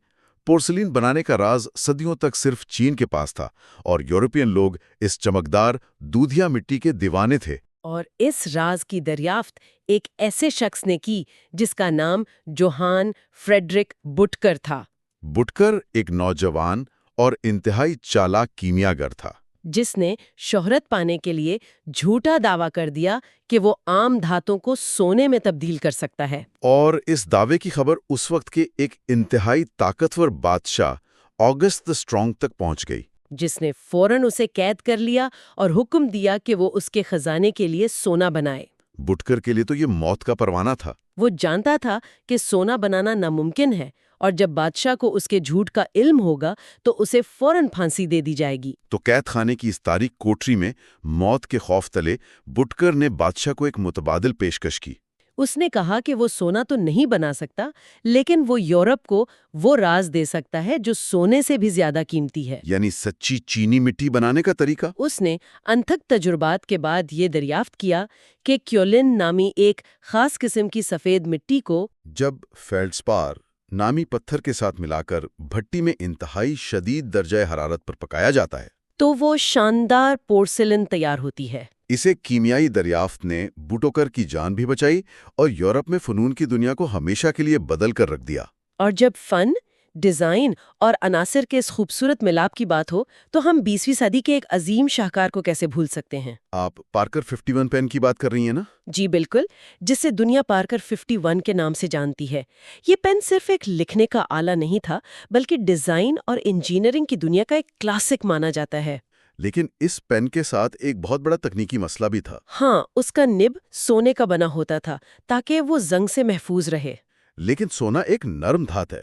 پورسلین بنانے کا راز صدیوں تک صرف چین کے پاس تھا، اور یورپین لوگ اس چمکدار دودھیا مٹی کے دیوانے تھے۔ اور اس راز کی دریافت ایک ایسے شخص نے کی جس کا نام جوہان فریڈرک بٹکر تھا۔ بٹکر ایک نوجوان اور انتہائی چالاک کیمیا گر تھا، جس نے شہرت پانے کے لیے جھوٹا دعویٰ کر دیا کہ وہ عام دھاتوں کو سونے میں تبدیل کر سکتا ہے۔ اور اس دعوے کی خبر اس وقت کے ایک انتہائی طاقتور بادشاہ آگسٹ دی اسٹرانگ تک پہنچ گئی، جس نے فوراً اسے قید کر لیا اور حکم دیا کہ وہ اس کے خزانے کے لیے سونا بنائے۔ بٹکر کے لیے تو یہ موت کا پروانہ تھا۔ وہ جانتا تھا کہ سونا بنانا ناممکن ہے، اور جب بادشاہ کو اس کے جھوٹ کا علم ہوگا تو اسے فوراً پھانسی دے دی جائے گی۔ تو قید خانے کی اس تاریک کوٹری میں موت کے خوف تلے بٹکر نے بادشاہ کو ایک متبادل پیشکش کی۔ اس نے کہا کہ وہ سونا تو نہیں بنا سکتا، لیکن وہ یورپ کو وہ راز دے سکتا ہے جو سونے سے بھی زیادہ قیمتی ہے۔ یعنی سچی چینی مٹی بنانے کا طریقہ؟ اس نے انتھک تجربات کے بعد یہ دریافت کیا کہ کیولن نامی ایک خاص قسم کی سفید مٹی کو جب فیلڈسپار نامی پتھر کے ساتھ ملا کر بھٹی میں انتہائی شدید درجہ حرارت پر پکایا جاتا ہے تو وہ شاندار پورسلن تیار ہوتی ہے۔ اسے کیمیائی دریافت نے بوٹوکر کی جان بھی بچائی اور یورپ میں فنون کی دنیا کو ہمیشہ کے لیے بدل کر رکھ دیا۔ اور جب فن، ڈیزائن اور عناصر کے اس خوبصورت ملاپ کی بات ہو تو ہم 20ویں صدی کے ایک عظیم شاہکار کو کیسے بھول سکتے ہیں؟ آپ پارکر 51 پین کی بات کر رہی ہیں نا؟ جی بالکل، جسے دنیا پارکر 51 کے نام سے جانتی ہے۔ یہ پین صرف ایک لکھنے کا آلہ نہیں تھا، بلکہ ڈیزائن اور انجینئرنگ کی دنیا کا ایک کلاسک مانا جاتا ہے۔ لیکن اس پین کے ساتھ ایک بہت بڑا تکنیکی مسئلہ بھی تھا۔ ہاں، اس کا نب سونے کا بنا ہوتا تھا تاکہ وہ زنگ سے محفوظ رہے۔ لیکن سونا ایک نرم دھات ہے۔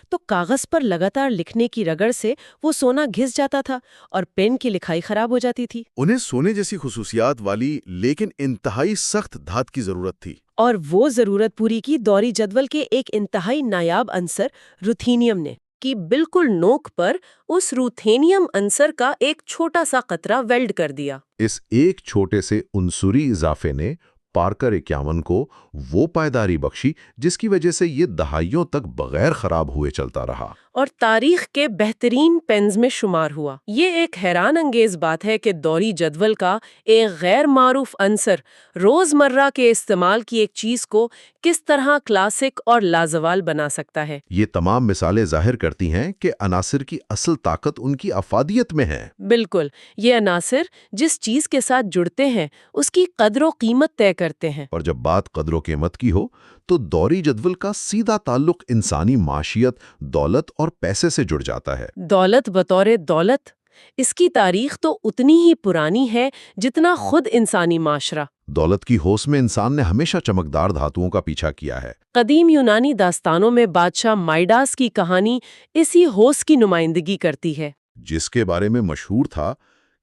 تو کاغذ پر لگاتار لکھنے کی رگڑ سے وہ سونا گھس جاتا تھا اور پین کی لکھائی خراب ہو جاتی تھی۔ انہیں سونے جیسی خصوصیات والی لیکن انتہائی سخت دھات کی ضرورت تھی۔ اور وہ ضرورت پوری کی دوری جدول کے ایک انتہائی نایاب عنصر روتھینیم نے، کی بالکل نوک پر اس روتھینیم عنصر کا ایک چھوٹا سا قطرہ ویلڈ کر دیا۔ اس ایک چھوٹے سے عنصری اضافے نے پارکر 51 کو وہ پائیداری بخشی جس کی وجہ سے یہ دہائیوں تک بغیر خراب ہوئے چلتا رہا اور تاریخ کے بہترین پینز میں شمار ہوا۔ یہ ایک حیران انگیز بات ہے کہ دوری جدول کا ایک غیر معروف عنصر روزمرہ کے استعمال کی ایک چیز کو کس طرح کلاسک اور لازوال بنا سکتا ہے۔ یہ تمام مثالیں ظاہر کرتی ہیں کہ عناصر کی اصل طاقت ان کی افادیت میں ہے۔ بالکل، یہ عناصر جس چیز کے ساتھ جڑتے ہیں اس کی قدر و قیمت طے کرتے ہیں۔ اور جب بات قدر و قیمت کی ہو تو دوری جدول کا سیدھا تعلق انسانی معیشت، دولت اور پیسے سے جڑ جاتا ہے۔ دولت بطور دولت، اس کی تاریخ تو اتنی ہی پرانی ہے جتنا خود انسانی معاشرہ۔ دولت کی ہوس میں انسان نے ہمیشہ چمکدار دھاتوں کا پیچھا کیا ہے۔ قدیم یونانی داستانوں میں بادشاہ مائیڈاس کی کہانی اسی ہوس کی نمائندگی کرتی ہے، جس کے بارے میں مشہور تھا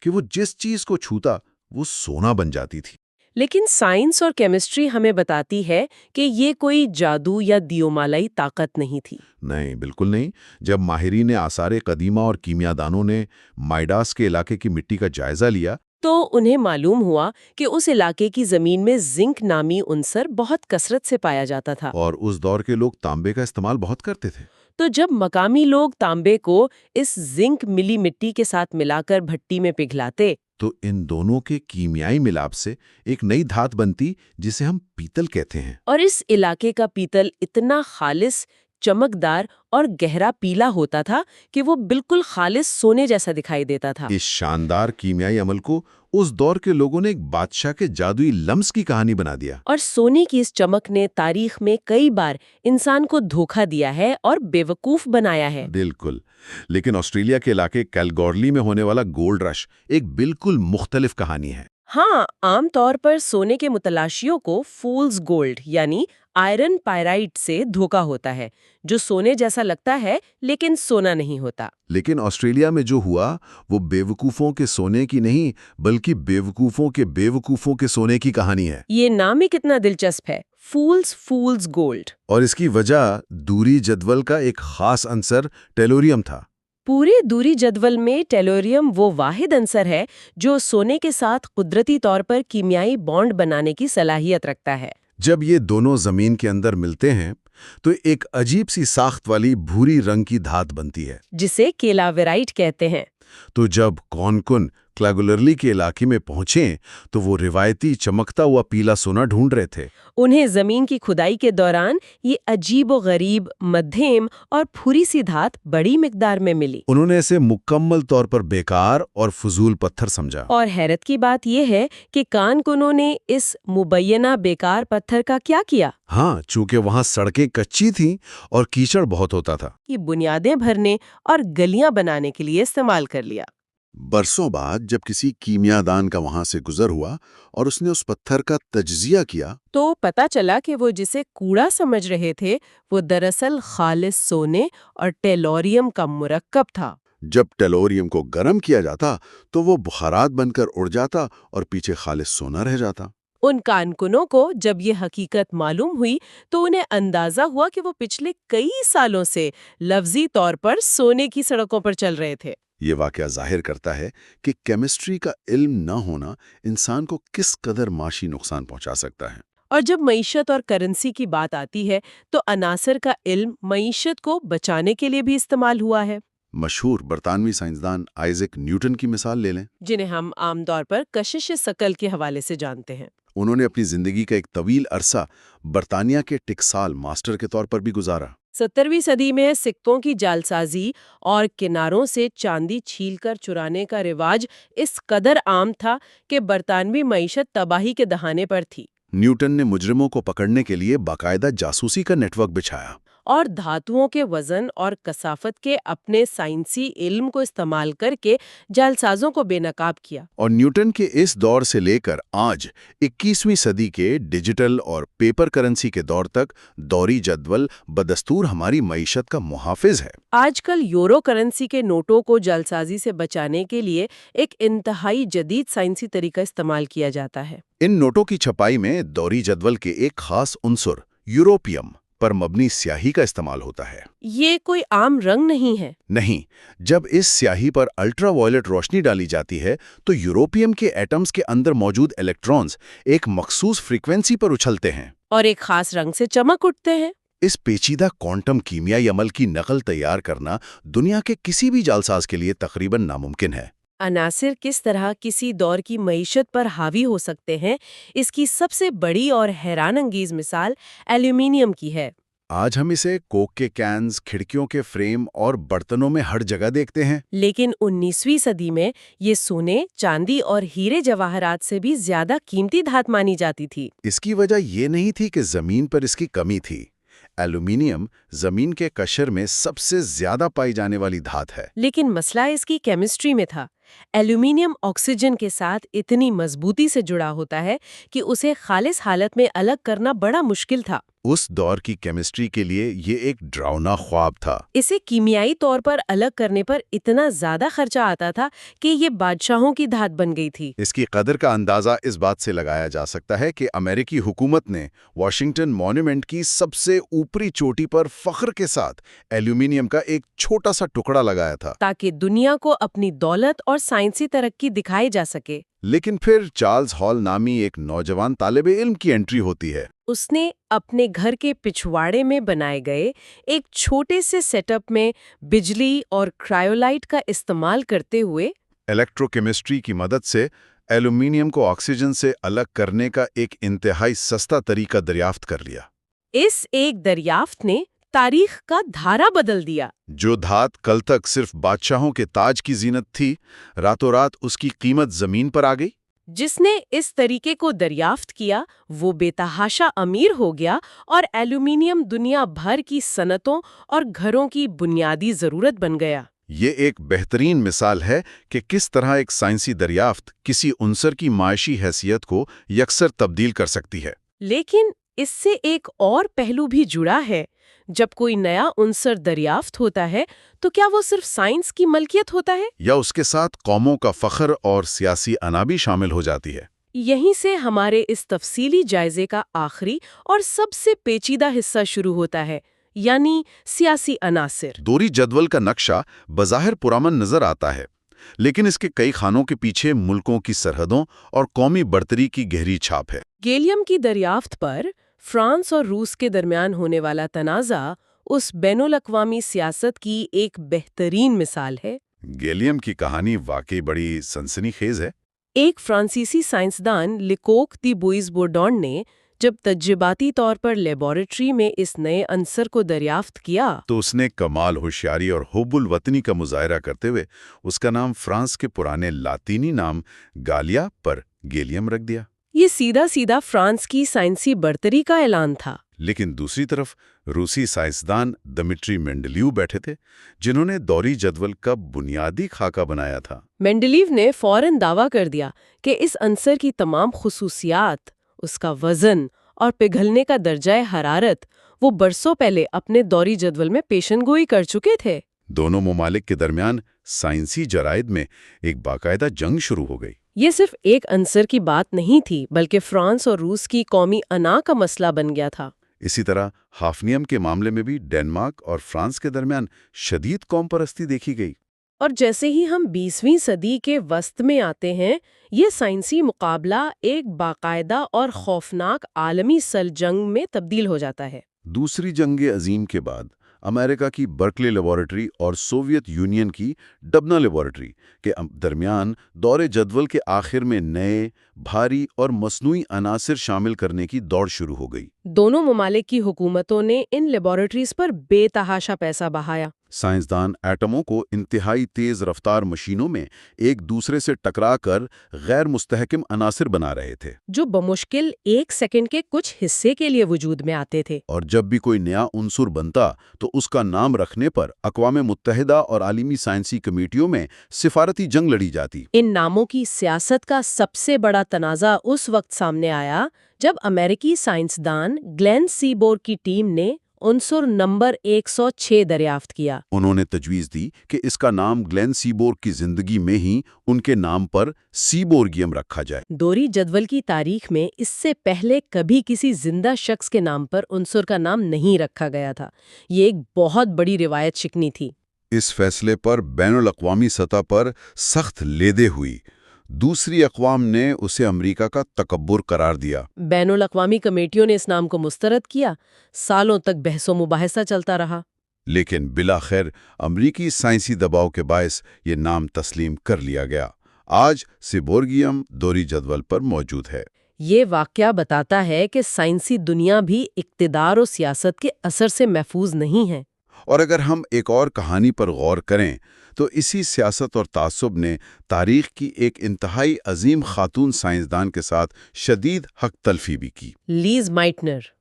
کہ وہ جس چیز کو چھوتا وہ سونا بن جاتی تھی۔ لیکن سائنس اور کیمسٹری ہمیں بتاتی ہے کہ یہ کوئی جادو یا دیومالائی طاقت نہیں تھی۔ نہیں، بالکل نہیں۔ جب ماہرین آثار قدیمہ اور کیمیادانوں نے مائیڈاس کے علاقے کی مٹی کا جائزہ لیا تو انہیں معلوم ہوا کہ اس علاقے کی زمین میں زنک نامی عنصر بہت کثرت سے پایا جاتا تھا، اور اس دور کے لوگ تانبے کا استعمال بہت کرتے تھے۔ تو جب مقامی لوگ تانبے کو اس زنک ملی مٹی کے ساتھ ملا کر بھٹی میں پگھلاتے تو ان دونوں کے کیمیائی ملاپ سے ایک نئی دھات بنتی جسے ہم پیتل کہتے ہیں۔ اور اس علاقے کا پیتل اتنا خالص، چمکدار اور گہرا پیلا ہوتا تھا کہ وہ بالکل خالص سونے جیسا دکھائی دیتا تھا۔ اس شاندار کیمیائی عمل کو اس دور کے لوگوں نے ایک بادشاہ کے جادوئی لمس کی کہانی بنا دیا۔ اور سونے کی اس چمک نے تاریخ میں کئی بار انسان کو دھوکہ دیا ہے اور بیوقوف بنایا ہے۔ بالکل، لیکن آسٹریلیا کے علاقے کیلگورلی میں ہونے والا گولڈ رش ایک بالکل مختلف کہانی ہے۔ ہاں، عام طور پر سونے کے متلاشیوں کو فولز گولڈ یعنی آئرن پائرائٹ سے دھوکا ہوتا ہے، جو سونے جیسا لگتا ہے لیکن سونا نہیں ہوتا۔ لیکن آسٹریلیا میں جو ہوا وہ بیوقوفوں کے سونے کی نہیں بلکہ بیوقوفوں کے سونے کی کہانی ہے۔ یہ نام ہی کتنا دلچسپ ہے، فولز گولڈ۔ اور اس کی وجہ دوری جدول کا ایک خاص عنصر ٹیلوریم تھا۔ پورے دوری جدول میں ٹیلوریم وہ واحد عنصر ہے جو سونے کے ساتھ قدرتی طور پر کیمیائی بانڈ بنانے کی صلاحیت رکھتا ہے۔ جب یہ دونوں زمین کے اندر ملتے ہیں تو ایک عجیب سی ساخت والی بھوری رنگ کی دھات بنتی ہے جسے کیلاویرائٹ کہتے ہیں۔ تو جب کونکن کلیگولرلی کے علاقے میں پہنچیں تو وہ روایتی چمکتا ہوا پیلا سونا ڈھونڈ رہے تھے۔ انہیں زمین کی کھدائی کے دوران یہ عجیب و غریب مدھیم اور پھوری سی دھات بڑی مقدار میں ملی۔ انہوں نے اسے مکمل طور پر بیکار اور فضول پتھر سمجھا۔ اور حیرت کی بات یہ ہے کہ کانکنوں نے اس مبینہ بیکار پتھر کا کیا کیا؟ ہاں، چونکہ وہاں سڑکیں کچی تھیں اور کیچڑ بہت ہوتا تھا، یہ بنیادیں بھرنے اور گلیاں بنانے کے لیے استعمال کر لیا۔ برسوں بعد جب کسی کیمیادان کا وہاں سے گزر ہوا اور اس نے اس پتھر کا تجزیہ کیا تو پتہ چلا کہ وہ جسے کوڑا سمجھ رہے تھے وہ دراصل خالص سونے اور ٹیلوریم کا مرکب تھا۔ جب ٹیلوریم کو گرم کیا جاتا تو وہ بخارات بن کر اڑ جاتا اور پیچھے خالص سونا رہ جاتا۔ ان کارکنوں کو جب یہ حقیقت معلوم ہوئی تو انہیں اندازہ ہوا کہ وہ پچھلے کئی سالوں سے لفظی طور پر سونے کی سڑکوں پر چل رہے تھے۔ یہ واقعہ ظاہر کرتا ہے کہ کیمسٹری کا علم نہ ہونا انسان کو کس قدر معاشی نقصان پہنچا سکتا ہے۔ اور جب معیشت اور کرنسی کی بات آتی ہے تو عناصر کا علم معیشت کو بچانے کے لیے بھی استعمال ہوا ہے۔ مشہور برطانوی سائنسدان آئزک نیوٹن کی مثال لے لیں۔ جنہیں ہم عام طور پر کشش ثقل کے حوالے سے جانتے ہیں۔ انہوں نے اپنی زندگی کا ایک طویل عرصہ برطانیہ کے ٹکسال ماسٹر کے طور پر بھی گزارا۔ 17ویں صدی میں سکوں کی جعلسازی اور کناروں سے چاندی چھیل کر چرانے کا رواج اس قدر عام تھا کہ برطانوی معیشت تباہی کے دہانے پر تھی۔ نیوٹن نے مجرموں کو پکڑنے کے لیے باقاعدہ جاسوسی کا نیٹ ورک بچھایا۔ اور دھاتوؤں کے وزن اور کثافت کے اپنے سائنسی علم کو استعمال کر کے جعلسازوں کو بے نقاب کیا۔ اور نیوٹن کے اس دور سے لے کر آج 21ویں صدی کے ڈیجیٹل اور پیپر کرنسی کے دور تک دوری جدول بدستور ہماری معیشت کا محافظ ہے۔ آج کل یورو کرنسی کے نوٹوں کو جعلسازی سے بچانے کے لیے ایک انتہائی جدید سائنسی طریقہ استعمال کیا جاتا ہے۔ ان نوٹوں کی چھپائی میں دوری جدول کے ایک خاص عنصر یوروپیم پر مبنی سیاہی کا استعمال ہوتا ہے۔ یہ کوئی عام رنگ نہیں ہے۔ نہیں، جب اس سیاہی پر الٹرا وائلٹ روشنی ڈالی جاتی ہے تو یوروپیم کے ایٹمز کے اندر موجود الیکٹرونز ایک مخصوص فریکوینسی پر اچھلتے ہیں اور ایک خاص رنگ سے چمک اٹھتے ہیں۔ اس پیچیدہ کوانٹم کیمیائی عمل کی نقل تیار کرنا دنیا کے کسی بھی جعلساز کے لیے تقریباً ناممکن ہے۔ عناصر کس طرح کسی دور کی معیشت پر حاوی ہو سکتے ہیں، اس کی سب سے بڑی اور حیران انگیز مثال ایلومینیم کی ہے۔ آج ہم اسے کوک کے کینز، کھڑکیوں کے فریم اور برتنوں میں ہر جگہ دیکھتے ہیں۔ لیکن 19ویں صدی میں یہ سونے، چاندی اور ہیرے جواہرات سے بھی زیادہ قیمتی دھات مانی جاتی تھی۔ اس کی وجہ یہ نہیں تھی کہ زمین پر اس کی کمی تھی۔ ایلومینیم زمین کے قشر میں سب سے زیادہ پائی جانے والی دھات ہے۔ لیکن مسئلہ اس کی کیمسٹری میں تھا۔ ایلومینیم آکسیجن کے ساتھ اتنی مضبوطی سے جڑا ہوتا ہے کہ اسے خالص حالت میں الگ کرنا بڑا مشکل تھا۔ اس دور کی کیمسٹری کے لیے یہ ایک ڈراؤنا خواب تھا۔ اسے کیمیائی طور پر الگ کرنے پر اتنا زیادہ خرچہ آتا تھا کہ یہ بادشاہوں کی دھات بن گئی تھی۔ اس کی قدر کا اندازہ اس بات سے لگایا جا سکتا ہے کہ امریکی حکومت نے واشنگٹن مونومنٹ کی سب سے اوپری چوٹی پر فخر کے ساتھ ایلومینیم کا ایک چھوٹا سا ٹکڑا لگایا تھا تاکہ دنیا کو اپنی دولت اور سائنسی ترقی دکھائی جا سکے۔ لیکن پھر چارلز ہال نامی ایک نوجوان طالب علم کی انٹری ہوتی ہے۔ اس نے اپنے گھر کے پچھواڑے میں بنائے گئے ایک چھوٹے سے سیٹ اپ میں بجلی اور کرائیولائٹ کا استعمال کرتے ہوئے الیکٹروکیمسٹری کی مدد سے ایلومینیم کو آکسیجن سے الگ کرنے کا ایک انتہائی سستا طریقہ دریافت کر لیا۔ اس ایک دریافت نے تاریخ کا دھارا بدل دیا۔ جو دھات کل تک صرف بادشاہوں کے تاج کی زینت تھی، راتوں رات اس کی قیمت زمین پر آ گئی۔ جس نے اس طریقے کو دریافت کیا وہ بے تحاشا امیر ہو گیا اور ایلومینیم دنیا بھر کی صنعتوں اور گھروں کی بنیادی ضرورت بن گیا۔ یہ ایک بہترین مثال ہے کہ کس طرح ایک سائنسی دریافت کسی عنصر کی معاشی حیثیت کو یکسر تبدیل کر سکتی ہے۔ لیکن اس سے ایک اور پہلو بھی جڑا ہے۔ جب کوئی نیا عنصر دریافت ہوتا ہے تو کیا وہ صرف سائنس کی ملکیت ہوتا ہے یا اس کے ساتھ قوموں کا فخر اور سیاسی انا بھی شامل ہو جاتی ہے؟ یہیں سے ہمارے اس تفصیلی جائزے کا آخری اور سب سے پیچیدہ حصہ شروع ہوتا ہے، یعنی سیاسی عناصر۔ دوری جدول کا نقشہ بظاہر پرامن نظر آتا ہے، لیکن اس کے کئی خانوں کے پیچھے ملکوں کی سرحدوں اور قومی برتری کی گہری چھاپ ہے۔ گیلیم کی دریافت پر فرانس اور روس کے درمیان ہونے والا تنازع اس بین الاقوامی سیاست کی ایک بہترین مثال ہے۔ گیلیم کی کہانی واقعی بڑی سنسنی خیز ہے۔ ایک فرانسیسی سائنسدان لیکوک دی بوئز بورڈون نے جب تجرباتی طور پر لیبارٹری میں اس نئے عنصر کو دریافت کیا تو اس نے کمال ہوشیاری اور حب الوطنی کا مظاہرہ کرتے ہوئے اس کا نام فرانس کے پرانے لاطینی نام گالیا پر گیلیم رکھ دیا۔ یہ سیدھا سیدھا فرانس کی سائنسی برتری کا اعلان تھا۔ لیکن دوسری طرف روسی سائنسدان دمٹری مینڈلیو بیٹھے تھے، جنہوں نے دوری جدول کا بنیادی خاکہ بنایا تھا۔ مینڈلیو نے فوراً دعویٰ کر دیا کہ اس عنصر کی تمام خصوصیات، اس کا وزن اور پگھلنے کا درجہ حرارت وہ برسوں پہلے اپنے دوری جدول میں پیشن گوئی کر چکے تھے۔ دونوں ممالک کے درمیان سائنسی جرائد میں ایک باقاعدہ جنگ شروع ہو گئی۔ یہ صرف ایک عنصر کی بات نہیں تھی بلکہ فرانس اور روس کی قومی انا کا مسئلہ بن گیا تھا۔ اسی طرح ہافنیم کے معاملے میں بھی ڈنمارک اور فرانس کے درمیان شدید قوم پرستی دیکھی گئی۔ اور جیسے ہی ہم 20ویں صدی کے وسط میں آتے ہیں، یہ سائنسی مقابلہ ایک باقاعدہ اور خوفناک عالمی سل جنگ میں تبدیل ہو جاتا ہے۔ دوسری جنگ عظیم کے بعد امریکہ کی برکلی لیبارٹری اور سوویت یونین کی ڈبنا لیبارٹری کے درمیان دور جدول کے آخر میں نئے، بھاری اور مصنوعی عناصر شامل کرنے کی دوڑ شروع ہو گئی۔ دونوں ممالک کی حکومتوں نے ان لیبارٹریز پر بے تحاشا پیسہ بہایا۔ سائنسدان ایٹموں کو انتہائی تیز رفتار مشینوں میں ایک دوسرے سے ٹکرا کر غیر مستحکم عناصر بنا رہے تھے، جو بمشکل 1 سیکنڈ کے کچھ حصے کے لیے وجود میں آتے تھے۔ اور جب بھی کوئی نیا عنصر بنتا تو اس کا نام رکھنے پر اقوام متحدہ اور عالمی سائنسی کمیٹیوں میں سفارتی جنگ لڑی جاتی۔ ان ناموں کی سیاست کا سب سے بڑا تنازع اس وقت سامنے آیا جب امریکی سائنسدان گلین سیبور کی ٹیم نے عنصر نمبر 106 دریافت کیا۔ انہوں نے تجویز دی کہ اس کا نام گلین سیبور کی زندگی میں ہی ان کے نام پر سیبورگیم رکھا جائے۔ دوری جدول کی تاریخ میں اس سے پہلے کبھی کسی زندہ شخص کے نام پر عنصر کا نام نہیں رکھا گیا تھا۔ یہ ایک بہت بڑی روایت شکنی تھی۔ اس فیصلے پر بین الاقوامی سطح پر سخت لیدے ہوئی۔ دوسری اقوام نے اسے امریکہ کا تکبر قرار دیا۔ بین الاقوامی کمیٹیوں نے اس نام کو مسترد کیا۔ سالوں تک بحث و مباحثہ چلتا رہا۔ لیکن بالآخر امریکی سائنسی دباؤ کے باعث یہ نام تسلیم کر لیا گیا۔ آج سیبورگیم دوری جدول پر موجود ہے۔ یہ واقعہ بتاتا ہے کہ سائنسی دنیا بھی اقتدار و سیاست کے اثر سے محفوظ نہیں ہے۔ اور اگر ہم ایک اور کہانی پر غور کریں تو اسی سیاست اور تعصب نے تاریخ کی ایک انتہائی عظیم خاتون سائنسدان کے ساتھ شدید حق تلفی بھی کی۔ لیز مائٹنر،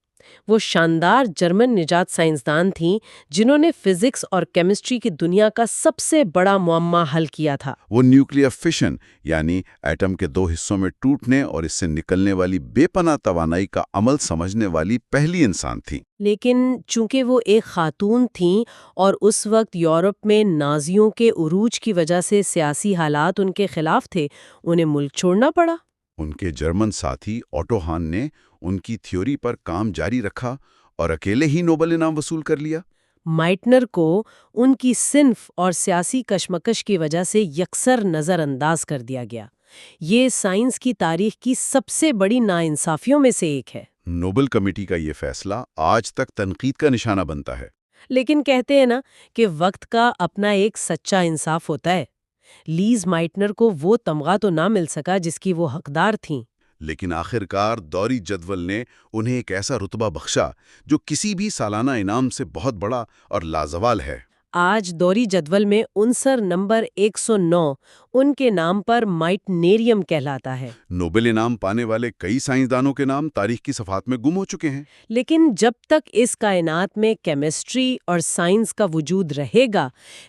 وہ شاندار جرمن نجات سائنسدان تھیں جنہوں نے فزکس اور کیمسٹری کی دنیا کا سب سے بڑا معمہ حل کیا تھا۔ وہ نیوکلیئر فشن یعنی ایٹم کے 2 حصوں میں ٹوٹنے اور اس سے نکلنے والی بے پناہ توانائی کا عمل سمجھنے والی پہلی انسان تھیں۔ لیکن چونکہ وہ ایک خاتون تھیں اور اس وقت یورپ میں نازیوں کے عروج کی وجہ سے سیاسی حالات ان کے خلاف تھے، انہیں ملک چھوڑنا پڑا۔ ان کے جرمن ساتھی اوٹو ہان نے ان کی تھیوری پر کام جاری رکھا اور اکیلے ہی نوبل انعام وصول کر لیا۔ مائٹنر کو ان کی صنف اور سیاسی کشمکش کی وجہ سے یکسر نظر انداز کر دیا گیا۔ یہ سائنس کی تاریخ کی سب سے بڑی ناانصافیوں میں سے ایک ہے۔ نوبل کمیٹی کا یہ فیصلہ آج تک تنقید کا نشانہ بنتا ہے۔ لیکن کہتے ہیں نا کہ وقت کا اپنا ایک سچا انصاف ہوتا ہے۔ لیز مائٹنر کو وہ تمغہ تو نہ مل سکا جس کی وہ حقدار تھیں، لیکن آخرکار دوری جدول نے انہیں ایک ایسا رتبہ بخشا جو کسی بھی سالانہ انعام سے بہت بڑا اور لازوال ہے۔ آج دوری جدول میں عنصر نمبر 109 ان کے نام پر مائٹنیریم کہلاتا ہے۔ نوبل انعام پانے والے کئی سائنسدانوں کے نام تاریخ کی صفحات میں گم ہو چکے ہیں۔ لیکن جب تک اس کائنات میں کیمسٹری اور سائنس کا وجود رہے گا،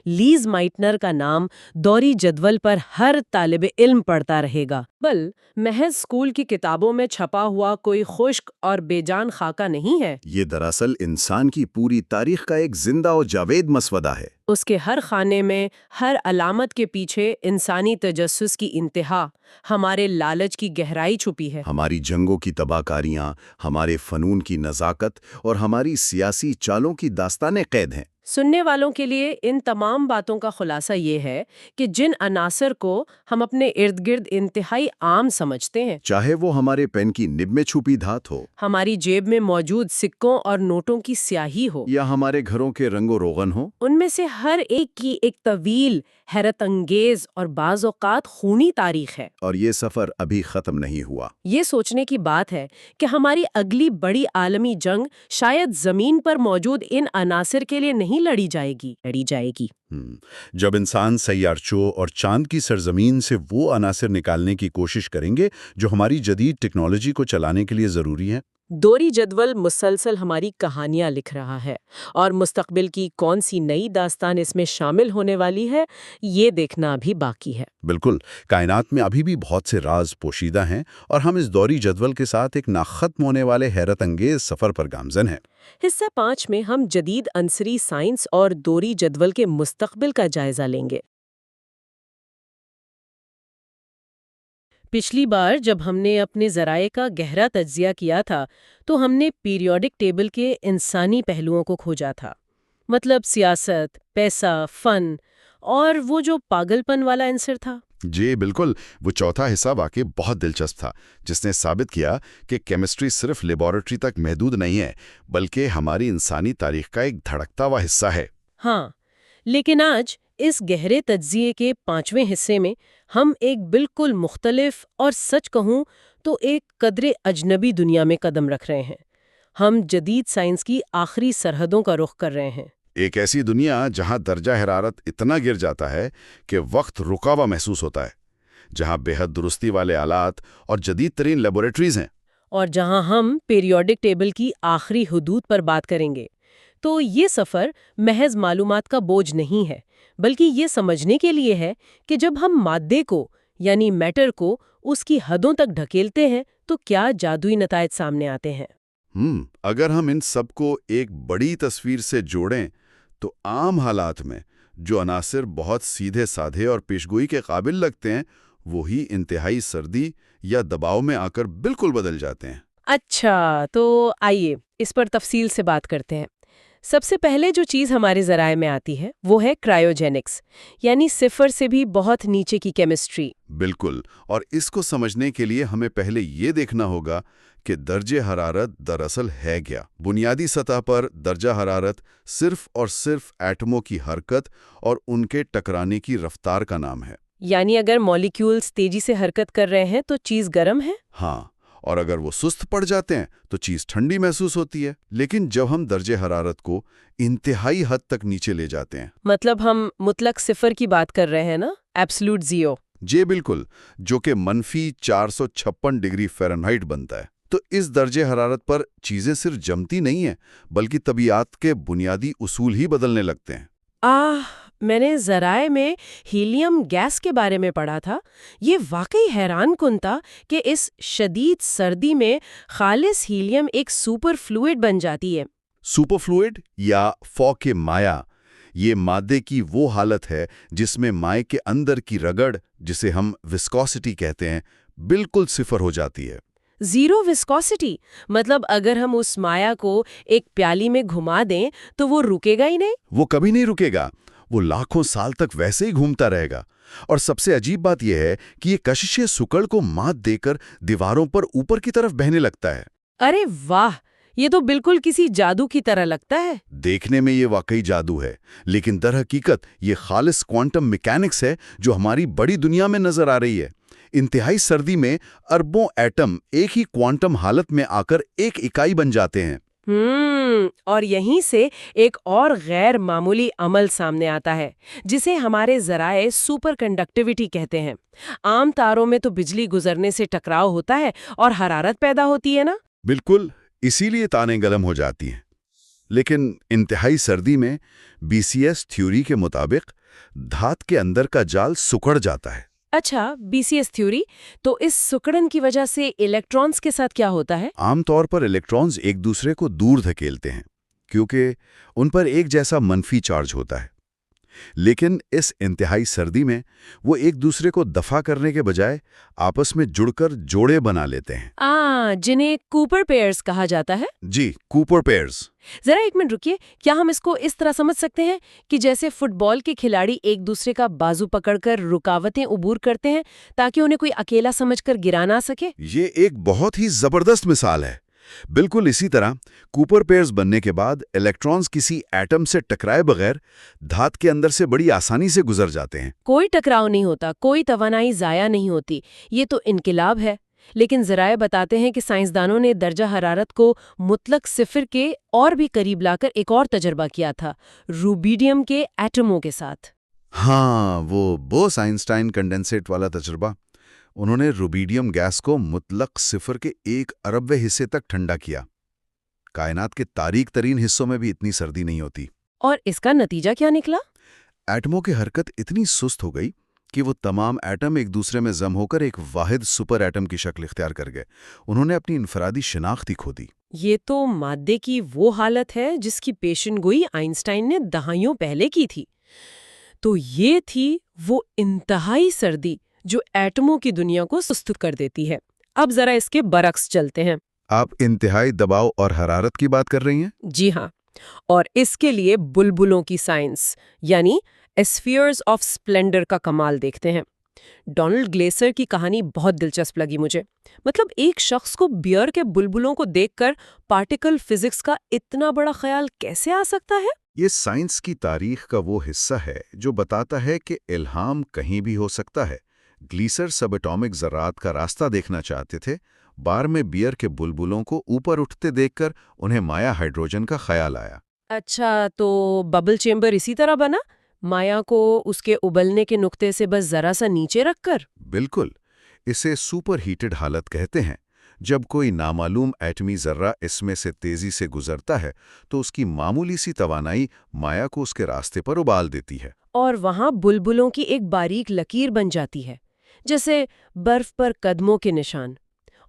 لیز مائٹنر کا نام دوری جدول پر ہر طالب علم پڑھتا رہے گا۔ بل محض اسکول کی کتابوں میں چھپا ہوا کوئی خشک اور بے جان خاکہ نہیں ہے۔ یہ دراصل انسان کی پوری تاریخ کا ایک زندہ و جاوید مسودہ ہے۔ اس کے ہر خانے میں، ہر علامت کے پیچھے انسانی تجسس کی انتہا، ہمارے لالچ کی گہرائی چھپی ہے۔ ہماری جنگوں کی تباہ کاریاں، ہمارے فنون کی نزاکت اور ہماری سیاسی چالوں کی داستانیں قید ہیں۔ سننے والوں کے لیے ان تمام باتوں کا خلاصہ یہ ہے کہ جن عناصر کو ہم اپنے ارد گرد انتہائی عام سمجھتے ہیں، چاہے وہ ہمارے پین کی نب میں چھپی دھات ہو، ہماری جیب میں موجود سکوں اور نوٹوں کی سیاہی ہو، یا ہمارے گھروں کے رنگ و روغن ہو، ان میں سے ہر ایک کی ایک طویل، حیرت انگیز اور بعض اوقات خونی تاریخ ہے۔ اور یہ سفر ابھی ختم نہیں ہوا۔ یہ سوچنے کی بات ہے کہ ہماری اگلی بڑی عالمی جنگ شاید زمین پر موجود ان عناصر کے لیے نہیں لڑی جائے گی۔ جب انسان سیارچوں اور چاند کی سرزمین سے وہ عناصر نکالنے کی کوشش کریں گے جو ہماری جدید ٹیکنالوجی کو چلانے کے لیے ضروری ہیں۔ دوری جدول مسلسل ہماری کہانیاں لکھ رہا ہے، اور مستقبل کی کون سی نئی داستان اس میں شامل ہونے والی ہے، یہ دیکھنا ابھی باقی ہے۔ بالکل، کائنات میں ابھی بھی بہت سے راز پوشیدہ ہیں، اور ہم اس دوری جدول کے ساتھ ایک ناختم ہونے والے حیرت انگیز سفر پر گامزن ہیں۔ حصہ 5 میں ہم جدید عنصری سائنس اور دوری جدول کے مستقبل کا جائزہ لیں گے۔ پچھلی بار جب ہم نے اپنے ذرائع کا گہرا تجزیہ کیا تھا تو ہم نے پیریوڈک ٹیبل کے انسانی پہلوؤں کو کھوجا تھا، مطلب سیاست، پیسہ، فن اور وہ جو پاگل پن والا عنصر تھا۔ جی بالکل، وہ چوتھا حصہ واقعی بہت دلچسپ تھا، جس نے ثابت کیا کہ کیمسٹری صرف لیبارٹری تک محدود نہیں ہے بلکہ ہماری انسانی تاریخ کا ایک دھڑکتا ہوا حصہ ہے۔ ہاں، لیکن آج اس گہرے تجزیے کے 5ویں حصے میں ہم ایک بالکل مختلف اور سچ کہوں تو ایک قدرے اجنبی دنیا میں قدم رکھ رہے ہیں۔ ہم جدید سائنس کی آخری سرحدوں کا رخ کر رہے ہیں۔ ایک ایسی دنیا جہاں درجہ حرارت اتنا گر جاتا ہے کہ وقت رکا ہوا محسوس ہوتا ہے، جہاں بے حد درستی والے آلات اور جدید ترین لیبارٹریز ہیں، اور جہاں ہم پیریوڈک ٹیبل کی آخری حدود پر بات کریں گے۔ تو یہ سفر محض معلومات کا بوجھ نہیں ہے، بلکہ یہ سمجھنے کے لیے ہے کہ جب ہم مادے کو یعنی میٹر کو اس کی حدوں تک ڈھکیلتے ہیں تو کیا جادوئی نتائج سامنے آتے ہیں۔ اگر ہم ان سب کو ایک بڑی تصویر سے جوڑیں تو عام حالات میں جو عناصر بہت سیدھے سادھے اور پیشگوئی کے قابل لگتے ہیں وہی انتہائی سردی یا دباؤ میں آ کر بالکل بدل جاتے ہیں۔ اچھا، تو آئیے اس پر تفصیل سے بات کرتے ہیں۔ سب سے پہلے جو چیز ہمارے ذرائع میں آتی ہے وہ ہے کرائیوجینکس، یعنی صفر سے بھی بہت نیچے کی کیمسٹری۔ بالکل، اور اس کو سمجھنے کے لیے ہمیں پہلے یہ دیکھنا ہوگا کہ درجہ حرارت دراصل ہے کیا۔ بنیادی سطح پر درجہ حرارت صرف اور صرف ایٹموں کی حرکت اور ان کے ٹکرانے کی رفتار کا نام ہے۔ یعنی اگر مالیکیولز تیزی سے حرکت کر رہے ہیں تو چیز گرم ہے؟ ہاں، اور اگر وہ سست پڑ جاتے ہیں تو چیز ٹھنڈی محسوس ہوتی ہے۔ لیکن جب ہم درجہ حرارت کو انتہائی حد تک نیچے لے جاتے ہیں، مطلب ہم مطلق صفر کی بات کر رہے ہیں نا، ایبسلوٹ زیرو۔ جی بالکل، جو کہ -456 ڈگری فahrenheit بنتا ہے، تو اس درجہ حرارت پر چیزیں صرف جمتی نہیں ہیں بلکہ طبیعت کے بنیادی اصول ہی بدلنے لگتے ہیں۔ میں نے ذرائع میں ہیلیم گیس کے بارے میں پڑھا تھا۔ یہ واقعی حیران کن تھا کہ اس شدید سردی میں خالص ہیلیم ایک سپر فلوئڈ بن جاتی ہے۔ سپر فلوئڈ یا فوق مائع، یہ مادے کی وہ حالت ہے جس میں مائع کے اندر کی رگڑ، جسے ہم وسکوسٹی کہتے ہیں، بالکل صفر ہو جاتی ہے۔ زیرو وسکوسٹی، مطلب اگر ہم اس مائع کو ایک پیالی میں گھما دیں تو وہ رکے گا ہی نہیں؟ وہ کبھی نہیں رکے گا، وہ لاکھوں سال تک ویسے ہی گھومتا رہے گا۔ اور سب سے عجیب بات یہ ہے کہ یہ کشش سکڑ کو مات دے کر دیواروں پر اوپر کی طرف بہنے لگتا ہے۔ ارے واہ، یہ تو بالکل کسی جادو کی طرح لگتا ہے۔ دیکھنے میں یہ واقعی جادو ہے، لیکن در حقیقت یہ خالص کوانٹم میکینکس ہے جو ہماری بڑی دنیا میں نظر آ رہی ہے۔ انتہائی سردی میں اربوں ایٹم ایک ہی کوانٹم حالت میں آ کر ایک اکائی بن جاتے ہیں۔ اور یہیں سے ایک اور غیر معمولی عمل سامنے آتا ہے جسے ہمارے ذرائع سپر کنڈکٹیوٹی کہتے ہیں۔ عام تاروں میں تو بجلی گزرنے سے ٹکراؤ ہوتا ہے اور حرارت پیدا ہوتی ہے نا؟ بالکل، اسی لیے تانیں گرم ہو جاتی ہیں۔ لیکن انتہائی سردی میں BCS تھیوری کے مطابق دھات کے اندر کا جال سکڑ جاتا ہے۔ اچھا، BCS تھیوری، تو اس سکڑن کی وجہ سے الیکٹرونز کے ساتھ کیا ہوتا ہے؟ عام طور پر الیکٹرونز ایک دوسرے کو دور دھکیلتے ہیں کیونکہ ان پر ایک جیسا منفی چارج ہوتا ہے، لیکن اس انتہائی سردی میں وہ ایک دوسرے کو دفع کرنے کے بجائے آپس میں جڑ کر جوڑے بنا لیتے ہیں، جنہیں کوپر پیئرز کہا جاتا ہے۔ جی، کوپر پیئرز۔ ذرا ایک منٹ رکیے، کیا ہم اس کو اس طرح سمجھ سکتے ہیں کہ جیسے فٹ بال کے کھلاڑی ایک دوسرے کا بازو پکڑ کر رکاوٹیں عبور کرتے ہیں تاکہ انہیں کوئی اکیلا سمجھ کر گرا نہ سکے؟ یہ ایک بہت ہی زبردست مثال ہے۔ بالکل اسی طرح کوپر پیئرز بننے کے بعد الیکٹرونز کسی ایٹم سے ٹکرائے بغیر دھات کے اندر سے بڑی آسانی سے گزر جاتے ہیں۔ کوئی ٹکراؤ نہیں ہوتا، کوئی توانائی ضائع نہیں ہوتی۔ یہ تو انقلاب ہے۔ لیکن ذرائع بتاتے ہیں کہ سائنسدانوں نے درجہ حرارت کو مطلق صفر کے اور بھی قریب لا کر ایک اور تجربہ کیا تھا، روبیڈیم کے ایٹموں کے ساتھ۔ ہاں، وہ بوس آئنسٹائن کنڈنسیٹ والا تجربہ۔ انہوں نے روبیڈیم گیس کو مطلق صفر کے 1 اربویں حصے تک ٹھنڈا کیا۔ کائنات کے تاریک ترین حصوں میں بھی اتنی سردی نہیں ہوتی۔ اور اس کا نتیجہ کیا نکلا؟ ایٹموں کی حرکت اتنی سست ہو گئی کہ وہ تمام ایٹم ایک دوسرے میں ضم ہو کر ایک واحد سپر ایٹم کی شکل اختیار کر گئے۔ انہوں نے اپنی انفرادی شناخت ہی کھو دی۔ یہ تو مادے کی وہ حالت ہے جس کی پیشن گوئی آئنسٹائن نے دہائیوں پہلے کی تھی۔ تو یہ تھی وہ انتہائی سردی جو ایٹموں کی دنیا کو سست کر دیتی ہے۔ اب ذرا اس کے برعکس چلتے ہیں۔ آپ انتہائی دباؤ اور حرارت کی بات کر رہی ہیں؟ جی ہاں، اور اس کے لیے بلبلوں کی سائنس یعنی اسفیئرز آف سپلینڈر کا کمال دیکھتے ہیں۔ ڈونلڈ گلیسر کی کہانی بہت دلچسپ لگی مجھے۔ مطلب ایک شخص کو بیئر کے بلبلوں کو دیکھ کر پارٹیکل فزکس کا اتنا بڑا خیال کیسے آ سکتا ہے؟ یہ سائنس کی تاریخ کا وہ حصہ ہے جو بتاتا ہے کہ الہام کہیں بھی ہو سکتا ہے۔ گلیسر سب ایٹامک ذرات کا راستہ دیکھنا چاہتے تھے۔ بار میں بیئر کے بلبلوں کو اوپر اٹھتے دیکھ کر انہیں مایا ہائیڈروجن کا خیال آیا۔ اچھا، تو ببل چیمبر اسی طرح بنا، مایا کو اس کے ابلنے کے نقطے سے بس ذرا سا نیچے رکھ کر؟ بالکل، اسے سپر ہیٹڈ حالت کہتے ہیں۔ جب کوئی نامعلوم ایٹمی ذرہ اس میں سے تیزی سے گزرتا ہے تو اس کی معمولی سی توانائی مایا کو اس کے راستے پر ابال دیتی ہے، اور وہاں بلبلوں کی ایک باریک لکیر بن جاتی ہے، جیسے برف پر قدموں کے نشان،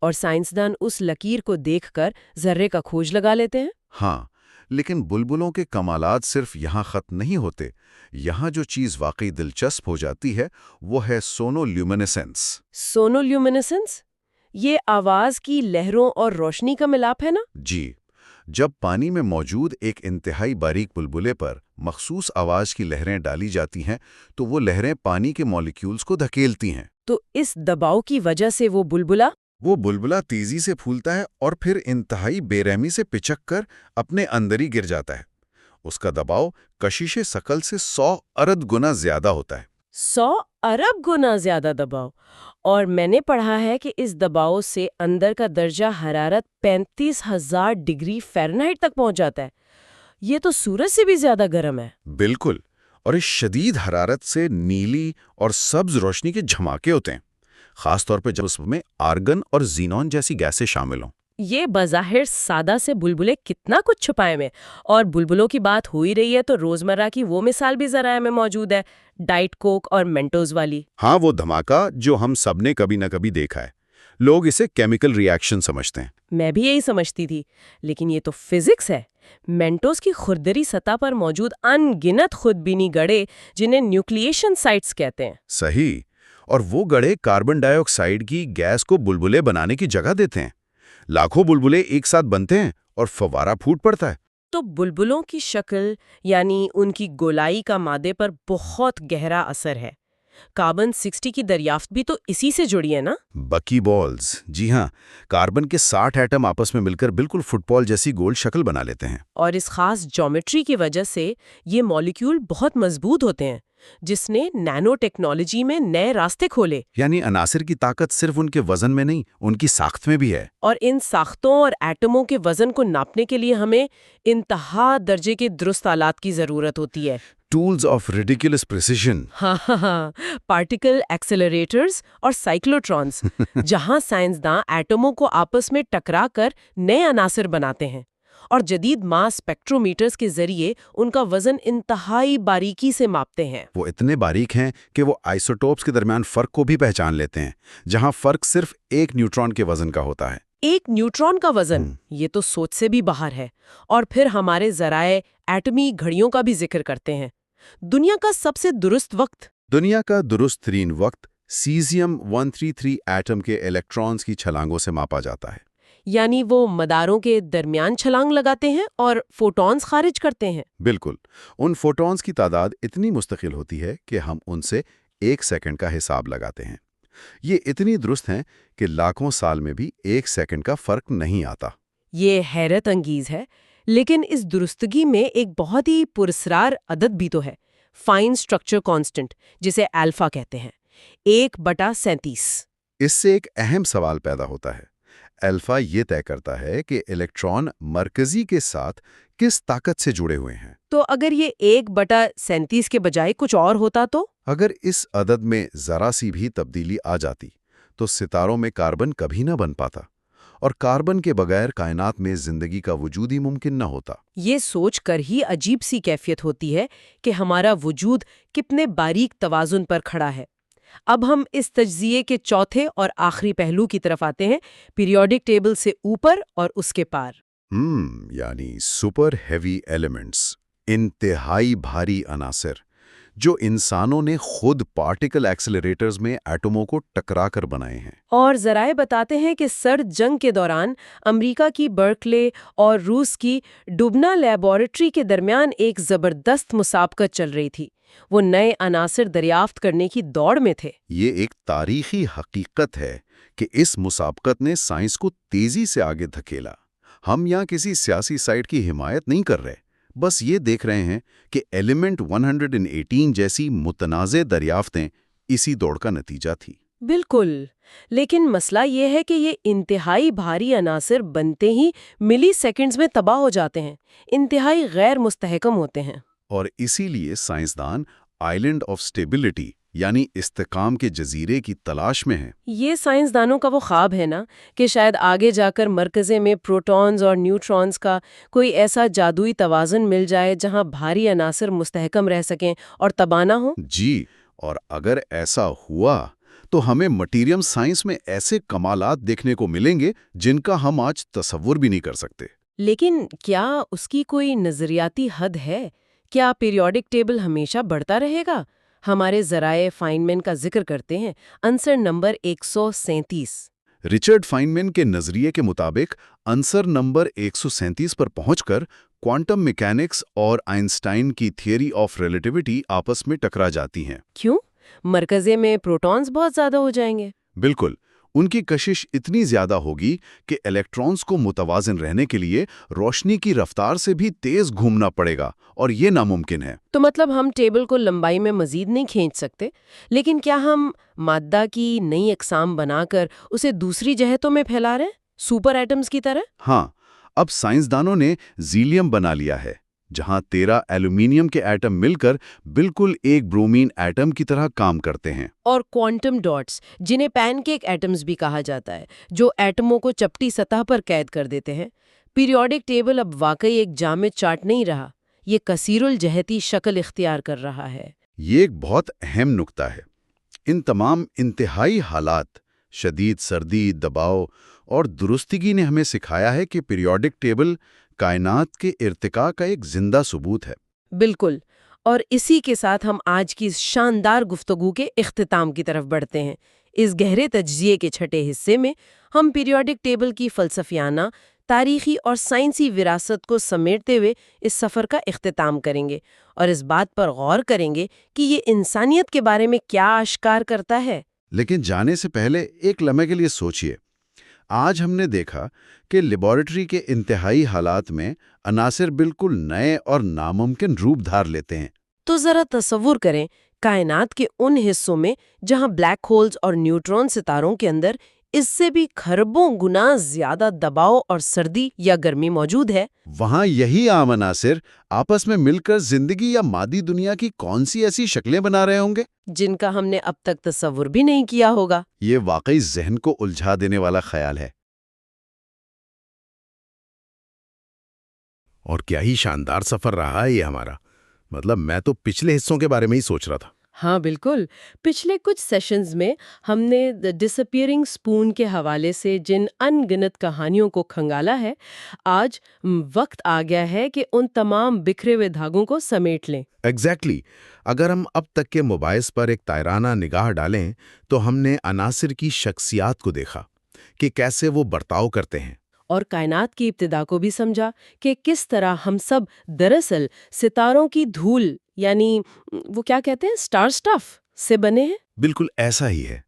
اور سائنسدان اس لکیر کو دیکھ کر ذرے کا کھوج لگا لیتے ہیں۔ ہاں، لیکن بلبلوں کے کمالات صرف یہاں ختم نہیں ہوتے۔ یہاں جو چیز واقعی دلچسپ ہو جاتی ہے وہ ہے سونو لیومینسنس۔ سونو لیومینسنس؟ یہ آواز کی لہروں اور روشنی کا ملاپ ہے نا؟ جی، جب پانی میں موجود ایک انتہائی باریک بلبلے پر مخصوص آواز کی لہریں ڈالی جاتی ہیں تو وہ لہریں پانی کے مالیکیولز کو دھکیلتی ہیں۔ تو اس دباؤ کی وجہ سے وہ بلبلا تیزی سے پھولتا ہے اور پھر انتہائی بے رحمی سے پچک کر اپنے اندر ہی گر جاتا ہے۔ اس کا دباؤ کشش ثقل سے 100 ارب گنا زیادہ ہوتا ہے۔ 100 ارب گنا زیادہ دباؤ! اور میں نے پڑھا ہے کہ اس دباؤ سے اندر کا درجہ حرارت 35,000 ڈگری فahrenheit تک پہنچ جاتا ہے۔ یہ تو سورج سے بھی زیادہ گرم ہے۔ بالکل، اور اس شدید حرارت سے نیلی اور سبز روشنی کے جھماکے ہوتے ہیں، خاص طور پہ جب اس میں آرگن اور زینون جیسی گیسیں شامل ہوں۔ یہ بظاہر سادہ سے بلبلے کتنا کچھ چھپائے میں، اور بلبلوں کی بات ہو ہی رہی ہے تو روزمرہ کی وہ مثال بھی ذرائع میں موجود ہے، ڈائٹ کوک اور مینٹوز والی۔ ہاں، وہ دھماکہ جو ہم سب نے کبھی نہ کبھی دیکھا ہے۔ لوگ اسے کیمیکل ری ایکشن سمجھتے ہیں۔ میں بھی یہی سمجھتی تھی، لیکن یہ تو فزکس ہے۔ مینٹوز کی خوردری سطح پر موجود ان گنت خودبینی گڑھے جنہیں نیوکلیشن سائٹس کہتے ہیں۔ صحیح، اور وہ گڑھے کاربن ڈائی آکسائیڈ کی گیس کو بلبلے بنانے کی جگہ دیتے ہیں۔ لاکھوں بلبلے ایک ساتھ بنتے ہیں اور فوارہ پھوٹ پڑتا ہے۔ تو بلبلوں کی شکل یعنی ان کی گولائی کا مادے پر بہت گہرا اثر ہے۔ کاربن 60 کی دریافت بھی تو اسی سے جڑی ہے نا؟ بکی بالز، جی ہاں، کاربن کے 60 ایٹم آپس میں مل کر بالکل فٹ بال جیسی گول شکل بنا لیتے ہیں۔ اور اس خاص جیومیٹری کی وجہ سے یہ مالیکیول بہت مضبوط ہوتے ہیں، جس نے نینو ٹیکنالوجی میں نئے راستے کھولے۔ یعنی عناصر کی طاقت صرف ان کے وزن میں نہیں، ان کی ساخت میں بھی ہے۔ اور ان ساختوں اور ایٹموں کے وزن کو ناپنے کے لیے ہمیں انتہا درجے کے درست آلات کی ضرورت ہوتی ہے۔ Tools of ridiculous precision. ہاں، پارٹیکل ایکسلریٹرز اور سائیکلوٹرانز، جہاں سائنسداں ایٹموں کو آپس میں ٹکرا کر نئے عناصر بناتے ہیں، اور جدید ماس اسپیکٹرومیٹرز کے ذریعے ان کا وزن انتہائی باریکی سے ماپتے ہیں۔ وہ اتنے باریک ہیں کہ وہ آئسوٹوپس کے درمیان فرق کو بھی پہچان لیتے ہیں، جہاں فرق صرف ایک نیوٹران کے وزن کا ہوتا ہے۔ ایک نیوٹران کا وزن، یہ تو سوچ سے بھی باہر ہے۔ اور پھر ہمارے ذرائع ایٹمی گھڑیوں کا بھی ذکر کرتے ہیں۔ دنیا کا سب سے درست وقت؟ دنیا کا درست ترین وقت سیزیم 133 ایٹم کے الیکٹرانز کی چھلانگوں سے ماپا جاتا ہے۔ یعنی وہ مداروں کے درمیان چھلانگ لگاتے ہیں اور فوٹونز خارج کرتے ہیں۔ بالکل، ان فوٹونز کی تعداد اتنی مستقل ہوتی ہے کہ ہم ان سے 1 سیکنڈ کا حساب لگاتے ہیں۔ یہ اتنی درست ہیں کہ لاکھوں سال میں بھی 1 سیکنڈ کا فرق نہیں آتا۔ یہ حیرت انگیز ہے، لیکن اس درستگی میں ایک بہت ہی پراسرار عدد بھی تو ہے، فائن اسٹرکچر کانسٹنٹ، جسے الفا کہتے ہیں، 1/37۔ اس سے ایک اہم سوال پیدا ہوتا ہے۔ الفا یہ طے کرتا ہے کہ الیکٹران مرکزی کے ساتھ کس طاقت سے جڑے ہوئے ہیں۔ تو اگر یہ 1/37 کے بجائے کچھ اور ہوتا تو؟ اگر اس عدد میں ذرا سی بھی تبدیلی آ جاتی تو ستاروں میں کاربن کبھی نہ بن پاتا، اور کاربن کے بغیر کائنات میں زندگی کا وجود ہی ممکن نہ ہوتا۔ یہ سوچ کر ہی عجیب سی کیفیت ہوتی ہے کہ ہمارا وجود کتنے باریک توازن پر کھڑا ہے۔ اب ہم اس تجزیے کے چوتھے اور آخری پہلو کی طرف آتے ہیں، پیریوڈک ٹیبل سے اوپر اور اس کے پار۔ یعنی سپر ہیوی ایلیمنٹس، انتہائی بھاری عناصر جو انسانوں نے خود پارٹیکل ایکسلریٹرز میں ایٹموں کو ٹکرا کر بنائے ہیں۔ اور ذرائع بتاتے ہیں کہ سرد جنگ کے دوران امریکہ کی برکلے اور روس کی ڈوبنا لیبارٹری کے درمیان ایک زبردست مسابقت چل رہی تھی۔ وہ نئے عناصر دریافت کرنے کی دوڑ میں تھے۔ یہ ایک تاریخی حقیقت ہے کہ اس مسابقت نے سائنس کو تیزی سے آگے دھکیلا۔ ہم یہاں کسی سیاسی سائٹ کی حمایت نہیں کر رہے، بس یہ دیکھ رہے ہیں کہ ایلیمنٹ 118 جیسی متنازع دریافتیں اسی دوڑ کا نتیجہ تھی۔ بالکل، لیکن مسئلہ یہ ہے کہ یہ انتہائی بھاری عناصر بنتے ہی ملی سیکنڈز میں تباہ ہو جاتے ہیں، انتہائی غیر مستحکم ہوتے ہیں۔ اور اسی لیے سائنسدان آئیلینڈ آف سٹیبلٹی یعنی استحکام کے جزیرے کی تلاش میں ہیں۔ یہ سائنسدانوں کا وہ خواب ہے نا کہ شاید آگے جا کر مرکزے میں پروٹونز اور نیوٹرونز کا کوئی ایسا جادوئی توازن مل جائے جہاں بھاری عناصر مستحکم رہ سکیں اور تباہ نہ ہوں۔ جی، اور اگر ایسا ہوا تو ہمیں مٹیریم سائنس میں ایسے کمالات دیکھنے کو ملیں گے جن کا ہم آج تصور بھی نہیں کر سکتے۔ لیکن کیا اس کی کوئی نظریاتی حد ہے؟ کیا پیریوڈک ٹیبل ہمیشہ بڑھتا رہے گا؟ ہمارے ذرائع فائنمین کا ذکر کرتے ہیں عنصر نمبر 137۔ رچرڈ فائنمین کے نظریے کے مطابق عنصر نمبر 137 پر پہنچ کر کوانٹم میکینکس اور آئنسٹائن کی تھیوری آف ریلیٹیوٹی آپس میں ٹکرا جاتی ہیں۔ کیوں؟ مرکزے میں پروٹونز بہت زیادہ ہو جائیں گے۔ بالکل، ان کی کشش اتنی زیادہ ہوگی کہ الیکٹرونز کو متوازن رہنے کے لیے روشنی کی رفتار سے بھی تیز گھومنا پڑے گا، اور یہ ناممکن ہے۔ تو مطلب ہم ٹیبل کو لمبائی میں مزید نہیں کھینچ سکتے، لیکن کیا ہم مادہ کی نئی اقسام بنا کر اسے دوسری جہتوں میں پھیلا رہے ہیں، سپر ایٹمز کی طرح؟ ہاں، اب سائنسدانوں نے زیلیم بنا لیا ہے، جہاں 13 ایلومینیم کے ایٹم مل کر بالکل ایک برومین ایٹم کی طرح کام کرتے ہیں۔ اور کوانٹم ڈاٹس، جنہیں پین کیک ایٹمز بھی کہا جاتا ہے، جو ایٹموں کو چپٹی سطح پر قید کر دیتے ہیں۔ پیریوڈک ٹیبل اب واقعی ایک جامد چارٹ نہیں رہا، یہ کثیر الجہتی شکل اختیار کر رہا ہے۔ یہ ایک بہت اہم نکتہ ہے۔ ان تمام انتہائی حالات، شدید سردی، دباؤ اور درستگی نے ہمیں سکھایا ہے کہ پیریوڈک ٹیبل کائنات کے ارتقاء کا ایک زندہ ثبوت ہے۔ بالکل، اور اسی کے ساتھ ہم آج کی اس شاندار گفتگو کے اختتام کی طرف بڑھتے ہیں۔ اس گہرے تجزیے کے چھٹے حصے میں ہم پیریوڈک ٹیبل کی فلسفیانہ، تاریخی اور سائنسی وراثت کو سمیٹتے ہوئے اس سفر کا اختتام کریں گے، اور اس بات پر غور کریں گے کہ یہ انسانیت کے بارے میں کیا آشکار کرتا ہے۔ لیکن جانے سے پہلے ایک لمحے کے لیے سوچئے۔ آج ہم نے دیکھا کہ لیبارٹری کے انتہائی حالات میں عناصر بالکل نئے اور ناممکن روپ دھار لیتے ہیں۔ تو ذرا تصور کریں کائنات کے ان حصوں میں جہاں بلیک ہولز اور نیوٹرون ستاروں کے اندر اس سے بھی کھربوں گنا زیادہ دباؤ اور سردی یا گرمی موجود ہے۔ وہاں یہی عام عناصر آپس میں مل کر زندگی یا مادی دنیا کی کون سی ایسی شکلیں بنا رہے ہوں گے جن کا ہم نے اب تک تصور بھی نہیں کیا ہوگا۔ یہ واقعی ذہن کو الجھا دینے والا خیال ہے۔ اور کیا ہی شاندار سفر رہا ہے یہ ہمارا۔ مطلب میں تو پچھلے حصوں کے بارے میں ہی سوچ رہا تھا۔ ہاں بالکل، پچھلے کچھ سیشنز میں ہم نے دی ڈس اپیئرنگ اسپون کے حوالے سے جن ان گنت کہانیوں کو کھنگالا ہے، آج وقت آ گیا ہے کہ ان تمام بکھرے ہوئے دھاگوں کو سمیٹ لیں۔ ایگزیکٹلی۔ اگر ہم اب تک کے مباحث پر ایک تائرانہ نگاہ ڈالیں تو ہم نے عناصر کی شخصیات کو دیکھا کہ کیسے وہ برتاؤ کرتے ہیں، اور کائنات کی ابتدا کو بھی سمجھا کہ کس طرح ہم سب دراصل ستاروں کی دھول یعنی وہ کیا کہتے ہیں سٹار سٹف سے بنے ہیں۔ بالکل ایسا ہی ہے۔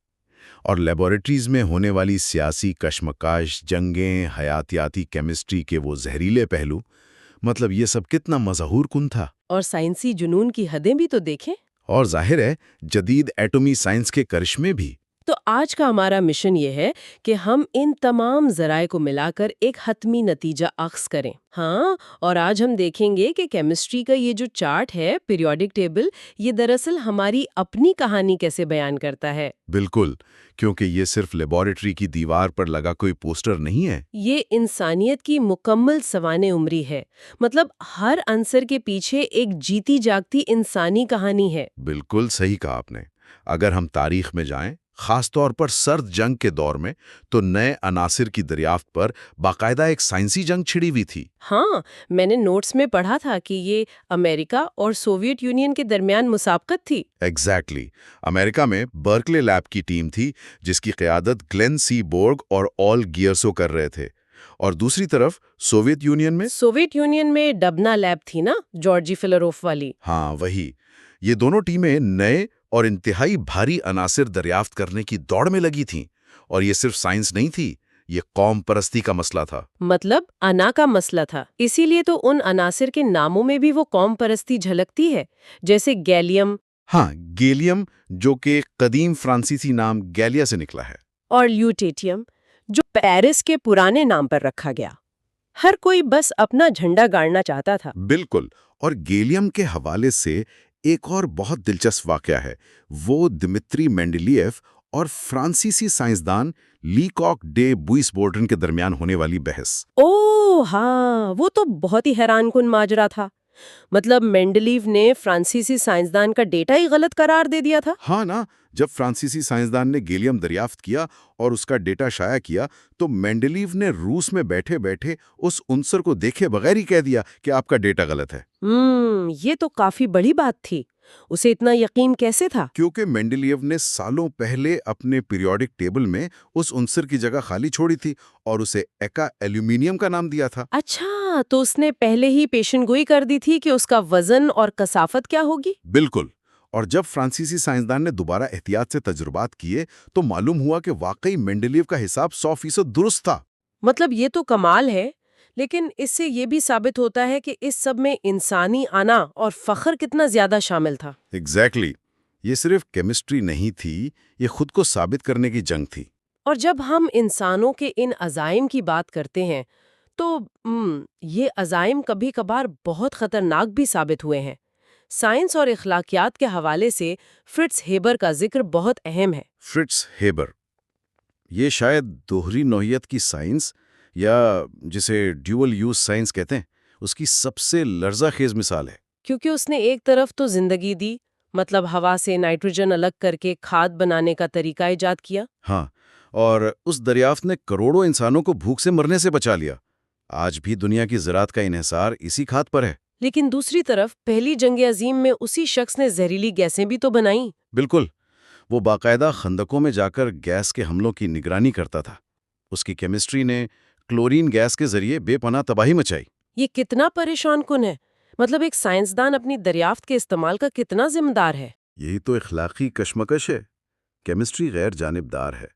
اور لیبارٹریز میں ہونے والی سیاسی کشمکش، جنگیں، حیاتیاتی کیمسٹری کے وہ زہریلے پہلو، مطلب یہ سب کتنا مظہور کن تھا۔ اور سائنسی جنون کی حدیں بھی تو دیکھیں۔ اور ظاہر ہے جدید ایٹمی سائنس کے کرشمے بھی۔ تو آج کا ہمارا مشن یہ ہے کہ ہم ان تمام ذرائع کو ملا کر ایک حتمی نتیجہ اخذ کریں۔ ہاں، اور آج ہم دیکھیں گے کہ کیمسٹری کا یہ جو چارٹ ہے، پیریوڈک ٹیبل، یہ دراصل ہماری اپنی کہانی کیسے بیان کرتا ہے۔ بالکل، کیونکہ یہ صرف لیبارٹری کی دیوار پر لگا کوئی پوسٹر نہیں ہے۔ یہ انسانیت کی مکمل سوانح عمری ہے، مطلب ہر عنصر کے پیچھے ایک جیتی جاگتی انسانی کہانی ہے۔ بالکل صحیح کہا آپ نے۔ اگر ہم تاریخ میں جائیں، خاص طور پر سرد جنگ کے دور میں تو نئے عناصر کی دریافت پر باقاعدہ ایک سائنسی جنگ چھڑی ہوئی تھی۔ ہاں، میں نے نوٹس میں پڑھا تھا کہ یہ امریکہ اور سوویت یونین کے درمیان مسابقت تھی۔ ایگزیکٹلی۔ امریکہ میں برکلے لیب کی ٹیم تھی جس کی قیادت گلین سی بورگ اور آل گیئرسو کر رہے تھے، اور دوسری طرف سوویت یونین میں ڈبنا لیب تھی نا، جارجی فلروف والی۔ ہاں وہی۔ یہ دونوں ٹیمیں نئے اور انتہائی بھاری عناصر دریافت کرنے کی دوڑ میں لگی تھیں، اور یہ صرف سائنس نہیں تھی، یہ قوم پرستی کا مسئلہ تھا۔ مطلب انا کا مسئلہ تھا، اسی لیے تو ان عناصر کے ناموں میں بھی وہ قوم پرستی جھلکتی ہے، جیسے گیلیم۔ ہاں، گیلیم، جو کہ قدیم فرانسیسی نام گیلیا سے نکلا ہے، اور لیوٹیٹیم، جو پیرس کے پرانے نام پر رکھا گیا۔ ہر کوئی بس اپنا جھنڈا گاڑنا چاہتا تھا۔ بالکل۔ اور گیلیم کے حوالے سے ایک اور بہت دلچسپ واقعہ ہے، وہ دمتری مینڈلیف اور فرانسیسی سائنسدان لیکاک ڈے بوئس-بورڈن کے درمیان ہونے والی بحث۔ اوہ ہاں، وہ تو بہت ہی حیران کن ماجرا تھا۔ مطلب مینڈلیو نے فرانسیسی سائنسدان کا ڈیٹا ہی غلط قرار دے دیا تھا۔ ہاں نا، جب فرانسیسی سائنسدان نے گیلیم دریافت کیا اور اس کا ڈیٹا شائع کیا تو مینڈلیو نے روس میں بیٹھے بیٹھے اس عنصر کو دیکھے بغیر ہی کہہ دیا کہ آپ کا ڈیٹا غلط ہے۔ یہ تو کافی بڑی بات تھی۔ اسے اتنا یقین کیسے تھا؟ کیونکہ مینڈلیو نے سالوں پہلے اپنے پیریوڈک ٹیبل میں اس عنصر کی جگہ خالی چھوڑی تھی اور اسے ایکا ایلومینیم کا نام دیا تھا۔ اچھا، تو اس نے پہلے ہی پیشن گوئی کر دی تھی کہ اس کا وزن اور کثافت کیا ہوگی؟ بالکل۔ اور جب فرانسیسی سائنسدان نے دوبارہ احتیاط سے تجربات کیے تو معلوم ہوا کہ واقعی مینڈلیو کا حساب 100% درست تھا۔ مطلب یہ تو کمال ہے، لیکن اس سے یہ بھی ثابت ہوتا ہے کہ اس سب میں انسانی انا اور فخر کتنا زیادہ شامل تھا۔ ایگزیکٹلی۔ یہ صرف کیمسٹری نہیں تھی، یہ خود کو ثابت کرنے کی جنگ تھی۔ اور جب ہم انسانوں کے ان عزائم کی بات کرتے ہیں تو یہ عزائم کبھی کبھار بہت خطرناک بھی ثابت ہوئے ہیں۔ سائنس اور اخلاقیات کے حوالے سے فرٹز ہیبر کا ذکر بہت اہم ہے۔ فرٹز ہیبر، یہ شاید دوہری نوعیت کی سائنس یا جسے ڈیول یوز سائنس کہتے ہیں، اس کی سب سے لرزہ خیز مثال ہے۔ کیونکہ اس نے ایک طرف تو زندگی دی، مطلب ہوا سے نائٹروجن الگ کر کے کھاد بنانے کا طریقہ ایجاد کیا۔ ہاں، اور اس دریافت نے کروڑوں انسانوں کو بھوک سے مرنے سے بچا لیا۔ آج بھی دنیا کی زراعت کا انحصار اسی کھاد پر ہے۔ لیکن دوسری طرف پہلی جنگ عظیم میں اسی شخص نے زہریلی گیسیں بھی تو بنائیں۔ بالکل، وہ باقاعدہ خندقوں میں جا کر گیس کے حملوں کی نگرانی کرتا تھا۔ اس کی کیمسٹری نے کلورین گیس کے ذریعے بے پناہ تباہی مچائی۔ یہ کتنا پریشان کن ہے، مطلب ایک سائنسدان اپنی دریافت کے استعمال کا کتنا ذمہ دار ہے۔ یہی تو اخلاقی کشمکش ہے۔ کیمسٹری غیر جانبدار ہے،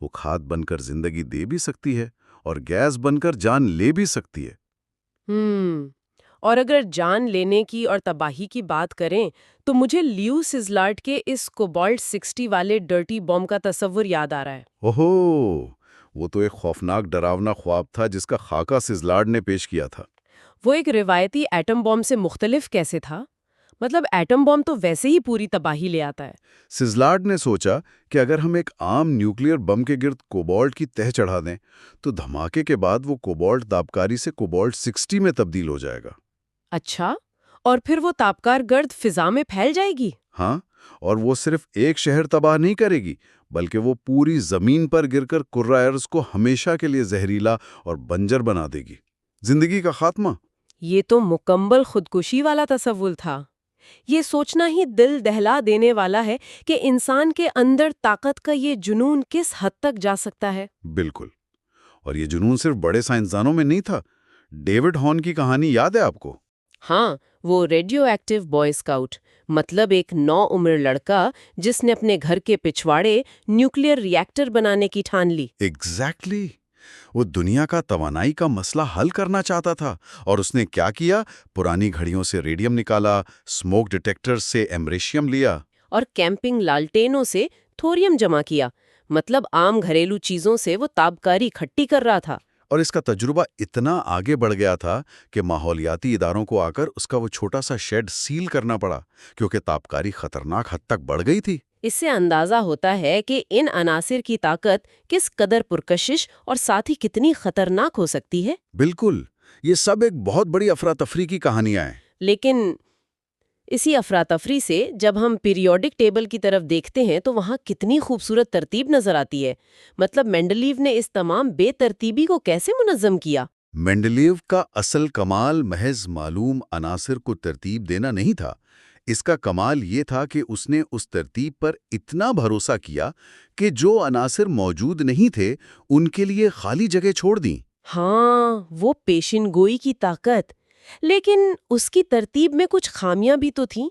وہ کھاد بن کر زندگی دے بھی سکتی ہے اور گیس بن کر جان لے بھی سکتی ہے۔ اور اگر جان لینے کی اور تباہی کی بات کریں تو مجھے لیو سزلاٹ کے اس کوبالٹ 60 والے ڈرٹی بم کا تصور یاد آ رہا ہے۔ اوہو، وہ تو ایک خوفناک ڈراونا خواب تھا جس کا خاکہ سزلاڈ نے پیش کیا تھا۔ وہ ایک روایتی ایٹم بم سے مختلف کیسے تھا؟ مطلب ایٹم بم تو ویسے ہی پوری تباہی لے آتا ہے۔ سزلاڈ نے سوچا کہ اگر ہم ایک عام نیوکلیئر بم کے گرد کوبالٹ کی تہ چڑھا دیں تو دھماکے کے بعد وہ کوبالٹ تابکاری سے کوبالٹ 60 میں تبدیل ہو جائے گا۔ اچھا، اور پھر وہ تابکار گرد فضا میں پھیل جائے گی؟ ہاں، اور وہ صرف ایک شہر تباہ نہیں کرے گی بلکہ وہ پوری زمین پر گر کر کرۂ ارض کو ہمیشہ کے لیے زہریلا اور بنجر بنا دے گی۔ زندگی کا خاتمہ۔ یہ تو مکمل خودکشی والا تصور تھا۔ یہ سوچنا ہی دل دہلا دینے والا ہے کہ انسان کے اندر طاقت کا یہ جنون کس حد تک جا سکتا ہے۔ بالکل، اور یہ جنون صرف بڑے سائنسدانوں میں نہیں تھا۔ ڈیوڈ ہارن کی کہانی یاد ہے آپ کو؟ ہاں، وہ ریڈیو ایکٹیو بوائے اسکاؤٹ، مطلب ایک نوعمر لڑکا جس نے اپنے گھر کے پچھواڑے نیوکلیئر ری ایکٹر بنانے کی ٹھان لی۔ ایگزیکٹلی۔ وہ دنیا کا توانائی کا مسئلہ حل کرنا چاہتا تھا، اور اس نے کیا کیا؟ پرانی گھڑیوں سے ریڈیم نکالا، اسموک ڈیٹیکٹر سے ایمریشیم لیا، اور کیمپنگ لالٹینوں سے تھوریم جمع کیا۔ مطلب عام گھریلو چیزوں سے وہ تابکاری کھٹی کر رہا تھا۔ اور اس کا تجربہ اتنا آگے بڑھ گیا تھا کہ ماحولیاتی اداروں کو آ کر اس کا وہ چھوٹا سا شیڈ سیل کرنا پڑا، کیونکہ تابکاری خطرناک حد تک بڑھ گئی تھی۔ اس سے اندازہ ہوتا ہے کہ ان عناصر کی طاقت کس قدر پرکشش اور ساتھ ہی کتنی خطرناک ہو سکتی ہے۔ بالکل، یہ سب ایک بہت بڑی افراتفری کی کہانیاں ہیں۔ لیکن اسی افراتفری سے جب ہم پیریوڈک ٹیبل کی طرف دیکھتے ہیں تو وہاں کتنی خوبصورت ترتیب نظر آتی ہے. مطلب مینڈلیو نے اس تمام بے ترتیبی کو کیسے منظم کیا؟ مینڈلیو کا اصل کمال محض معلوم عناصر کو ترتیب دینا نہیں تھا. اس کا کمال یہ تھا کہ اس نے اس ترتیب پر اتنا بھروسہ کیا کہ جو عناصر موجود نہیں تھے ان کے لیے خالی جگہ چھوڑ دیں. ہاں، وہ پیشن گوئی کی طاقت. لیکن اس کی ترتیب میں کچھ خامیاں بھی تو تھیں.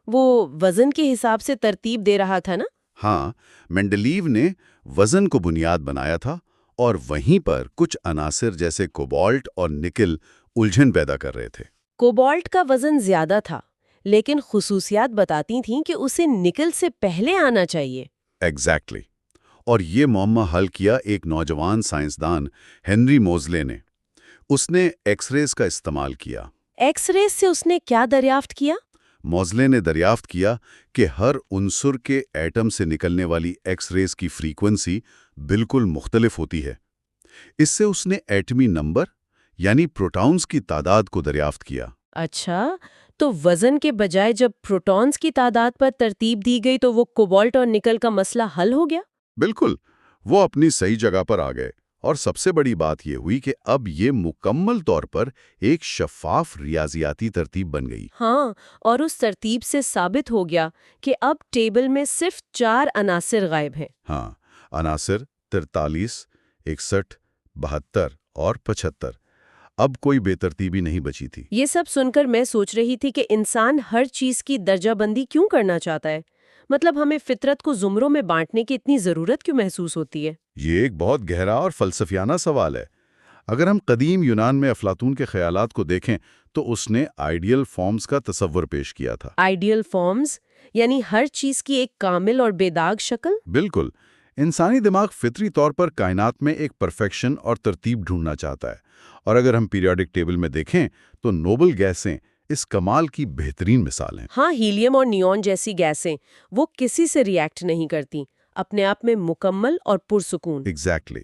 وہ وزن کے حساب سے ترتیب دے رہا تھا نا؟ ہاں، مینڈلیو نے وزن کو بنیاد بنایا تھا اور وہیں پر کچھ عناصر جیسے کوبالٹ اور نکل الجھن پیدا کر رہے تھے. کوبالٹ کا وزن زیادہ تھا، لیکن خصوصیات بتاتی تھیں کہ اسے نکل سے پہلے آنا چاہیے. ایگزیکٹلی. اور یہ معمہ حل کیا ایک نوجوان سائنسدان ہنری موزلے نے. اس نے ایکس ریز کا استعمال کیا. ایکس ریز سے اس نے کیا دریافت کیا؟ موزلے نے دریافت کیا کہ ہر عنصر کے ایٹم سے نکلنے والی ایکس ریز کی فریکوینسی بالکل مختلف ہوتی ہے. اس سے اس نے ایٹمی نمبر یعنی پروٹونز کی تعداد کو دریافت کیا. اچھا، تو وزن کے بجائے جب پروٹونز کی تعداد پر ترتیب دی گئی تو وہ کوبالٹ اور نکل کا مسئلہ حل ہو گیا؟ بالکل، وہ اپنی صحیح جگہ پر آ گئے. اور سب سے بڑی بات یہ ہوئی کہ اب یہ مکمل طور پر ایک شفاف ریاضیاتی ترتیب بن گئی. ہاں، اور اس ترتیب سے ثابت ہو گیا کہ اب ٹیبل میں صرف 4 عناصر غائب ہیں. ہاں، عناصر 43، 61، 72 اور 75. اب کوئی بے ترتیبی نہیں بچی تھی. یہ سب سن کر میں سوچ رہی تھی کہ انسان ہر چیز کی درجہ بندی کیوں کرنا چاہتا ہے؟ مطلب ہمیں فطرت کو زمروں میں بانٹنے کی اتنی ضرورت کیوں محسوس ہوتی ہے؟ یہ ایک بہت گہرا اور فلسفیانہ سوال ہے. اگر ہم قدیم یونان میں افلاطون کے خیالات کو دیکھیں تو اس نے آئیڈیل فارمز کا تصور پیش کیا تھا. آئیڈیل فارمز یعنی ہر چیز کی ایک کامل اور بے داغ شکل؟ بالکل. انسانی دماغ فطری طور پر کائنات میں ایک پرفیکشن اور ترتیب ڈھونڈنا چاہتا ہے. اور اگر ہم پیریوڈک ٹیبل میں دیکھیں تو نوبل گیسیں اس کمال کی بہترین مثال ہیں. ہاں، ہیلیم اور نیون جیسی گیسیں وہ کسی سے ریئیکٹ نہیں کرتی، اپنے آپ میں مکمل اور پرسکون. ایگزیکٹلی.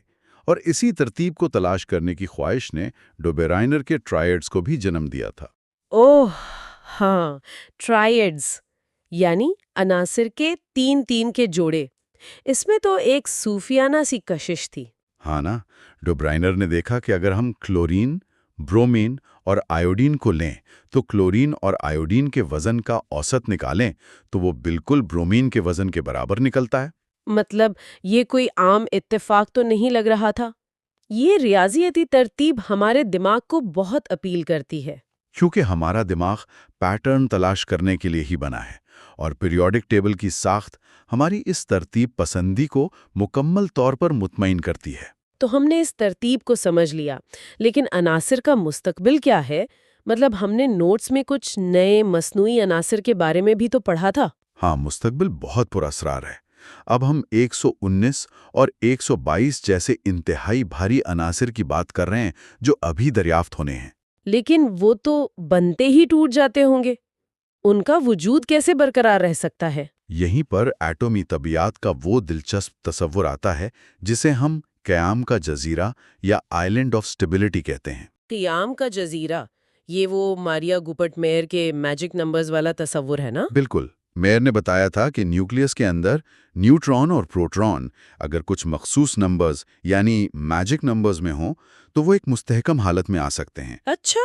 اور اسی ترتیب کو تلاش کرنے کی خواہش نے ڈوبیرائنر کے ٹرائیڈز کو بھی جنم دیا تھا. اوہ ہاں، ٹرائیڈز یعنی عناصر کے 3 کے جوڑے. اس میں تو ایک صوفیانہ سی کشش تھی. ہاں نا، ڈوبرائنر نے دیکھا کہ اگر ہم کلورین، برومین اور آیوڈین کو لیں تو کلورین اور آیوڈین کے وزن کا اوسط نکالیں تو وہ بالکل برومین کے وزن کے برابر نکلتا ہے. مطلب یہ کوئی عام اتفاق تو نہیں لگ رہا تھا. یہ ریاضیاتی ترتیب ہمارے دماغ کو بہت اپیل کرتی ہے. کیونکہ ہمارا دماغ پیٹرن تلاش کرنے کے لیے ہی بنا ہے اور پیریوڈک ٹیبل کی ساخت ہماری اس ترتیب پسندی کو مکمل طور پر مطمئن کرتی ہے. تو ہم نے اس ترتیب کو سمجھ لیا، لیکن عناصر کا مستقبل کیا ہے؟ مطلب ہم نے نوٹس میں کچھ نئے مصنوعی عناصر کے بارے میں بھی تو پڑھا تھا. ہاں، مستقبل بہت پراسرار ہے. اب ہم 119 اور 122 جیسے انتہائی بھاری عناصر کی بات کر رہے ہیں جو ابھی دریافت ہونے ہیں. لیکن وہ تو بنتے ہی ٹوٹ جاتے ہوں گے. ان کا وجود کیسے برقرار رہ سکتا ہے؟ یہیں پر ایٹمی طبیعت کا وہ دلچسپ تصور آتا ہے جسے ہم قیام کا جزیرہ یا آئلینڈ آف سٹیبلٹی کہتے ہیں. قیام کا جزیرہ، یہ وہ ماریا گوپٹ میئر کے میجک نمبرز والا تصور ہے نا؟ بالکل. میئر نے بتایا تھا کہ نیوکلیس کے اندر نیوٹرون اور پروٹون اگر کچھ مخصوص نمبرز یعنی میجک نمبرز میں ہوں تو وہ ایک مستحکم حالت میں آ سکتے ہیں. اچھا،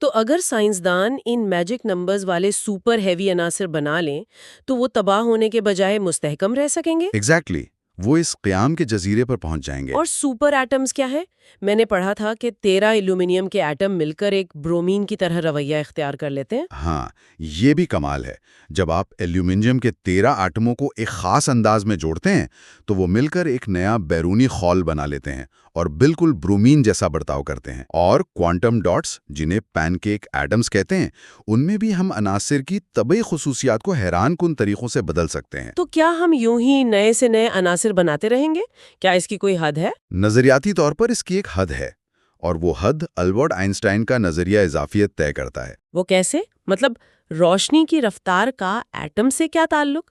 تو اگر سائنسدان ان میجک نمبرز والے سپر ہیوی عناصر بنا لیں تو وہ تباہ ہونے کے بجائے مستحکم رہ سکیں گے؟ ایگزیکٹلی. وہ اس قیام کے جزیرے پر پہنچ جائیں گے. اور سپر ایٹمز کیا ہے؟ میں نے پڑھا تھا کہ 13 ایلومینیم کے ایٹم مل کر ایک برومین کی طرح رویہ اختیار کر لیتے ہیں. ہاں، یہ بھی کمال ہے. جب آپ ایلومینیم کے 13 آٹموں کو ایک خاص انداز میں جوڑتے ہیں تو وہ مل کر ایک نیا بیرونی خول بنا لیتے ہیں اور بالکل برومین جیسا برتاؤ کرتے ہیں. اور کوانٹم ڈاٹس جنہیں پین کیک ایٹمز کہتے ہیں ان میں بھی ہم عناصر کی طبعی خصوصیات کو حیران کن طریقوں سے بدل سکتے ہیں. تو کیا ہم یوں ہی نئے سے نئے عناصر بناتے رہیں گے؟ کیا اس کی کوئی حد ہے؟ نظریاتی طور پر اس کی ایک حد ہے اور وہ حد البرٹ آئنسٹائن کا نظریہ اضافیت طے کرتا ہے. وہ کیسے؟ مطلب روشنی کی رفتار کا ایٹم سے کیا تعلق؟